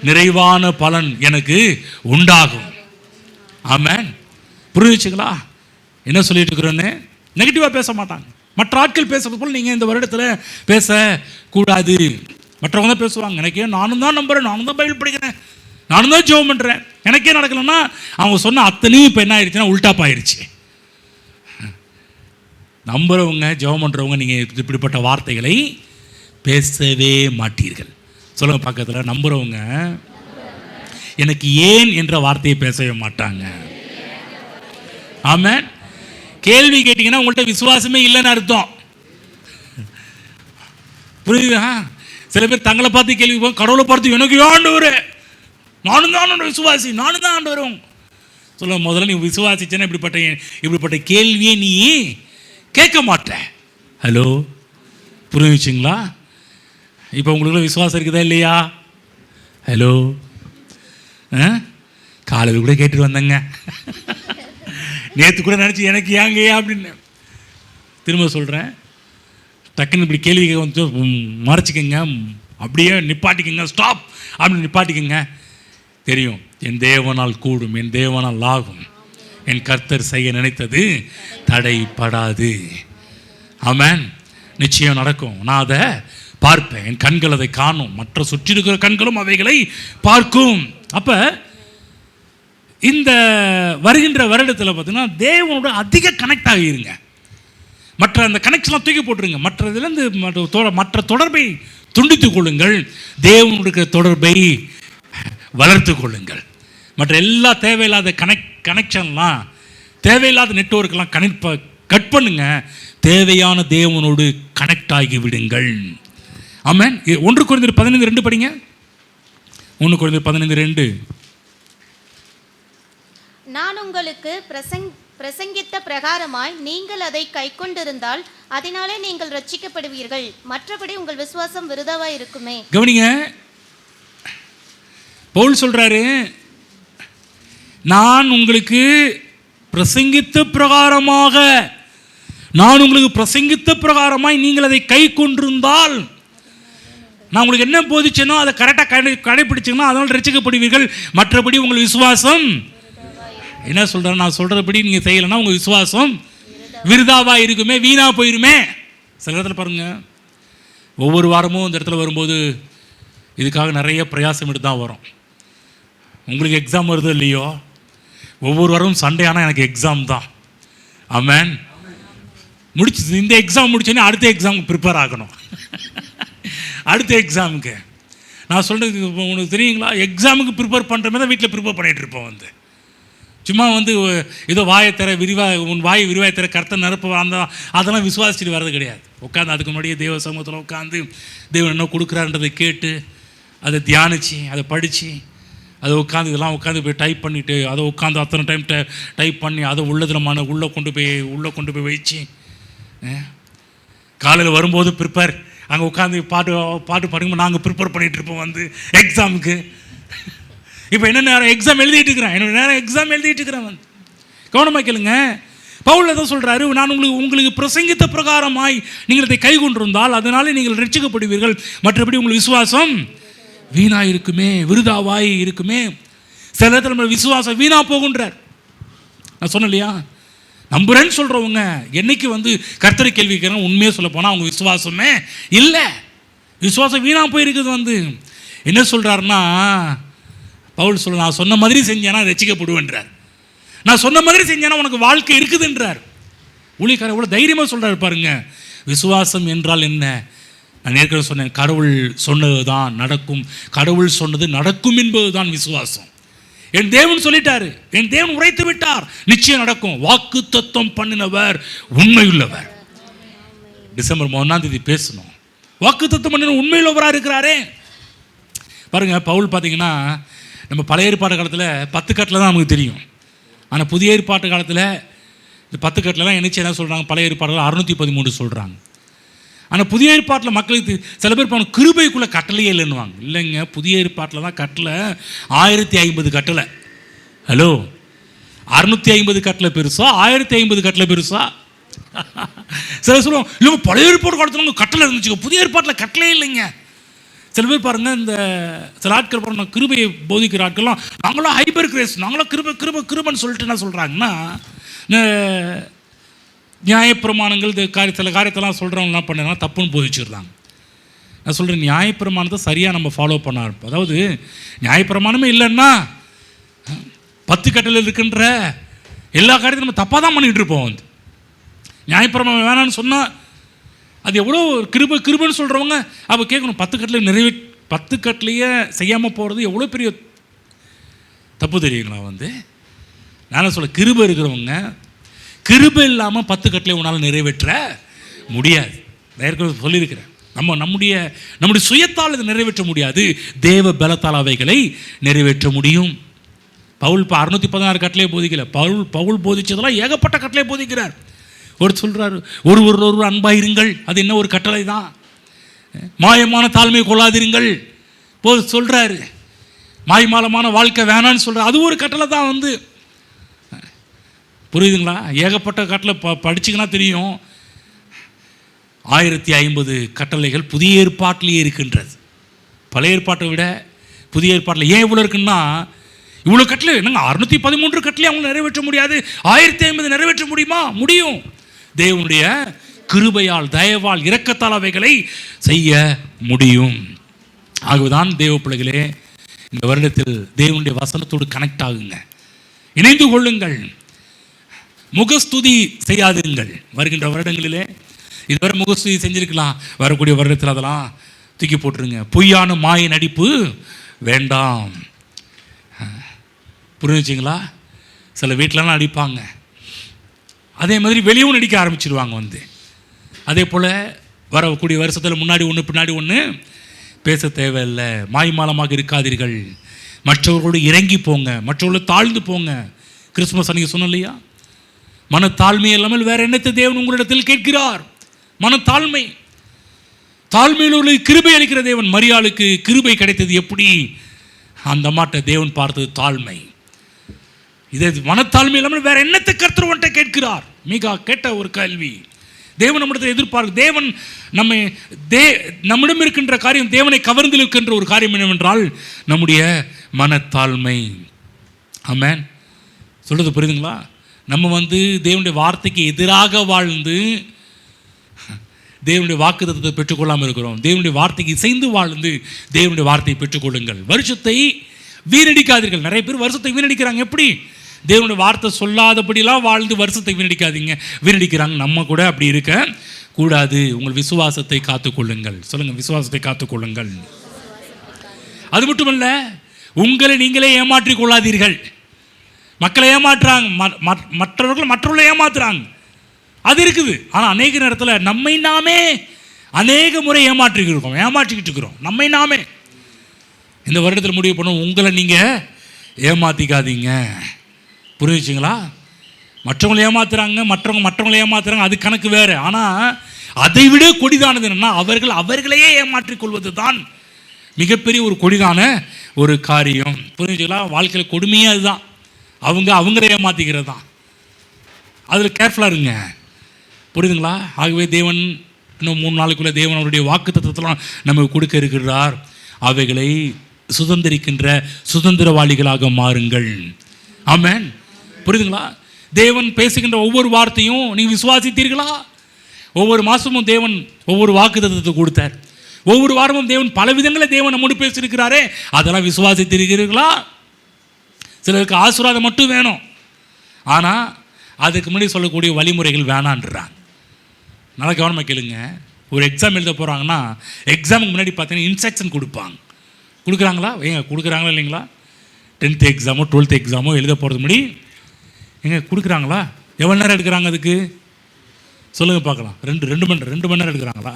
நிறைவான பலன் எனக்கு உண்டாகும். ஆமென். புரிஞ்சுச்சுங்களா என்ன சொல்லிட்டு இருக்கிறோன்னு? நெகட்டிவாக பேச மாட்டாங்க. மற்ற ஆட்கள் பேசுறது போல் நீங்கள் இந்த வருடத்தில் பேசக்கூடாது. மற்றவங்க தான் பேசுவாங்க, எனக்கே நானும் தான் நம்புகிறேன், நானும் தான் பைபிள் படிக்கிறேன், நானும் தான் ஜெபம் பண்ணுறேன், எனக்கே நடக்கலைன்னா அவங்க சொன்ன அத்தனையும் இப்போ என்ன ஆயிடுச்சுன்னா உல்டாப் ஆயிடுச்சு. நம்புகிறவங்க, ஜெபம் பண்ணுறவங்க நீங்கள் இப்படிப்பட்ட வார்த்தைகளை பேசவே மாட்டீர்கள். சொல்லுங்க பக்கத்தில், நம்புகிறவங்க எனக்கு ஏன் என்ற வார்த்தையை பேசவே மாட்டாங்க. ஆமென். கேள்வி கேட்டிங்கன்னா உங்கள்கிட்ட விசுவாசமே இல்லைன்னு அர்த்தம். புரியுதா? சில பேர் தங்களை பார்த்து கேள்வி, கடவுளை பார்த்து எனக்கு ஆண்டவர், நானும் தான் ஆண்டவர் விசுவாசி, நானும் தான் ஆண்டவர் சொல்ல. முதல்ல நீ விசுவாசிச்சேன்னா இப்படிப்பட்ட கேள்வியே நீ கேட்க மாட்ட. ஹலோ, புரிஞ்சுச்சிங்களா? இப்போ உங்களுக்குள்ள விசுவாசம் இருக்குதா இல்லையா? ஹலோ, காலையில் கூட கேட்டுட்டு வந்தேங்க, நேற்று கூட நினச்சி எனக்கு ஏங்க அப்படின்னு. திரும்ப சொல்கிறேன், டக்குன்னு இப்படி கேள்வி வந்து மறைச்சிக்கங்க, அப்படியே நிப்பாட்டிக்கங்க, ஸ்டாப் அப்படின்னு நிப்பாட்டிக்கங்க. தெரியும் என் தேவனால் கூடும், என் தேவனால் ஆகும், என் கர்த்தர் செய்ய நினைத்தது தடைப்படாது. ஆமென். நிச்சயம் நடக்கும். நான் அதை பார்ப்பேன், என் கண்கள் அதை காணும், மற்ற சுற்றி இருக்கிற கண்களும் அவைகளை பார்க்கும். அப்போ இந்த வருகின்ற வருடத்தில் பார்த்தீங்கன்னா தேவனோட அதிக கனெக்ட் ஆகிருங்க. மற்ற அந்த கனெக்ஷன்லாம் தூக்கி போட்டுருங்க. மற்றதுலேருந்து மற்ற தொடர்பை துண்டித்து கொள்ளுங்கள், தேவனுடைய தொடர்பை வளர்த்து கொள்ளுங்கள். மற்ற எல்லா தேவையில்லாத கனெக்ஷன்லாம், தேவையில்லாத நெட்வொர்க்கெலாம் கட் பண்ணுங்க. தேவையான தேவனோடு கனெக்ட் ஆகி விடுங்கள். ஆமென். 1 கொரிந்தியர் 15:2 படிங்க. 1 கொரிந்தியர் 15:2. நான் உங்களுக்கு பிரசங்கித்த பிரகாரமாய் நீங்கள் அதை கைக்கொண்டிருந்தால் அதனாலே நீங்கள் ரட்சிக்கப்படுவீர்கள். மற்றபடி உங்கள் விசுவாசம் விருதாவாய் இருக்குமே. கவனிங்க, பவுல் சொல்றாரு, நான் உங்களுக்கு பிரசங்கித்த பிரகாரமாய் நீங்கள் அதை கை கொண்டிருந்தால், நான் உங்களுக்கு என்ன போதிச்சேனோ அதை கரெக்டாக கடைபிடிச்சிங்கன்னா அதனால் ரட்சிக்கப்படுவீர்கள். மற்றபடி உங்கள் விசுவாசம் என்ன சொல்கிறேன், நான் சொல்கிறபடி நீங்கள் செய்யலைன்னா உங்கள் விசுவாசம் விருதாவாக இருக்குமே, வீணாக போயிருமே. சில இடத்துல பாருங்கள், ஒவ்வொரு வாரமும் இந்த இடத்துல வரும்போது இதுக்காக நிறைய பிரயாசம் எடுத்து தான் வரும். உங்களுக்கு எக்ஸாம் வருதோ இல்லையோ, ஒவ்வொரு வாரமும் சண்டே ஆனால் எனக்கு எக்ஸாம் தான். ஆமென். முடிச்சு இந்த எக்ஸாம் முடிச்சோன்னே அடுத்த எக்ஸாமுக்கு ப்ரிப்பேர் ஆகணும். அடுத்த எக்ஸாமுக்கு நான் சொல்கிறது உனக்கு தெரியுங்களா, எக்ஸாமுக்கு ப்ரிப்பேர் பண்ணுற மாதிரி தான் வீட்டில் ப்ரிப்பேர் பண்ணிகிட்டு இருப்போம். சும்மா ஏதோ உன் வாயை விரிவாய தர கர்த்தர் நிரப்ப அதெல்லாம் விசுவாசிச்சுட்டு வர்றது கிடையாது. உட்காந்து அதுக்கு முன்னாடியே தேவ சமூகத்தில் உட்காந்து தேவன் என்ன கொடுக்குறான்றதை கேட்டு அதை தியானித்து அதை படித்து அதை உட்காந்து இதெல்லாம் உட்காந்து போய் டைப் பண்ணிவிட்டு அதை உட்காந்து அத்தனை டைம் டைப் பண்ணி அதை உள்ளே கொண்டு போய் வச்சு காலையில் வரும்போது ப்ரிப்பேர் அங்கே உட்காந்து பாட்டு பாடுங்க. நாங்கள் ப்ரிப்பேர் பண்ணிகிட்டு இருப்போம் எக்ஸாமுக்கு. இப்போ என்ன நேரம் எக்ஸாம் எழுதிட்டு இருக்கிறேன். கவனமாக கேளுங்க, பவுல் எதை சொல்கிறாரு, நான் உங்களுக்கு பிரசங்கித்த பிரகாரமாய் நீங்கள் இதை கை கொண்டிருந்தால் அதனாலே நீங்கள் ரட்சிக்கப்படுவீர்கள். மற்றபடி உங்கள் விசுவாசம் வீணாக இருக்குமே, விருதாவாய் இருக்குமே. சில நேரத்தில் நம்ம விசுவாசம் வீணாக போகுன்றார். நான் சொன்னேன் இல்லையா, நம்புறேன்னு சொல்கிறவங்க என்னைக்கு கர்த்தரை கேள்வி கேட்குறாங்க, உண்மையாக சொல்ல போனால் அவங்க விசுவாசமே இல்லை, விசுவாசம் வீணாக போயிருக்குது. என்ன சொல்கிறாருன்னா, பவுல் சொல்ல, நான் சொன்ன மாதிரி செஞ்சேன்னா ரட்சிக்கப்படுவேன்றார். நான் சொன்ன மாதிரி செஞ்சேன்னா உனக்கு வாழ்க்கை இருக்குதுன்றார். ஊழியக்காரர் எவ்வளோ தைரியமாக சொல்கிறாரு பாருங்க. விசுவாசம் என்றால் என்ன? நான் ஏற்கனவே சொன்னேன், கடவுள் சொன்னது தான் நடக்கும், கடவுள் சொன்னது நடக்கும் என்பது தான் விசுவாசம். என் தேவன் சொல்லிட்டாரு, என் தேவன் உரைத்து விட்டார், நிச்சயம் நடக்கும். வாக்கு தத்துவம் பண்ணினவர் உண்மையுள்ளவர். டிசம்பர் 1 பேசணும். வாக்கு தத்துவம் பண்ணின உண்மையுள்ளவராக இருக்கிறாரே பாருங்க. பவுல் பார்த்தீங்கன்னா, நம்ம பழைய ஏற்பாட்டு காலத்தில் 10 கட்டில் தான் நமக்கு தெரியும். ஆனால் புதிய ஏற்பாட்டு காலத்தில் இந்த 10 கட்டிலலாம் என்ன சொல்கிறாங்க, பழைய ஏற்பாட்டில் 613 சொல்கிறாங்க. ஆனால் புதிய ஏற்பாட்டில் மக்களுக்கு சில பேர் கிருபைக்குள்ளே கட்டளையே இல்லைன்னுவாங்க. இல்லைங்க, புதிய ஏற்பாட்டில் தான் கட்டளை 1050 கட்டளை. ஹலோ, 650 கட்டளை பெருசா 1050 கட்டளை பெருசா? சில சொல்லுவோம், இல்லைங்க பழைய ஏற்பாட்டு காலத்தில் கட்டளை இருந்துச்சுங்க, புதிய ஏற்பாட்டில் கட்டளே இல்லைங்க. சில பேர் பாருங்கள், இந்த சில ஆட்கள் பாருங்கள், கிருபையை போதிக்கிற ஆட்கள்லாம் நாங்களாம் ஹைப்பர் கிரேஸ், நாங்களாம் கிருபன்னு சொல்லிட்டு என்ன சொல்கிறாங்கன்னா, நியாயப்பிரமாணங்கள் சில காரியத்தெல்லாம் சொல்கிறவங்க என்ன பண்ணுறாங்கன்னா தப்புன்னு போதிச்சிடுறாங்க. நான் சொல்கிறேன், நியாயப்பிரமாணத்தை சரியாக நம்ம ஃபாலோ பண்ண இருப்போம். அதாவது நியாயப்பிரமாணமே இல்லைன்னா 10 கட்டளை இருக்கின்ற எல்லா காரியத்தையும் நம்ம தப்பாக தான் பண்ணிகிட்டு இருப்போம். நியாயப்பிரமாணம் வேணான்னு சொன்னால் அது எவ்வளோ கிருபன்னு சொல்கிறவங்க அப்போ கேட்கணும், 10 கட்டளையே செய்யாமல் போகிறது எவ்வளோ பெரிய தப்பு தெரியுங்களா? நான் சொல்ல, கிருபை இருக்கிறவங்க கிருபை இல்லாமல் 10 கட்டளை உன்னால் நிறைவேற்ற முடியாது. ஏற்கனவே சொல்லியிருக்கிறேன், நம்முடைய சுயத்தால் இதை நிறைவேற்ற முடியாது, தேவ பலத்தால் அவைகளை நிறைவேற்ற முடியும். பவுல் இப்போ 616 கட்டளையை போதிக்கல. பவுல் போதிச்சதெல்லாம் ஏகப்பட்ட கட்டளை போதிக்கிறார். ஒரு சொல்கிறார், ஒருவர் அன்பாயிருங்கள், அது என்ன ஒரு கட்டளை தான். மாயமான தாழ்மை கொள்ளாதிருங்கள் சொல்கிறாரு. மாய்மாலமான வாழ்க்கை வேணான்னு சொல்கிறார், அது ஒரு கட்டளை தான். புரியுதுங்களா? ஏகப்பட்ட கட்டளை படிச்சிங்கன்னா தெரியும். 1050 கட்டளைகள் புதிய ஏற்பாட்டிலேயே இருக்கின்றது. பழைய ஏற்பாட்டை விட புதிய ஏற்பாட்டில் ஏன் இவ்வளோ இருக்குன்னா, இவ்வளோ கட்டளை என்னங்க 613 கட்டளை அவங்க நிறைவேற்ற முடியாது, 1050 நிறைவேற்ற முடியுமா? முடியும். தேவனுடைய கிருபையால், தயவால், இரக்கத்தால் அவைகளை செய்ய முடியும். ஆகவேதான் தேவ பிள்ளைகளே, இந்த வருடத்தில் தேவனுடைய வசனத்தோடு கனெக்ட் ஆகுங்க, இணைந்து கொள்ளுங்கள், முகஸ்துதி செய்யாதிருங்கள். வருகின்ற வருடங்களிலே இதுவரை முகஸ்துதி செஞ்சிருக்கலாம், வரக்கூடிய வருடத்தில் அதெல்லாம் தூக்கி போட்டுருங்க. பொய்யான மாய நடிப்பு வேண்டாம். புரிஞ்சுச்சிங்களா? சில வீட்டிலலாம் நடிப்பாங்க, அதே மாதிரி வெளியும் நடிக்க ஆரம்பிச்சிருவாங்க. அதே போல் வரக்கூடிய வருஷத்தில் முன்னாடி ஒன்று பின்னாடி ஒன்று பேச தேவையில்லை. மாய்மாலமாக இருக்காதீர்கள், மற்றவர்களோடு இறங்கி போங்க, மற்றவர்களோடு தாழ்ந்து போங்க. கிறிஸ்துமஸ் அன்னைக்கு சொன்னோம் இல்லையா, மனத்தாழ்மை இல்லாமல் வேற என்னத்தை தேவன் உங்களிடத்தில் கேட்கிறார்? மனத்தாழ்மை. தாழ்மையில் உள்ள கிருபை அளிக்கிற தேவன். மரியாளுக்கு கிருபை கிடைத்தது எப்படி? அந்த மாட்டை தேவன் பார்த்தது தாழ்மை. இதே மனத்தாழ்மை இல்லாமல் வேற என்னத்தை கர்த்தர் உன்கிட்ட கேட்கிறார்? மிகா கேட்ட ஒரு கேள்வி. தேவன் நம்மிடத்தில் எதிர்பார்க்க, தேவன் நம்மிடம் இருக்கின்ற காரியம், தேவனை கவர்ந்து இருக்கின்ற ஒரு காரியம் என்னவென்றால் நம்முடைய மனத்தாழ்மை. ஆமென். சொல்றது புரியுதுங்களா? நம்ம தேவனுடைய வார்த்தைக்கு எதிராக வாழ்ந்து தேவனுடைய வாக்குத்தத்தத்தை பெற்றுக்கொள்ளாமல் இருக்கிறோம். தேவனுடைய வார்த்தைக்கு இசைந்து வாழ்ந்து தேவனுடைய வார்த்தையை பெற்றுக்கொள்ளுங்கள். வருஷத்தை வீணடிக்காதீர்கள். நிறைய பேர் வருஷத்தை வீணடிக்கிறாங்க. எப்படி? தேவனுடைய வார்த்தை சொல்லாதபடிலாம் வாழ்ந்து வருஷத்தை வீணடிக்கிறாங்க. நம்ம கூட அப்படி இருக்க கூடாது. உங்கள் விசுவாசத்தை காத்துக்கொள்ளுங்கள். சொல்லுங்கள், விசுவாசத்தை காத்துக்கொள்ளுங்கள். அது மட்டுமல்ல, உங்களை நீங்களே ஏமாற்றிக் கொள்ளாதீர்கள். மக்களை ஏமாற்றுறாங்க, மற்றவர்களை ஏமாத்துறாங்க, அது இருக்குது. ஆனால் அநேக நேரத்தில் நம்மை நாமே அநேக முறை ஏமாற்றிக்கிட்டு இருக்கிறோம். நம்மை நாமே இந்த வருடத்தில் முடிவு பண்ணோம், உங்களை நீங்கள் ஏமாற்றிக்காதீங்க. புரிஞ்சுங்களா? மற்றவங்களை ஏமாத்துறாங்க, மற்றவங்களை ஏமாத்துறாங்க, அது கணக்கு வேறு. ஆனால் அதை விட கொடிதானது என்னன்னா, அவர்களையே ஏமாற்றிக் கொள்வது தான் மிகப்பெரிய ஒரு கொடிதான ஒரு காரியம். புரிஞ்சுங்களா? வாழ்க்கையில் கொடுமையாக அதுதான். அவங்கள ஏமாற்றிக்கிறது தான். அதில் கேர்ஃபுல்லாக இருங்க. புரியுதுங்களா? ஆகவே தேவன் இன்னும் 3 நாளுக்குள்ளே தேவன் அவருடைய வாக்குத்தத்தத்தெல்லாம் நமக்கு கொடுக்க இருக்கிறார். அவைகளை சுதந்திரிக்கின்ற சுதந்திரவாளிகளாக மாறுங்கள். ஆமென். புரியுதுங்களா? தேவன் பேசுகின்ற ஒவ்வொரு வார்த்தையும் நீங்கள் விசுவாசித்தீர்களா? ஒவ்வொரு மாதமும் தேவன் ஒவ்வொரு வாக்குத்தத்தத்தை கொடுத்தார். ஒவ்வொரு வாரமும் தேவன் பல விதங்களில் தேவன் நம்மோடு பேசியிருக்கிறாரே, அதெல்லாம் விசுவாசித்திருக்கிறீர்களா? சிலருக்கு ஆசீர்வாதம் மட்டும் வேணும், ஆனால் அதுக்கு முன்னாடி சொல்லக்கூடிய வழிமுறைகள் வேணான்றாங்க. நல்லா கவனமாக கேளுங்க. ஒரு எக்ஸாம் எழுத போகிறாங்கன்னா எக்ஸாமுக்கு முன்னாடி பார்த்தீங்கன்னா இன்ஸ்ட்ரக்ஷன் கொடுக்குறாங்களா? கொடுக்குறாங்களா இல்லைங்களா? 10th எக்ஸாமோ 12th எக்ஸாமோ எழுத போகிறது முன்னாடி கொடுக்குறாங்களா? எவ்வளோ நேரம் எடுக்கிறாங்க அதுக்கு? சொல்லுங்கள் பார்க்கலாம். 2 மணி நேரம் எடுக்கிறாங்களா?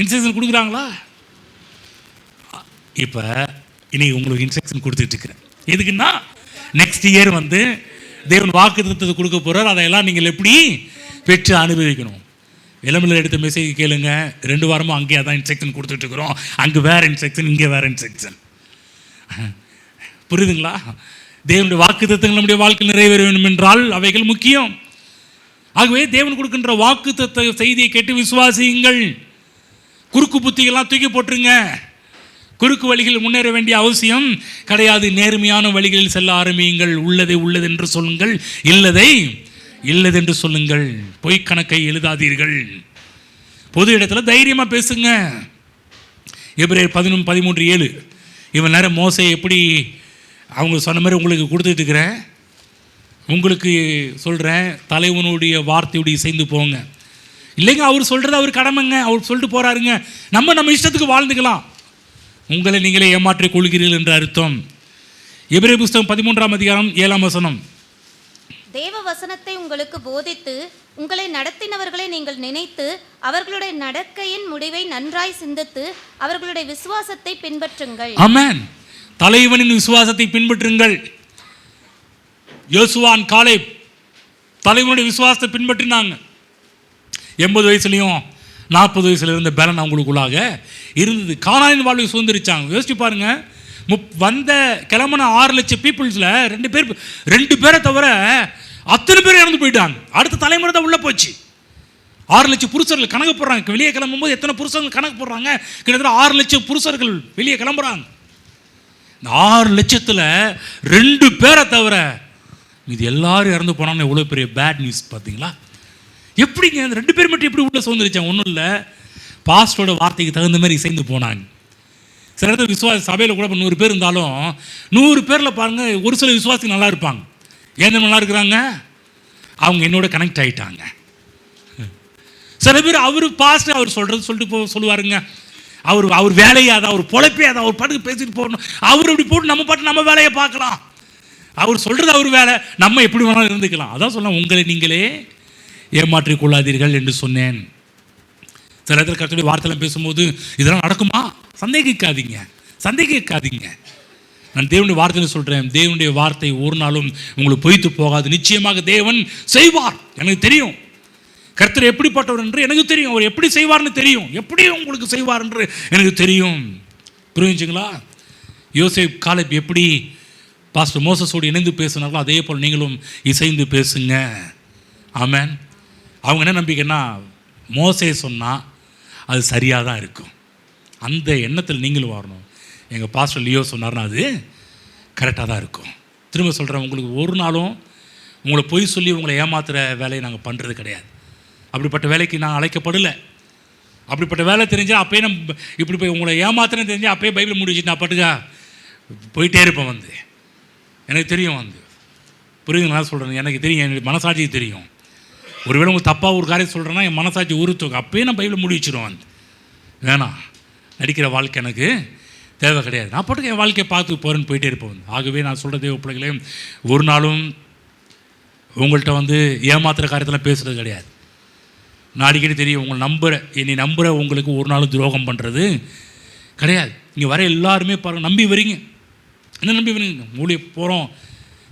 இன்ஸ்ட்ரக்ஷன் கொடுக்குறாங்களா? இப்போ இன்னைக்கு உங்களுக்கு இன்ஸ்ட்ரக்ஷன் கொடுத்துட்டு இருக்கிறேன். எதுக்குன்னா, நெக்ஸ்ட் இயர் தேவன் வாக்குத்தத்தத்தை கொடுக்க போகிறார். அதையெல்லாம் நீங்கள் எப்படி பெற்று அனுபவிக்கணும். இளமையில் எடுத்த மெசேஜ் கேளுங்க. 2 வாரமும் அங்கேயே தான் இன்ஸ்ட்ரக்ஷன் கொடுத்துட்ருக்குறோம். அங்கே வேறு இன்ஸ்ட்ரக்ஷன், இங்கே வேறு இன்ஸ்ட்ரக்ஷன். புரியுதுங்களா? தேவனுடைய வாக்குத்தத்தங்கள் நம்முடைய வாழ்க்கை நிறைவேற வேண்டும் என்றால் அவைகள் முக்கியம். ஆகவே தேவன் கொடுக்கின்ற வாக்குத்தத்த செய்தியை கேட்டு விசுவாசியுங்கள். குறுக்கு புத்திகள்லாம் தூக்கி போட்டுருங்க. குறுக்கு வழிகளில் முன்னேற வேண்டிய அவசியம் கிடையாது. நேர்மையான வழிகளில் செல்ல ஆரம்பியுங்கள். உள்ளதை உள்ளதென்று சொல்லுங்கள், இல்லதென்று சொல்லுங்கள். பொய்க்கணக்கை எழுதாதீர்கள். பொது இடத்துல தைரியமாக பேசுங்க. எபிரேயர் 11:13-7 இவன் நேரம் மோசே எப்படி அவங்க சொன்ன மாதிரி உங்களுக்கு கொடுத்துட்டு இருக்கிறேன். உங்களுக்கு சொல்கிறேன், தலைவனுடைய வார்த்தையுடைய இசைந்து போங்க. இல்லைங்க, அவர் சொல்கிறது அவர் கடமைங்க, அவர் சொல்லிட்டு போகிறாருங்க, நம்ம இஷ்டத்துக்கு வாழ்ந்துக்கலாம். உங்களை நீங்களே ஏமாற்றிக் கொள்கிறீர்கள் என்ற அர்த்தம். எபிரேயர் புஸ்தகம் 13:7 தேவ வசனத்தை உங்களுக்கு போதித்து உங்களை நடத்தினவர்களை நீங்கள் நினைத்து அவர்களுடைய நடக்கையின் முடிவை நன்றாய் சிந்தித்து அவர்களுடைய விசுவாசத்தை பின்பற்றுங்கள். ஆமென். தலைவனின் விசுவாசத்தை பின்பற்றுங்கள். யோசுவான் காலேப் தலைவனுடைய விசுவாசத்தை பின்பற்றினாங்க. 80 வயசுலையும் 40 வயசுல இருந்த பலன் அவங்களுக்குள்ளாக இருந்தது. கானானின் வாழ்வை சுதந்திரிச்சாங்க. யோசிச்சு பாருங்க, கிளம்பின 6 லட்சம் பீப்புள்ஸில் 2 பேரை தவிர அத்தனை பேர் இறந்து போயிட்டாங்க. அடுத்த தலைமுறை தான் உள்ளே போச்சு. 6 லட்சம் புருஷர்கள் கணக்கு போடுறாங்க. வெளியே கிளம்பும்போது எத்தனை புருஷர்கள் கணக்கு போடுறாங்க? கிட்டத்தட்ட 6 லட்சம் புருஷர்கள் வெளியே கிளம்புறாங்க. இந்த 6 லட்சத்தில் 2 பேரை தவிர இது எல்லாரும் இறந்து போனாங்க. எவ்வளோ பெரிய பேட் நியூஸ் பார்த்தீங்களா? எப்படிங்க அந்த 2 பேர் மட்டும் எப்படி உள்ள சுதந்திரிச்சாங்க? ஒன்றும் இல்லை, பாஸ்டரோட வார்த்தைக்கு தகுந்த மாதிரி இசைந்து போனாங்க. சில இடத்துல விசுவாசி சபையில் கூட 100 பேர் இருந்தாலும் 100 பேரில் பாருங்கள், ஒரு சில விசுவாசி நல்லா இருப்பாங்க. ஏன் நல்லா இருக்கிறாங்க? அவங்க என்னோட கனெக்ட் ஆகிட்டாங்க. சில பேர் அவர் பாஸ்டர் அவர் சொல்லிட்டு சொல்லுவாருங்க, அவர் வேலையை அதை அவர் பொழைப்பே அதை அவர் பாட்டுக்கு பேசிட்டு போகணும். அவர் இப்படி போட்டு நம்ம பாட்டு நம்ம வேலையை பார்க்கலாம். அவர் சொல்கிறது அவர் வேலை, நம்ம எப்படி வேணாலும் இருந்துக்கலாம். அதான் சொன்னேன், உங்களை நீங்களே ஏமாற்றிக் கொள்ளாதீர்கள் என்று சொன்னேன். சில இடத்துல கர்த்தருடைய வார்த்தையெல்லாம் பேசும்போது இதெல்லாம் நடக்குமா? சந்தேகிக்காதீங்க. நான் தேவனுடைய வார்த்தைன்னு சொல்கிறேன், தேவனுடைய வார்த்தை ஒரு நாளும் உங்களுக்கு பொய்த்து போகாது. நிச்சயமாக தேவன் செய்வார். எனக்கு தெரியும் கர்த்தர் எப்படிப்பட்டவர் என்று எனக்கு தெரியும். அவர் எப்படி செய்வார்னு தெரியும். எப்படி உங்களுக்கு செய்வார் என்று எனக்கு தெரியும். புரிஞ்சுங்களா? யோசேப் காலேப் எப்படி பாஸ்டர் மோசஸோடு இணைந்து பேசினார்களோ அதே போல் நீங்களும் இசைந்து பேசுங்க. ஆமென். அவங்க என்ன நம்பிக்கைன்னா, மோசே சொன்னால் அது சரியாக தான் இருக்கும். அந்த எண்ணத்தில் நீங்களும் வரணும். எங்கள் பாஸ்டர் லியோ சொன்னார்னா அது கரெக்டாக தான் இருக்கும். திரும்ப சொல்கிறேன், உங்களுக்கு ஒரு நாளும் உங்களை பொய் சொல்லி உங்களை ஏமாத்துகிற வேலையை நாங்கள் பண்ணுறது கிடையாது. அப்படிப்பட்ட வேலைக்கு நான் அழைக்கப்படலை. அப்படிப்பட்ட வேலை தெரிஞ்சால் அப்போயே நம்ம இப்படி போய் உங்களை ஏமாத்துறேன்னு தெரிஞ்சால் அப்போயே பைபிள் முடிச்சுட்டு நான் பாட்டுக்கா போயிட்டே இருப்பேன். எனக்கு தெரியும் புரியுது நான் சொல்கிறேன். எனக்கு தெரியும், எனக்கு மனசாட்சி தெரியும். ஒருவேளை உங்களுக்கு தப்பாக ஒரு காரியம் சொல்கிறேன்னா என் மனசாட்சி உறுத்தும். அப்போயே நான் பைபிள் முடி வச்சுருவேன். வேணாம், நடிக்கிற வாழ்க்கை எனக்கு தேவை கிடையாது. நான் பாட்டுக்கு என் வாழ்க்கையை பார்த்து போகிறேன்னு போயிட்டே இருப்பேன். ஆகவே நான் சொல்கிற தேவ பிள்ளைகளே, ஒரு நாளும் உங்கள்கிட்ட ஏமாத்துகிற காரியத்தில் பேசுகிறது கிடையாது. நான் அடிக்கடி தெரியும், என்னை நம்புகிற உங்களுக்கு ஒரு நாளும் துரோகம் பண்ணுறது கிடையாது. இங்கே வர எல்லாருமே பாருங்கள், நம்பி வரீங்க. என்ன நம்பி வரீங்க? மூலிய போகிறோம்,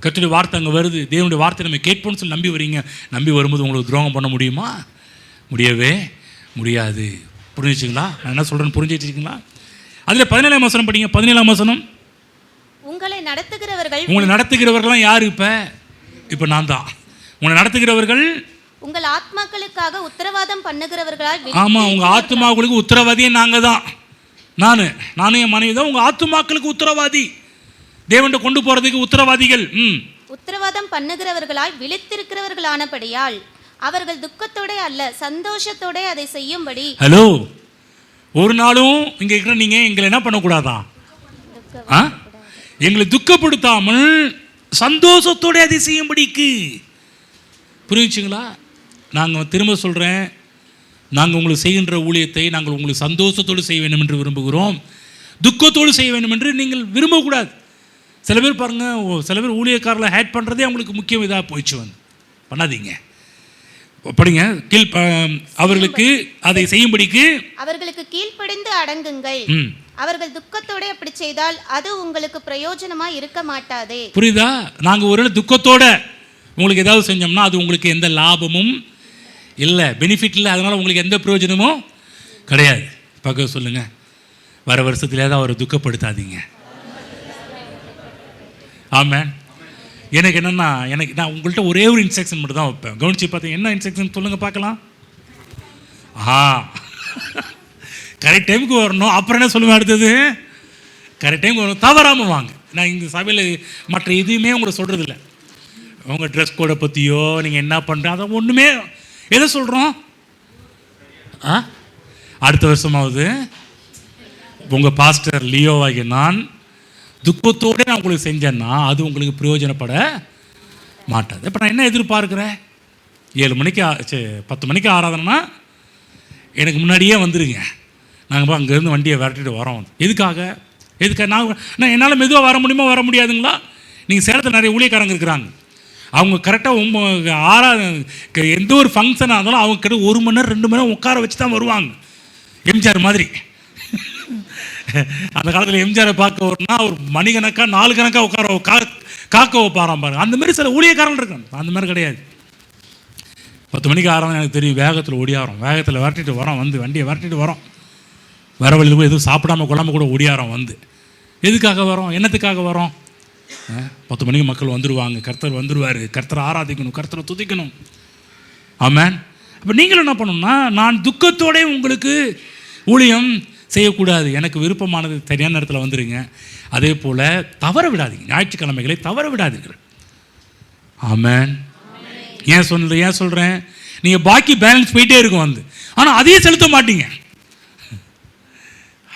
கர்த்தருடைய வார்த்தை அங்கே வருது, தேவனுடைய வார்த்தை நம்ம கேட்போம்னு சொல்லி நம்பி வரீங்க. நம்பி வரும்போது உங்களுக்கு துரோகம் பண்ண முடியுமா? முடியவே முடியாது. புரிஞ்சுச்சிங்களா? நான் என்ன சொல்கிறேன்னு புரிஞ்சுச்சிங்களா? அதில் 17ஆம் வசனம் படிங்க. 17ஆம் வசனம், உங்களை நடத்துகிறவர்கள்லாம் யார்? இப்போ நான் தான். உங்களை நடத்துகிறவர்கள் உங்கள் ஆத்மாக்களுக்காக உத்தரவாதம் பண்ணுகிறவர்களால். ஆமாம், உங்கள் ஆத்மாக்களுக்கு உத்தரவாதியே நாங்கள் தான். நானும் என் மனைவி தான் உங்கள் ஆத்மாக்களுக்கு உத்தரவாதி. தேவன்கிட்ட கொண்டு போகிறதுக்கு உத்தரவாதிகள். உத்தரவாதம் பண்ணுகிறவர்களாய் விழித்திருக்கிறவர்களானபடியால் அவர்கள் துக்கத்தோட அல்ல சந்தோஷத்தோட அதை செய்யும்படி. ஹலோ, ஒரு நாளும் இங்கே இருக்கிற நீங்கள் எங்களை என்ன பண்ணக்கூடாதான்? எங்களை துக்கப்படுத்தாமல் சந்தோஷத்தோட அதை செய்யும்படிக்கு. புரிஞ்சுங்களா? நாங்கள் திரும்ப சொல்கிறேன், நாங்கள் உங்களுக்கு செய்கின்ற ஊழியத்தை நாங்கள் உங்களுக்கு சந்தோஷத்தோடு செய்ய வேண்டும் என்று விரும்புகிறோம். துக்கத்தோடு செய்ய வேண்டும் என்று நீங்கள் விரும்பக்கூடாது. சில பேர் பாருங்கள், சில பேர் ஊழியக்காரர்களை ஹேட் பண்ணுறதே அவங்களுக்கு முக்கியம். இதாக போயிடுச்சு பண்ணாதீங்க. படிங்க. அவர்களுக்கு அதை செய்யும்படிக்கு அவர்களுக்கு கீழ்ப்படிந்து அடங்குங்கள். அவர்கள் துக்கத்தோட அப்படி செய்தால் அது உங்களுக்கு பிரயோஜனமாக இருக்க மாட்டாதே. புரியுதா? நாங்கள் ஒரு துக்கத்தோட உங்களுக்கு ஏதாவது செஞ்சோம்னா அது உங்களுக்கு எந்த லாபமும் இல்லை, பெனிஃபிட் இல்லை. அதனால் உங்களுக்கு எந்த பிரயோஜனமும் கிடையாது. பக்கம் சொல்லுங்கள், வர வருஷத்துலேயே தான் அவரை துக்கப்படுத்தாதீங்க. ஆமாம். எனக்கு என்னென்னா, நான் உங்கள்கிட்ட ஒரே ஒரு இன்ஸ்ட்ரக்ஷன் மட்டும் தான் வைப்பேன். கவனித்து பார்த்தீங்க. என்ன இன்ஸ்ட்ரக்ஷன் சொல்லுங்கள் பார்க்கலாம். கரெக்ட் டைமுக்கு வரணும். அப்புறம் என்ன சொல்லுவேன் அடுத்தது? கரெக்ட் டைமுக்கு வரணும், தவறாமல் வாங்க. நான் இந்த சபையில் மற்ற எதுவுமே உங்களை சொல்கிறதில்ல. உங்கள் ட்ரெஸ் கோடை பற்றியோ நீங்கள் என்ன பண்ணுறோம் அதை ஒன்றுமே எதை சொல்கிறோம்? அடுத்த வருஷமாவது உங்கள் பாஸ்டர் லியோவாகி நான் துக்கத்தோடு நான் உங்களுக்கு செஞ்சேன்னா அது உங்களுக்கு பிரயோஜனப்பட மாட்டாது. இப்போ நான் என்ன எதிர்பார்க்குறேன்? 7 மணிக்கு 10 மணிக்கு ஆராதனைனா எனக்கு முன்னாடியே வந்துடுங்க. நாங்கள் அங்கேருந்து வண்டியை விரட்டிட்டு வரோம். எதுக்காக நான் என்னால் மெதுவாக வர முடியுமா? வர முடியாதுங்களா? நீங்கள் சேலத்தில் நிறைய ஊழியக்காரங்க இருக்கிறாங்க. அவங்க கரெக்டாக எந்த ஒரு ஃபங்க்ஷனாக இருந்தாலும் அவங்க கிட்ட 1 மணி நேரம் 2 மணி நேரம் உட்கார வச்சு தான் வருவாங்க. எம்ஜிஆர் மாதிரி. அந்த காலத்தில் எம்ஜிஆரை பார்க்க வரணும்னா ஒரு மணிக்கணக்காக 4 கணக்காக உட்கார காக்க வைப்பாராம் பாருங்க. அந்த மாதிரி சில ஊழியக்காரர்கள் இருக்காங்க. அந்த மாதிரி கிடையாது. 10 மணிக்கு ஆரம்பம் எனக்கு தெரியும். வேகத்தில் ஓடியாரோம், வேகத்தில் விரட்டிட்டு வரோம், வண்டியை விரட்டிட்டு வரோம். வர வழியில் போய் எதுவும் சாப்பிடாம கொள்ளாமல் கூட ஓடியாரோம். எதுக்காக வரோம்? என்னத்துக்காக வரோம்? 10 மணிக்கு மக்கள் வந்துடுவாங்க, கர்த்தர் வந்துடுவார், கர்த்தரை ஆராதிக்கணும், கர்த்தரை துதிக்கணும். ஆமாம். அப்போ நீங்களும் என்ன பண்ணணும்னா, நான் துக்கத்தோடே உங்களுக்கு ஊழியம் செய்யக்கூடாது. எனக்கு விருப்பமானது சரியான நேரத்தில் வந்துடுங்க. அதே போல் தவற விடாதீங்க, ஞாயிற்றுக்கிழமைகளை தவற விடாதீர்கள். ஆமாம். ஏன் சொல்கிறேன்? நீங்கள் பாக்கி பேலன்ஸ் போயிட்டே இருக்கும் ஆனால் அதையே செலுத்த மாட்டீங்க.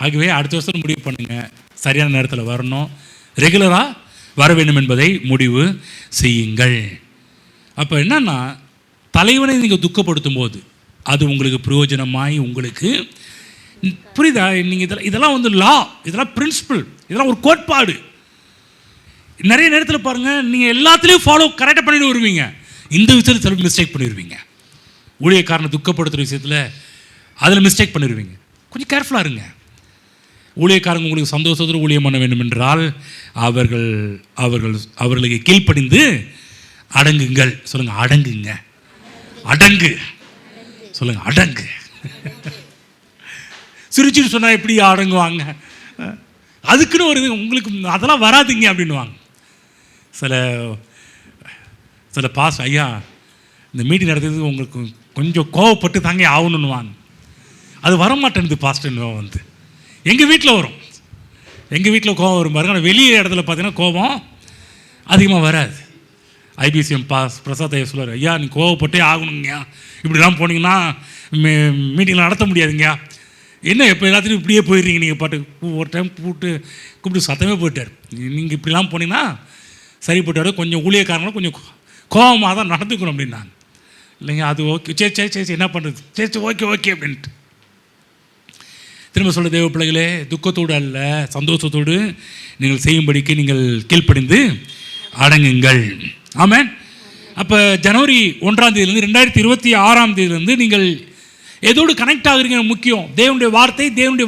ஆகவே அடுத்த வருஷம் முடிவு பண்ணுங்கள், சரியான நேரத்தில் வரணும், ரெகுலராக வர வேண்டும் என்பதை முடிவு செய்யுங்கள். அப்போ என்னன்னா, தலைவனை நீங்கள் துக்கப்படுத்தும் போது அது உங்களுக்கு பிரயோஜனமாய் உங்களுக்கு புரியுதா? நீங்கள் இதெல்லாம் லா, இதெல்லாம் பிரின்சிபல், இதெல்லாம் ஒரு கோட்பாடு. நிறைய நேரத்தில் பாருங்கள், நீங்கள் எல்லாத்துலேயும் கரெக்டாக பண்ணிட்டு வருவீங்க, இந்த விஷயத்தில் சில மிஸ்டேக் பண்ணிடுவீங்க. ஊழியக்காரனை துக்கப்படுத்துகிற விஷயத்தில் அதில் மிஸ்டேக் பண்ணிடுவீங்க. கொஞ்சம் கேர்ஃபுல்லாக இருங்க. ஊழியக்காரங்க உங்களுக்கு சந்தோஷத்தோடு ஊழியம் பண்ண வேண்டும் என்றால் அவர்கள் அவர்கள் அவர்களுக்கு கீழ்ப்படிந்து அடங்குங்கள். சொல்லுங்கள், அடங்குங்க. அடங்கு. சொல்லுங்கள், அடங்கு. சிரிச்சுட்டு சொன்னால் எப்படி அடங்குவாங்க? அதுக்குன்னு ஒரு இது உங்களுக்கு அதெல்லாம் வராதுங்க அப்படின்வாங்க. சில சில பாஸ் ஐயா இந்த மீட்டிங் நடத்துறது உங்களுக்கு கொஞ்சம் கோவப்பட்டு தாங்க ஆகணுன்னுவாங்க. அது வரமாட்டேன்து பாஸ்டர்னு வந்து எங்கள் வீட்டில் வரும். எங்கள் வீட்டில் கோவம் வரும் பாருங்க. ஆனால் வெளியே இடத்துல பார்த்தீங்கன்னா கோபம் அதிகமாக வராது. ஐபிசிஎம் பிரசாத் ஐயா சொல்லுவார், ஐயா நீ கோவப்பட்டே ஆகணுங்கய்யா, இப்படிலாம் போனீங்கன்னா மீட்டிங்கில் நடத்த முடியாதுங்கய்யா. என்ன எப்போ எல்லாத்துலையும் இப்படியே போயிடுறீங்க நீங்கள் பாட்டு. ஒரு டைம் கூப்பிட்டு சத்தமே போயிட்டார், நீங்கள் இப்படிலாம் போனீங்கன்னா சரி போயிட்டார், கொஞ்சம் ஊழியக்காரங்களும் கொஞ்சம் கோபமாக தான் நடந்துக்கணும் அப்படின்னாங்க. இல்லைங்க அது ஓகே, சரி சரி சரி என்ன பண்ணுறது, சரி சரி ஓகே ஓகே அப்படின்ட்டு திரும்ப சொல்ல, தேவ பிள்ளைகளே துக்கத்தோடு அல்ல சந்தோஷத்தோடு நீங்கள் செய்யும்படிக்கு நீங்கள் கீழ்ப்படிந்து அடங்குங்கள். ஆமென். அப்போ ஜனவரி 1ஆம் தேதியிலேருந்து 2026ஆம் தேதியிலேருந்து நீங்கள் எதோடு கனெக்ட் ஆகுறீங்க முக்கியம். தேவனுடைய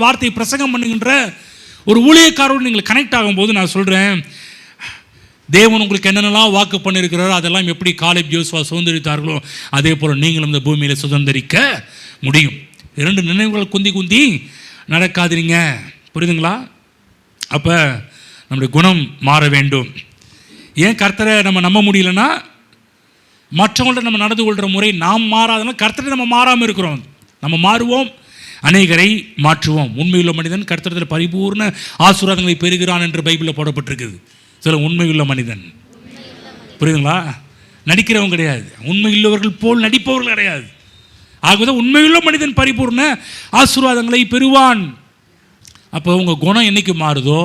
வார்த்தை பிரசங்கம் பண்ணுகின்ற ஒரு ஊழியக்காரோடு நீங்கள் கனெக்ட் ஆகும்போது நான் சொல்கிறேன், தேவன் உங்களுக்கு என்னென்னலாம் வாக்கு பண்ணியிருக்கிறாரோ அதெல்லாம் எப்படி காலேப் ஜோசுவா சுதந்திரித்தார்களோ அதே போல் நீங்களும் இந்த பூமியில் சுதந்திரிக்க முடியும். 2 நினைவுகள் குந்தி நடக்காதீங்க, புரியுதுங்களா? அப்போ நம்முடைய குணம் மாற வேண்டும். ஏன் கர்த்தரை நம்ம நம்ப முடியலன்னா, மற்றவங்கள்ட்ட நம்ம நடந்து கொள்கிற முறை நாம் மாறாதனால கர்த்தரை நம்ம மாறாமல் இருக்கிறோம். நம்ம மாறுவோம், அநேகரை மாற்றுவோம். உண்மையுள்ள மனிதன் கர்த்தரத்தில் பரிபூர்ண ஆசீர்வாதங்களை பெறுகிறான் என்று பைபிளில் போடப்பட்டிருக்குது. சில உண்மையுள்ள மனிதன், புரியுதுங்களா? நடிக்கிறவங்க கிடையாது, உண்மையுள்ளவர்கள் போல் நடிப்பவர்கள் கிடையாது. ஆகவே உண்மையுள்ள மனிதன் பரிபூர்ண ஆசீர்வாதங்களை பெறுவான். அப்போ உங்கள் குணம் என்னைக்கு மாறுதோ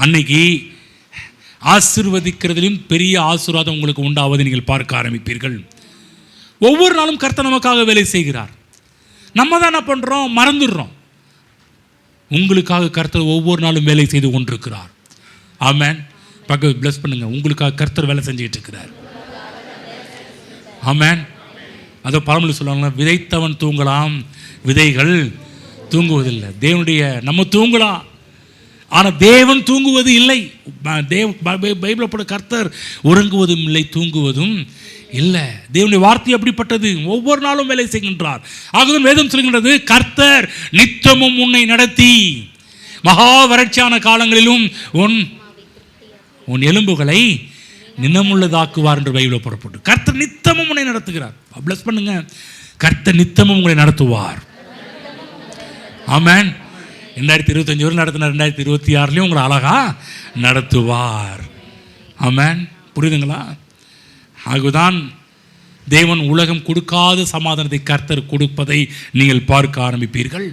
அன்னைக்கு ஆசீர்வதிக்கிறதிலும் பெரிய ஆசீர்வாதம் உங்களுக்கு உண்டாவதை நீங்கள் பார்க்க ஆரம்பிப்பீர்கள். ஒவ்வொரு நாளும் கர்த்தர் நமக்காக வேலை செய்கிறார். நம்ம தான் என்ன பண்ணுறோம், மறந்துடுறோம். உங்களுக்காக கர்த்தர் ஒவ்வொரு நாளும் வேலை செய்து கொண்டிருக்கிறார். ஆமென். பக்கத்து பிளஸ் பண்ணுங்க, உங்களுக்காக கர்த்தர் வேலை செஞ்சுக்கிட்டு இருக்கிறார். ஆமென். அதை பழமொழி சொல்லுவாங்க, விதைத்தவன் தூங்கலாம், விதைகள் தூங்குவதில்லை. தேவனுடைய நம்ம தூங்கலாம், ஆனால் தேவன் தூங்குவது இல்லை. பைபிளை போட கர்த்தர் உறங்குவதும் இல்லை, தூங்குவதும் இல்லை. தேவனுடைய வார்த்தை அப்படிப்பட்டது, ஒவ்வொரு நாளும் வேலை செய்கின்றார். ஆகவே வேதம் சொல்கின்றது, கர்த்தர் நித்தமும் உன்னை நடத்தி மகா வறட்சியான காலங்களிலும் உன் எலும்புகளை நினமுள்ளதாக்குவார் என்று பைபிளில் போடப்பட்டு கர்த்தர் நித்தமும் உன்னை நடத்துகிறார். பிளஸ் பண்ணுங்க, கர்த்தர் நித்தமும் உங்களை நடத்துவார். ஆமென். 2025 வரை நடத்தினார், 2026 உங்களை அழகா நடத்துவார். ஆமென். புரியுதுங்களா? ஆகுதான் தேவன் உலகம் கொடுக்காத சமாதானத்தை கர்த்தர் கொடுப்பதை நீங்கள் பார்க்க ஆரம்பிப்பீர்கள்.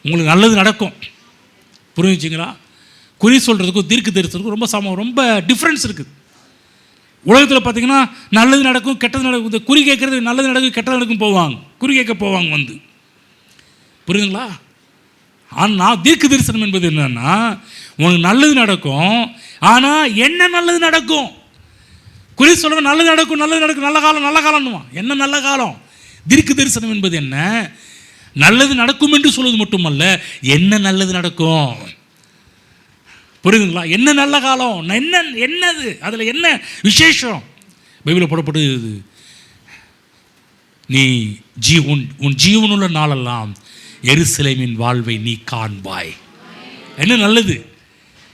உங்களுக்கு நல்லது நடக்கும். புரிஞ்சுங்களா? குறி சொல்கிறதுக்கும் தீர்க்க தரிசனத்துக்கும் ரொம்ப டிஃப்ரென்ஸ் இருக்குது. உலகத்தில் பார்த்தீங்கன்னா நல்லது நடக்கும் கெட்டது நடக்கும். இந்த குறி கேட்குறது நல்லது நடக்கும் கெட்டது நடக்கும் போவாங்க, குறி கேட்க போவாங்க வந்து. புரியுதுங்களா? ஆனால் தீர்க்க தரிசனம் என்பது என்னன்னா, உனக்கு நல்லது நடக்கும், ஆனால் என்ன நல்லது நடக்கும்? குறி சொல்ல நல்லது நடக்கும் நல்ல காலம்னுவான். என்ன நல்ல காலம்? தீர்க்க தரிசனம் என்பது என்ன? நல்லது நடக்கும் என்று சொல்வது மட்டுமல்ல, என்ன நல்லது நடக்கும். புரியுதுங்களா? என்ன நல்ல காலம், என்னது அதில் என்ன விசேஷம் பைபிளில் போடப்படுது? நீ உன் ஜீவனுள்ள நாளெல்லாம் எருசலேமின் வாழ்வை நீ காண்பாய். என்ன நல்லது?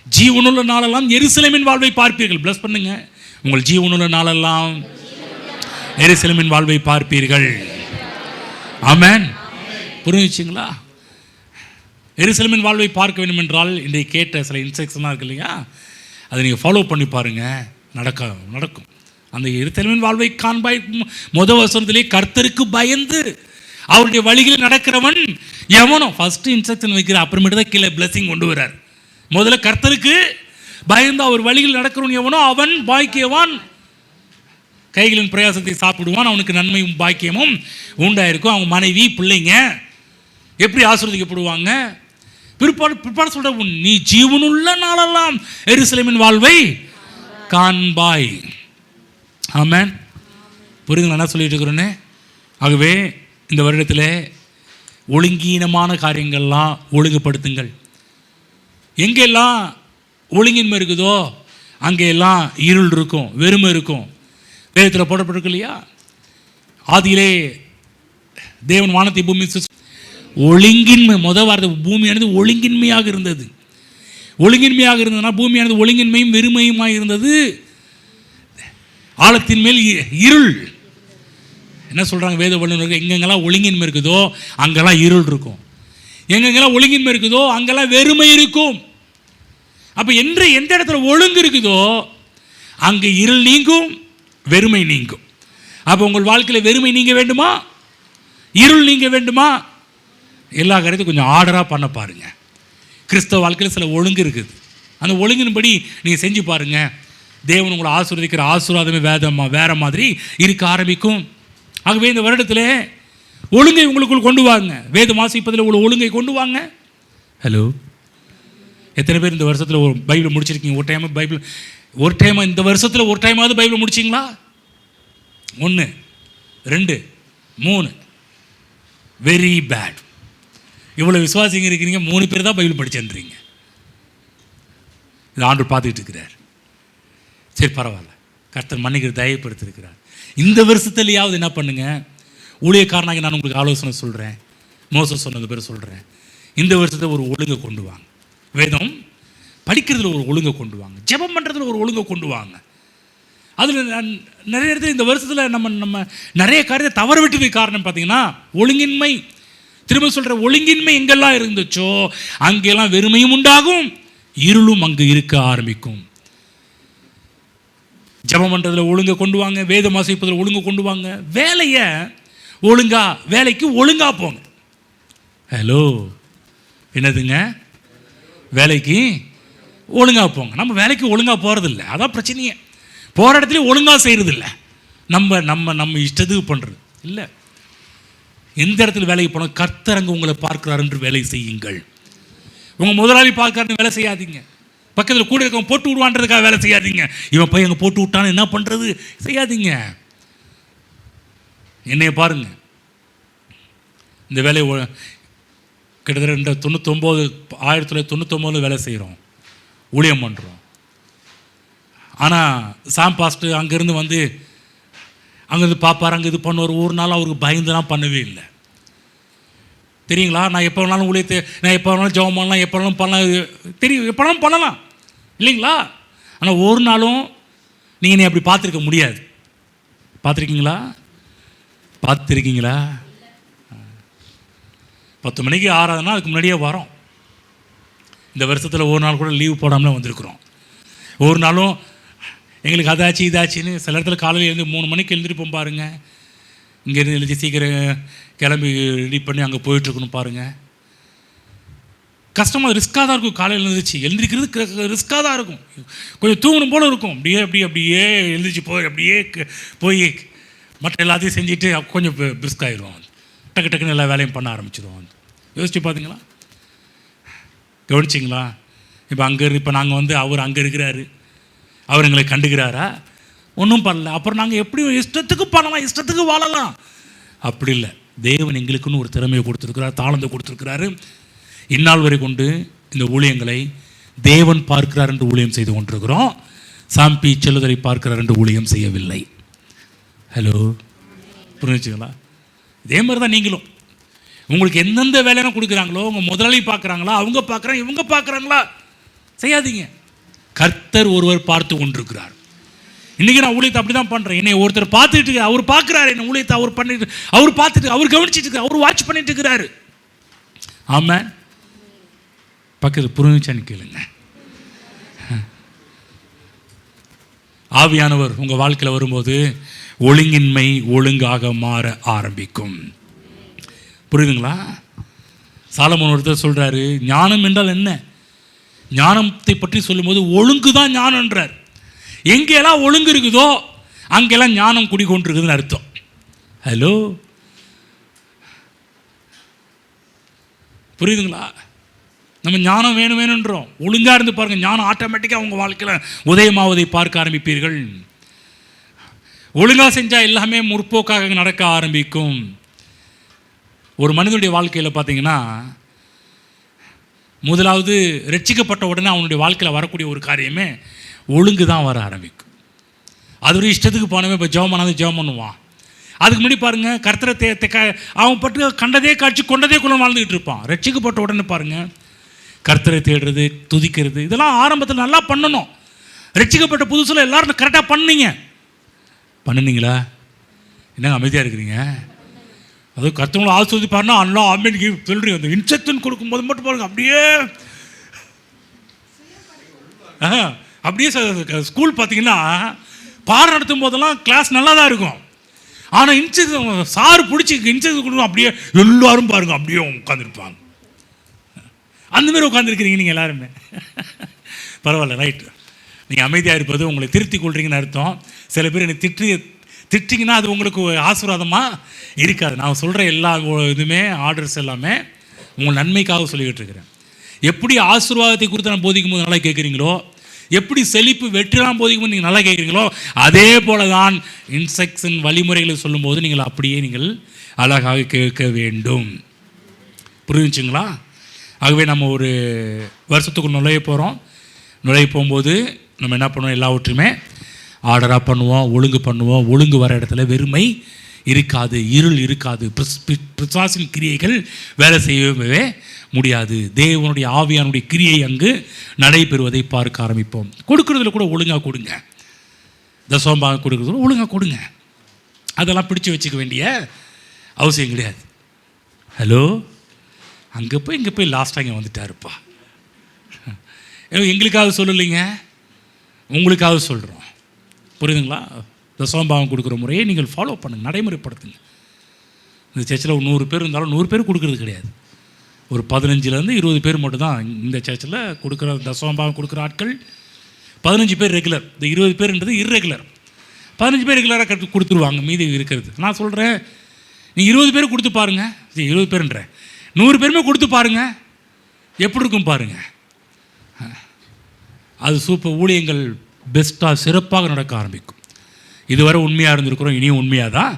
ஜீவனுள்ள நாளெல்லாம் எருசலேமின் வாழ்வை பார்ப்பீர்கள். பிளஸ் பண்ணுங்க, உங்கள் ஜீவனுள்ள நாளெல்லாம் எருசலேமின் வாழ்வை பார்ப்பீர்கள். ஆமென். புரிஞ்சுங்களா? எருசலேமின் வாழ்வை பார்க்க வேண்டும் என்றால் இன்றைக்கு கேட்ட சில இன்ஸ்ட்ரக்ஷனாக இருக்கு இல்லையா, அதை நீங்கள் ஃபாலோ பண்ணி பாருங்கள், நடக்கும். அந்த எருசலேமின் வாழ்வை காண்பாய் வசனத்திலே கர்த்தருக்கு பயந்து அவருடைய வழிகளில் நடக்கிறவன் எவனோ ஃபஸ்ட்டு இன்ஸ்ட்ரக்ஷன் வைக்கிற, அப்புறமேட்டு தான் கீழே பிளஸிங் கொண்டு வரார். முதல்ல கர்த்தருக்கு பயந்து அவர் வழிகளில் நடக்கிறவன் எவனோ அவன் பாக்கியவான், கைகளின் பிரயாசத்தை சாப்பிடுவான், அவனுக்கு நன்மையும் பாக்கியமும் உண்டாயிருக்கும். அவங்க மனைவி பிள்ளைங்க எப்படி ஆசீர்வதிக்கப்படுவாங்க? பிற்பாடு சொல்ற, நீ ஜீவனுள்ள நாளெல்லாம் எருசலேமின் வாழ்வை காண்பாய். ஆமென். புரியுதுங்களா என்ன சொல்லிட்டு இருக்கிறேன்னு? ஆகவே இந்த வருடத்தில் ஒழுங்கீனமான காரியங்கள்லாம் ஒழுங்குபடுத்துங்கள். எங்கெல்லாம் ஒழுங்கின்மை இருக்குதோ அங்கெல்லாம் இருள் இருக்கும், வெறுமை இருக்கும். வேதத்தில் போடப்பட்டிருக்கு இல்லையா, ஆதியிலே தேவன் வானத்தை பூமி ஒழுங்கின்மை, வார்த்தை பூமியானது ஒழுங்கின்மையாக இருந்தது. ஒழுங்கின்மையாக இருந்ததுன்னா பூமியானது ஒழுங்கின்மையும் வெறுமையுமாக இருந்தது. ஆழத்தின் மேல் இருள். என்ன சொல்கிறாங்க வேத வல்லுநர்கள், எங்கெங்கெல்லாம் ஒழுங்கின்மை இருக்குதோ அங்கெல்லாம் இருள் இருக்கும், எங்கெங்கெல்லாம் ஒழுங்கின்மை இருக்குதோ அங்கெல்லாம் வெறுமை இருக்கும். அப்போ எந்த இடத்துல ஒழுங்கு இருக்குதோ அங்கே இருள் நீங்கும், வெறுமை நீங்கும். அப்போ உங்கள் வாழ்க்கையில் வெறுமை நீங்க வேண்டுமா, இருள் நீங்க வேண்டுமா, எல்லா காரியத்தையும் கொஞ்சம் ஆர்டராக பண்ண பாருங்க. கிறிஸ்தவ வாழ்க்கையில் சில ஒழுங்கு இருக்குது, அந்த ஒழுங்கின்படி நீங்கள் செஞ்சு பாருங்கள். தேவன் உங்களை ஆசீர்வதிக்கிற ஆசீர்வாதமே வேற மாதிரி இருக்க ஆரம்பிக்கும். ஆகவே இந்த வருடத்தில் ஒழுங்கை உங்களுக்குள் கொண்டு வாங்க. வேதம் வாசிப்பதில் உங்களை ஒழுங்கை கொண்டு வாங்க. ஹலோ, எத்தனை பேர் இந்த வருஷத்தில் ஒரு பைபிள் முடிச்சிருக்கீங்க? ஒரு டைம் இந்த வருஷத்தில் ஒரு டைமாவது பைபிள் முடிச்சிங்களா? 1 2 3 வெரி பேட். இவ்வளோ விசுவாசிங்க இருக்கிறீங்க, 3 பேர் தான் பைபிள் படிச்சுன்றீங்க. இது ஆண்டவர் பார்த்துக்கிட்டு இருக்கிறார். சரி பரவாயில்ல, கர்த்தர் மன்னிக்கிற தயப்படுத்திருக்கிறார். இந்த வருஷத்துலையாவது என்ன பண்ணுங்க, ஊழியக்காரனாக நான் உங்களுக்கு ஆலோசனை சொல்கிறேன், மோசஸ் சொன்னது பேர் சொல்கிறேன். இந்த வருஷத்தை ஒரு ஒழுங்கை கொண்டு வாங்க. வேதம் படிக்கிறதுல ஒரு ஒழுங்கை கொண்டு வாங்க, ஜெபம் பண்ணுறதுல ஒரு ஒழுங்கை கொண்டு வாங்க. அதில் நிறைய இடத்துல இந்த வருஷத்தில் நம்ம நிறைய காரியத்தை தவற விட்டது காரணம் பார்த்தீங்கன்னா ஒழுங்கின்மை. திரும்ப சொல்கிற, ஒழுங்கின்மை எங்கெல்லாம் இருந்துச்சோ அங்கெல்லாம் வெறுமையும் உண்டாகும், இருளும் அங்கு இருக்க ஆரம்பிக்கும். ஜெபம் பண்ணுறதுல ஒழுங்கை கொண்டு வாங்க, வேதம் வாசிப்பதில் ஒழுங்கை கொண்டு வாங்க. வேலைக்கு ஒழுங்கா போங்க. ஹலோ, என்னதுங்க? வேலைக்கு ஒழுங்கா போங்க. நம்ம வேலைக்கு ஒழுங்கா போகிறதில்ல, அதான் பிரச்சனையே. போகிற இடத்துல ஒழுங்காக செய்கிறதில்ல, நம்ம இஷ்டத்துக்கு பண்ணுறது இல்லை. எந்த இடத்துல வேலைக்கு போனால் கர்த்தர் அங்கே உங்களை பார்க்கிறார் என்று வேலை செய்யுங்கள். உங்கள் முதலாளி பார்க்கறாருன்னு வேலை செய்யாதீங்க. பக்கத்தில் கூட இருக்கவங்க போட்டு விடுவான்றதுக்காக வேலை செய்யாதீங்க. இவன் போய் அங்கே போட்டு விட்டான்னு என்ன பண்ணுறது செய்யாதீங்க. என்னைய பாருங்க, இந்த வேலையை கிட்டத்தட்ட 1999 வேலை செய்கிறோம், ஊழியம் பண்ணுறோம். ஆனால் சாம் பாஸ்ட்டு அங்கேருந்து அங்கேருந்து பார்ப்பார், அங்கே இது பண்ணுவார். ஒரு நாள் அவருக்கு பயந்துலாம் பண்ணவே இல்லை. தெரியுங்களா? நான் எப்போ வேணாலும் ஊழியத்தை, நான் எப்போ வேணாலும் ஜெபம் பண்ணலாம், எப்போ வேணாலும் பண்ணலாம், தெரியும், எப்போ வேணாலும் பண்ணலாம் இல்லைங்களா? ஆனால் ஒரு நாளும் நீங்கள் நீ அப்படி பார்த்துருக்க முடியாது. பார்த்துருக்கீங்களா? 10 மணிக்கு ஆறாதுன்னா அதுக்கு முன்னாடியே வரோம். இந்த வருஷத்தில் ஒரு நாள் கூட லீவு போடாமலே வந்திருக்கிறோம். ஒரு நாளும் எங்களுக்கு அதாச்சு இதாச்சுன்னு சில இடத்துல காலையில் எழுந்து 3 மணிக்கு எழுந்திருப்போம் பாருங்கள். இங்கேருந்து எழுதி சீக்கிரம் கிளம்பி ரெடி பண்ணி அங்கே போயிட்டுருக்கணும் பாருங்கள். கஷ்டமாக ரிஸ்க்காக தான் இருக்கும். காலையில் எழுந்திரிக்கிறது ரிஸ்க்காக தான் இருக்கும். கொஞ்சம் தூங்கணும் போல் இருக்கும். அப்படியே எழுந்திரிச்சு அப்படியே போய் மற்ற எல்லாத்தையும் செஞ்சுட்டு கொஞ்சம் பிரிஸ்க் ஆகிடுவோம். டக்குன்னு எல்லா வேலையும் பண்ண ஆரம்பிச்சிடுவோம். யோசிச்சு பார்த்தீங்களா? கவனிச்சிங்களா? இப்போ நாங்கள் அவர் அங்கே இருக்கிறாரு, அவர் எங்களை கண்டுக்கிறாரா? ஒன்றும் பண்ணல. அப்புறம் நாங்கள் எப்படி இஷ்டத்துக்கு பண்ணலாம், இஷ்டத்துக்கு வாழலாம்? அப்படி இல்லை. தேவன் எங்களுக்குன்னு ஒரு திறமையை கொடுத்துருக்கிறார், தாளந்தை கொடுத்துருக்கிறாரு. இந்நாள் வரை கொண்டு இந்த ஊழியங்களை தேவன் பார்க்கிறார் என்று ஊழியம் செய்து கொண்டிருக்கிறோம். சாம்பி செல்லுதலை பார்க்கிறார் என்று ஊழியம் செய்யவில்லை. ஹலோ, புரிஞ்சுங்களா? இதே மாதிரி தான் நீங்களும். உங்களுக்கு எந்தெந்த வேலையெல்லாம் கொடுக்குறாங்களோ, உங்கள் முதலாளி பார்க்குறாங்களா, அவங்க பார்க்குறாங்க, இவங்க பார்க்குறாங்களா, செய்யாதீங்க. கர்த்தர் ஒருவர் பார்த்து கொண்டிருக்கிறார். இன்றைக்கி நான் ஊழியத்தை அப்படி தான் பண்ணுறேன். என்னை ஒருத்தர் பார்த்துட்டு, அவர் பார்க்குறாரு என்ன ஊழியத்தை, அவர் பண்ணிட்டு, அவர் பார்த்துட்டு, அவர் கவனிச்சிட்டு இருக்கார், அவர் வாட்ச் பண்ணிட்டு இருக்கிறாரு. ஆமாம், பக்கத்தில் புரிஞ்சான்னு கேளுங்க. ஆவியானவர் உங்கள் வாழ்க்கையில் வரும்போது ஒழுங்கின்மை ஒழுங்காக மாற ஆரம்பிக்கும். புரியுதுங்களா? சாலமோன் ஒருத்தர் சொல்கிறாரு, ஞானம் என்றால் என்ன? ஞானத்தை பற்றி சொல்லும்போது ஒழுங்கு தான் ஞானம்ன்றார். எங்கெல்லாம் ஒழுங்கு இருக்குதோ அங்கெல்லாம் ஞானம் குடிக்கொண்டிருக்குதுன்னு அர்த்தம். ஹலோ, புரியுதுங்களா? நம்ம ஞானம் வேணுன்றோம். ஒழுங்காக இருந்து பாருங்கள், ஞானம் ஆட்டோமேட்டிக்காக உங்கள் வாழ்க்கையில் உதயமாவதை பார்க்க ஆரம்பிப்பீர்கள். ஒழுங்காக செஞ்சால் எல்லாமே முற்போக்காக நடக்க ஆரம்பிக்கும். ஒரு மனிதனுடைய வாழ்க்கையில் பார்த்தீங்கன்னா முதலாவது ரட்சிக்கப்பட்ட உடனே அவனுடைய வாழ்க்கையில் வரக்கூடிய ஒரு காரியமே ஒழுங்கு தான் வர ஆரம்பிக்கும். அது ஒரு இஷ்டத்துக்கு போனவே இப்போ ஜெபம் பண்ணாத ஜெபம் பண்ணுவான். அதுக்கு முன்னாடி பாருங்கள், கர்த்தரை அவன் பட்டு கண்டதே காட்சி கொண்டதே குள்ள வாழ்ந்துக்கிட்டு இருப்பான். ரட்சிக்கப்பட்ட உடனே பாருங்கள், கர்த்தரை தேடுறது, துதிக்கிறது, இதெல்லாம் ஆரம்பத்தில் நல்லா பண்ணணும். ரட்சிக்கப்பட்ட புதுசில் எல்லோரும் கரெக்டாக பண்ணுனீங்களா? என்னங்க அமைதியாக இருக்கிறீங்க? அதுவும் கர்த்தவங்களை ஆஸ்வதிப்பாருன்னா அல்லா அம்மனுக்கு சொல்கிறீங்க. அந்த இன்ஸ்ட்ரக்ஷன் கொடுக்கும்போது மட்டும் பாருங்கள், அப்படியே ஸ்கூல் பார்த்தீங்கன்னா பாடம் நடத்தும் போதெல்லாம் கிளாஸ் நல்லா தான் இருக்கும். ஆனால் இன்ஸ்ட்ரக்ஷன் சார் பிடிச்சி இன்ஸ்ட்ரக்ஷன் கொடுக்கும், அப்படியே எல்லாரும் பாருங்கள் அப்படியே உட்காந்துருப்பாங்க. அந்தமாரி உட்காந்துருக்கிறீங்க நீங்கள் எல்லாருமே. பரவாயில்ல, ரைட்டு. நீங்கள் அமைதியாக இருப்பது உங்களை திருத்தி கொள்றீங்கன்னு அர்த்தம். சில பேர் என்னை திட்டிங்கன்னா அது உங்களுக்கு ஆசீர்வாதமாக இருக்காது. நான் சொல்கிற எல்லா இதுவுமே ஆர்டர்ஸ் எல்லாமே உங்கள் நன்மைக்காக சொல்லிக்கிட்டு இருக்கிறேன். எப்படி ஆசீர்வாதத்தை குறித்து நான் போதிக்கும் போது நல்லா கேட்குறீங்களோ, எப்படி செழிப்பு வெற்றிலாம் போதிக்கும் நீங்கள் நல்லா கேட்குறீங்களோ, அதே போல தான் இன்ஸ்ட்ரக்ஷன் வழிமுறைகளை சொல்லும்போது நீங்கள் அப்படியே நீங்கள் அழகாக கேட்க வேண்டும். புரிஞ்சுங்களா? ஆகவே நம்ம ஒரு வருஷத்துக்கு நுழைய போகும்போது நம்ம என்ன பண்ணுவோம், எல்லாவற்றையுமே ஆர்டராக பண்ணுவோம், ஒழுங்கு பண்ணுவோம். ஒழுங்கு வர இடத்துல வெறுமை இருக்காது, இருள் இருக்காது, பிசாசின் கிரியைகள் வேலை செய்யவே முடியாது. தேவனுடைய ஆவியானுடைய கிரியை அங்கு நடைபெறுவதை பார்க்க ஆரம்பிப்போம். கொடுக்குறதுல கூட ஒழுங்காக கொடுங்க. தசமபாகம் கொடுக்குறதுல ஒழுங்காக கொடுங்க. அதெல்லாம் பிடிச்சி வச்சுக்க வேண்டிய அவசியம் கிடையாது. ஹலோ, அங்கே போய் இங்கே போய் லாஸ்ட்டாக இங்கே வந்துட்டாருப்பா. எங்களுக்காக சொல்லலைங்க, உங்களுக்காக சொல்கிறோம். புரியுதுங்களா? தசமபாகம் கொடுக்குற முறையை நீங்கள் ஃபாலோ பண்ணுங்கள், நடைமுறைப்படுத்துங்க. இந்த சர்ச்சில் 100 பேர் இருந்தாலும் 100 பேர் கொடுக்குறது கிடையாது. ஒரு 15 20 பேர் மட்டும்தான் இந்த சர்ச்சில் கொடுக்குற தசமபாகம் கொடுக்குற ஆட்கள். 15 பேர் ரெகுலர். இந்த 20 பேர்ன்றது இர்ரெகுலர். 15 பேர் ரெகுலராக கொடுத்துருவாங்க, மீதி இருக்கிறது. நான் சொல்கிறேன், நீ 20 பேர் கொடுத்து பாருங்கள். 20 பேருன்ற 100 பேருமே கொடுத்து பாருங்கள், எப்படி இருக்கும் பாருங்கள். அது சூப்பர். ஊழியங்கள் பெஸ்ட்டாக சிறப்பாக நடக்க ஆரம்பிக்கும். இதுவரை உண்மையாக இருந்திருக்கிறோம், இனியும் உண்மையாக தான்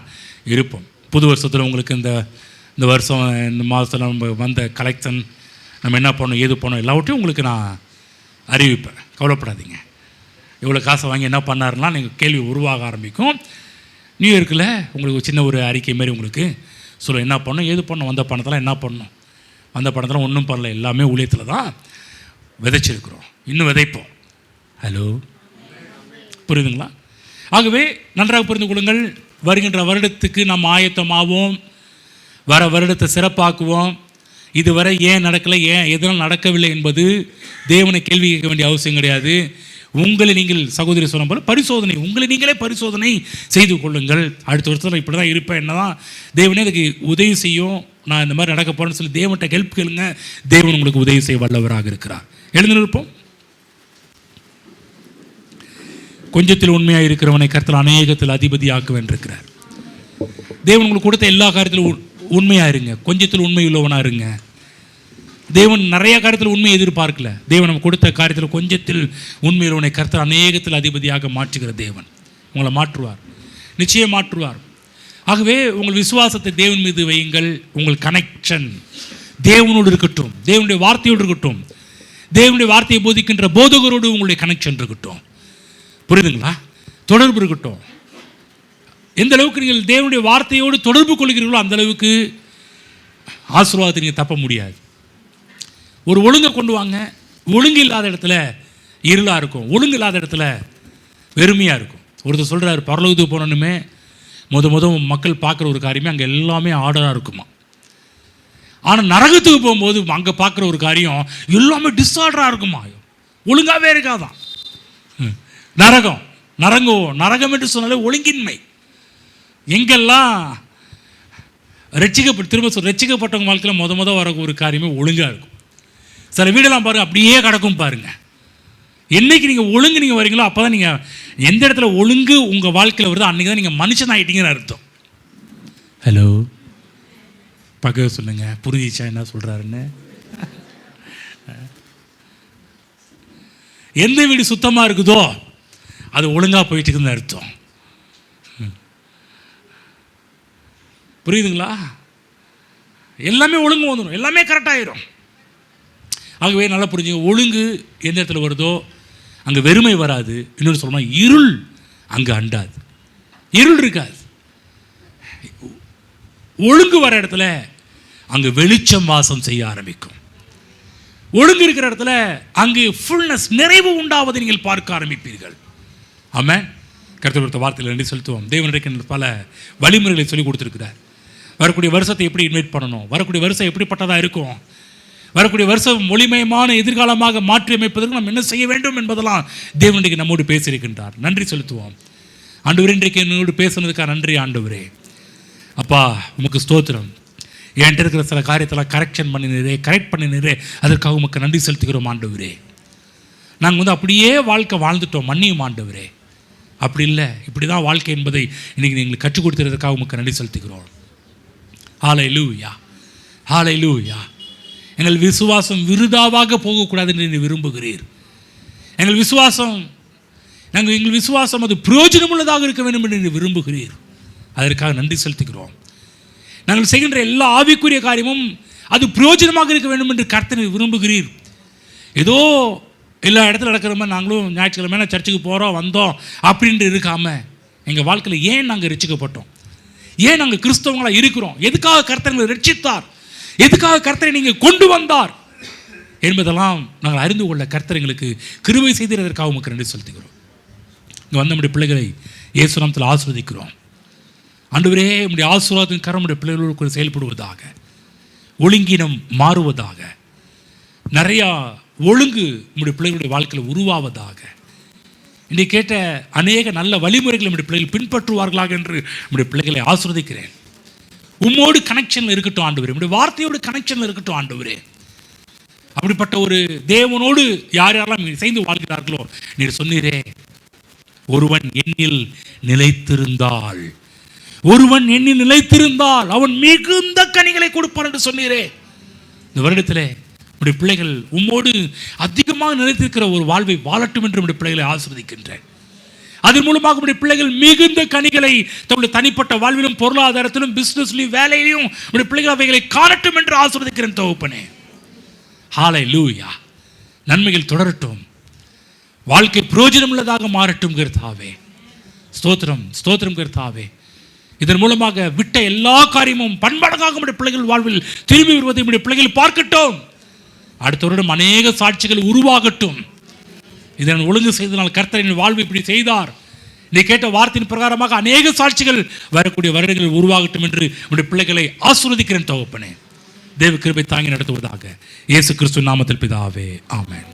இருப்போம். புது வருஷத்தில் உங்களுக்கு இந்த வருஷம் இந்த மாதத்தில் நம்ம வந்த கலெக்ஷன் நம்ம என்ன பண்ணோம், ஏது பண்ணோம், எல்லாவற்றையும் உங்களுக்கு நான் அறிவிப்பேன். கவலைப்படாதீங்க. இவ்வளோ காசை வாங்கி என்ன பண்ணாருன்னா நீங்கள் கேள்வி உருவாக ஆரம்பிக்கும். நியூ இயர்க்கில் உங்களுக்கு சின்ன ஒரு அறிக்கை மாதிரி உங்களுக்கு சொல்லுவோம், என்ன பண்ணோம், ஏது பண்ணோம், வந்த பணத்தெல்லாம் என்ன பண்ணோம். வந்த பணத்தெல்லாம் ஒன்றும் பண்ணல, எல்லாமே ஊழியத்தில் தான் விதைச்சிருக்கிறோம், இன்னும் விதைப்போம். ஹலோ, புரியுதுங்களா? ஆகவே நன்றாக புரிந்து கொள்ளுங்கள். வருகின்ற வருடத்துக்கு நாம் ஆயத்தமாவோம், வர வருடத்தை சிறப்பாக்குவோம். இதுவரை ஏன் நடக்கலை, ஏன் எதனால் நடக்கவில்லை என்பது தேவனை கேள்வி கேட்க வேண்டிய அவசியம் கிடையாது. உங்களை நீங்கள் சகோதரி சொன்ன போல பரிசோதனை, உங்களை நீங்களே பரிசோதனை செய்து கொள்ளுங்கள். அடுத்த வருஷத்தில் இப்படி தான் இருப்பேன், என்ன தான் தேவனே அதுக்கு உதவி செய்யும், நான் இந்த மாதிரி நடக்க போகிறேன்னு சொல்லி தேவன்கிட்ட ஹெல்ப் கேளுங்க. தேவன் உங்களுக்கு உதவி செய்ய வல்லவராக இருக்கிறார். எழுந்து நிற்போம். கொஞ்சத்தில் உண்மையாக இருக்கிறவனை கர்த்தர் அநேகத்தில் அதிபதியாக்குவேன் இருக்கிறார். தேவன் உங்களுக்கு கொடுத்த எல்லா காரியத்திலும் உண்மையாக இருங்க, கொஞ்சத்தில் உண்மை உள்ளவனாக இருங்க. தேவன் நிறைய காரியத்தில் உண்மையை எதிர்பார்க்கல. தேவன் நம்ம கொடுத்த காரியத்தில் கொஞ்சத்தில் உண்மையுள்ளவனை கர்த்தர் அநேகத்தில் அதிபதியாக மாற்றுகிற தேவன் உங்களை மாற்றுவார், நிச்சயம் மாற்றுவார். ஆகவே உங்கள் விசுவாசத்தை தேவன் மீது வையுங்கள். உங்கள் கனெக்ஷன் தேவனோடு இருக்கட்டும், தேவனுடைய வார்த்தையோடு இருக்கட்டும், தேவனுடைய வார்த்தையை போதிக்கின்ற போதகரோடு உங்களுடைய கனெக்ஷன் இருக்கட்டும். புரியுதுங்களா? தொடர்பு இருக்கட்டும். எந்த அளவுக்கு நீங்கள் தேவனுடைய வார்த்தையோடு தொடர்பு கொள்கிறீர்களோ அந்த அளவுக்கு ஆசீர்வாதத்தை நீங்கள் தப்ப முடியாது. ஒரு ஒழுங்கை கொண்டு வாங்க. ஒழுங்கு இல்லாத இடத்துல இருளாக இருக்கும், ஒழுங்கு இல்லாத இடத்துல வெறுமையாக இருக்கும். ஒருத்தர் சொல்கிறார், பரலோகத்துக்கு போனோன்னுமே முத மக்கள் பார்க்குற ஒரு காரியமே அங்கே எல்லாமே ஆர்டராக இருக்குமா. ஆனால் நரகத்துக்கு போகும்போது அங்கே பார்க்குற ஒரு காரியம் எல்லாமே டிஸ்ஆர்டராக இருக்குமா, ஒழுங்காகவே இருக்காதான். நரகம் என்று சொன்னாலே ஒழுங்கின்மை. எங்கெல்லாம் ரட்சிக்கப்பட்டவங்க வாழ்க்கையில் முத வர ஒரு காரியமே ஒழுங்காக இருக்கும். சில வீடெல்லாம் பாருங்கள் அப்படியே கிடக்கும் பாருங்கள். என்றைக்கு நீங்கள் ஒழுங்கு நீங்கள் வரீங்களோ அப்போ தான் நீங்கள் எந்த இடத்துல ஒழுங்கு உங்கள் வாழ்க்கையில் வருதோ அன்றைக்கி தான் நீங்கள் மனுஷன் ஆகிட்டீங்கன்னு அர்த்தம். ஹலோ, பக்க சொல்லுங்கள், புரிஞ்சிச்சா என்ன சொல்கிறாருன்னு? எந்த வீடு சுத்தமாக இருக்குதோ அது ஒழுங்காக போயிட்டு இருக்குன்னு அர்த்தம். புரியுதுங்களா? எல்லாமே ஒழுங்கு வந்துடும், எல்லாமே கரெக்டாகிடும். ஆகவே நல்லா புரிஞ்சுங்க, ஒழுங்கு எந்த இடத்துல வருதோ அங்கே வெறுமை வராது. இன்னொன்று சொல்லணும், இருள் அங்கே அண்டாது, இருள் இருக்காது. ஒழுங்கு வர இடத்துல அங்கே வெளிச்சம் வாசம் செய்ய ஆரம்பிக்கும். ஒழுங்கு இருக்கிற இடத்துல அங்கு ஃபுல்னஸ், நிறைவு உண்டாவதை நீங்கள் பார்க்க ஆரம்பிப்பீர்கள். ஆமென். கர்த்தர் கொடுத்த வார்த்தையில் நன்றி செலுத்துவோம். தேவனுடைய பல வழிமுறைகளை சொல்லிக் கொடுத்துருக்கிறார். வரக்கூடிய வருஷத்தை எப்படி இன்வைட் பண்ணணும், வரக்கூடிய வருஷம் எப்படிப்பட்டதாக இருக்கும், வரக்கூடிய வருஷம் ஒளிமயமான எதிர்காலமாக மாற்றி அமைப்பதற்கு நம்ம என்ன செய்ய வேண்டும் என்பதெல்லாம் தேவனுடைய நம்மோடு பேசியிருக்கின்றார். நன்றி செலுத்துவோம். ஆண்டவரே, இன்றைக்கு என்னோடு பேசுனதுக்காக நன்றி ஆண்டவரே. அப்பா உமக்கு ஸ்தோத்திரம். என்கிட்ட இருக்கிற சில காரியத்தெல்லாம் கரெக்ட் பண்ணினீரே, அதற்காக உமக்கு நன்றி செலுத்துகிறோம் ஆண்டவரே. நாங்கள் அப்படியே வாழ்க்கை வாழ்ந்துட்டோம், மன்னியும் ஆண்டவரே. அப்படி இல்லை, இப்படி தான் வாழ்க்கை என்பதை இன்றைக்கி எங்களுக்கு கற்றுக் கொடுத்துறதுக்காக உமக்கு நன்றி செலுத்துகிறோம். ஹல்லேலூயா, ஹல்லேலூயா. எங்கள் விசுவாசம் விருதாவாக போகக்கூடாது என்று நீ விரும்புகிறீர். எங்கள் விசுவாசம் அது பிரயோஜனமுள்ளதாக இருக்க வேண்டும் என்று நீ விரும்புகிறீர். அதற்காக நன்றி செலுத்துகிறோம். நாங்கள் செய்கின்ற எல்லா ஆவிக்குரிய காரியமும் அது பிரயோஜனமாக இருக்க வேண்டும் என்று கர்த்தர் விரும்புகிறீர். ஏதோ எல்லா இடத்துல நடக்கிற மாதிரி நாங்களும் ஞாயிற்றுக்கிழமை சர்ச்சுக்கு போகிறோம் வந்தோம் அப்படின்ட்டு இருக்காமல் எங்கள் வாழ்க்கையில் ஏன் நாங்கள் ரட்சிக்கப்பட்டோம், ஏன் நாங்கள் கிறிஸ்தவங்களாக இருக்கிறோம், எதுக்காக கர்த்தரை ரட்சித்தார், எதுக்காக கர்த்தரை நீங்கள் கொண்டு வந்தார் என்பதெல்லாம் நாங்கள் அறிந்து கொள்ள கர்த்தர் எங்களுக்கு கிருபை செய்ததற்காக உமக்கு நன்றி செலுத்துகிறோம். இங்கே வந்த நம்முடைய பிள்ளைகளை இயேசு நாமத்தில் ஆசீர்வதிக்கிறோம். ஆண்டவரே, நம்முடைய ஆசீர்வாதத்தின் கரம் நம்முடைய பிள்ளைகளுக்கு செயல்படுவதாக, ஒழுங்கினம் மாறுவதாக, நிறையா ஒழுங்கு நம்முடைய பிள்ளைகளுடைய வாழ்க்கையில் உருவாவதாக. இன்றைக்கு கேட்ட அநேக நல்ல வழிமுறைகளை நம்முடைய பிள்ளைகள் பின்பற்றுவார்களாக என்று நம்முடைய பிள்ளைகளை ஆசீர்வதிக்கிறேன். உம்மோடு கனெக்ஷனில் இருக்கட்டும் ஆண்டவரே, நம்முடைய வார்த்தையோடு கனெக்ஷனில் இருக்கட்டும் ஆண்டவரே. அப்படிப்பட்ட ஒரு தேவனோடு யார் யாரெல்லாம் சேர்ந்து வாழ்கிறார்களோ, நீர் சொன்னீரே, ஒருவன் என்னில் நிலைத்திருந்தால் அவன் மிகுந்த கனிகளை கொடுப்பான் என்று சொன்னீரே. இந்த வருடத்திலே நம்முடைய பிள்ளைகள் உம்மோடு அதிகமாக நிலைத்திருக்கிற ஒரு வாழ்வை வாழட்டும் என்று நம்முடைய பிள்ளைகளை ஆசீர்வதிக்கின்றேன். அதன் மூலமாக நம்முடைய பிள்ளைகள் மிகுந்த கனிகளை தன்னுடைய தனிப்பட்ட வாழ்விலும் பொருளாதாரத்திலும் பிசினஸ்லையும் வேலையிலும் நம்முடைய பிள்ளைகள் அவைகளை காணட்டும் என்று ஆசீர்வதிக்கிறேன் தகப்பனே. ஹல்லேலூயா. நன்மைகள் தொடரட்டும், வாழ்க்கை பிரயோஜனம் உள்ளதாக மாறட்டும் கர்த்தாவே. ஸ்தோத்திரம் கர்த்தாவே. இதன் மூலமாக விட்ட எல்லா காரியமும் பன்மடங்காக நம்முடைய பிள்ளைகள் வாழ்வில் திரும்பி வருவதை நம்முடைய பிள்ளைகள் பார்க்கட்டும். அடுத்த வருடம் அநேக சாட்சிகள் உருவாகட்டும். இதன் ஒழுங்கு செய்தனால் கர்த்தரின் வாழ்வு இப்படி செய்தார், நீ கேட்ட வார்த்தையின் பிரகாரமாக அநேக சாட்சிகள் வரக்கூடிய வருடங்கள் உருவாகட்டும் என்று நம்முடைய பிள்ளைகளை ஆசீர்வதிக்கிறேன் தகப்பனே. தேவ கிருபை தாங்கி நடத்துவதாக. இயேசு கிறிஸ்து நாமத்தில் பிதாவே, ஆமென்.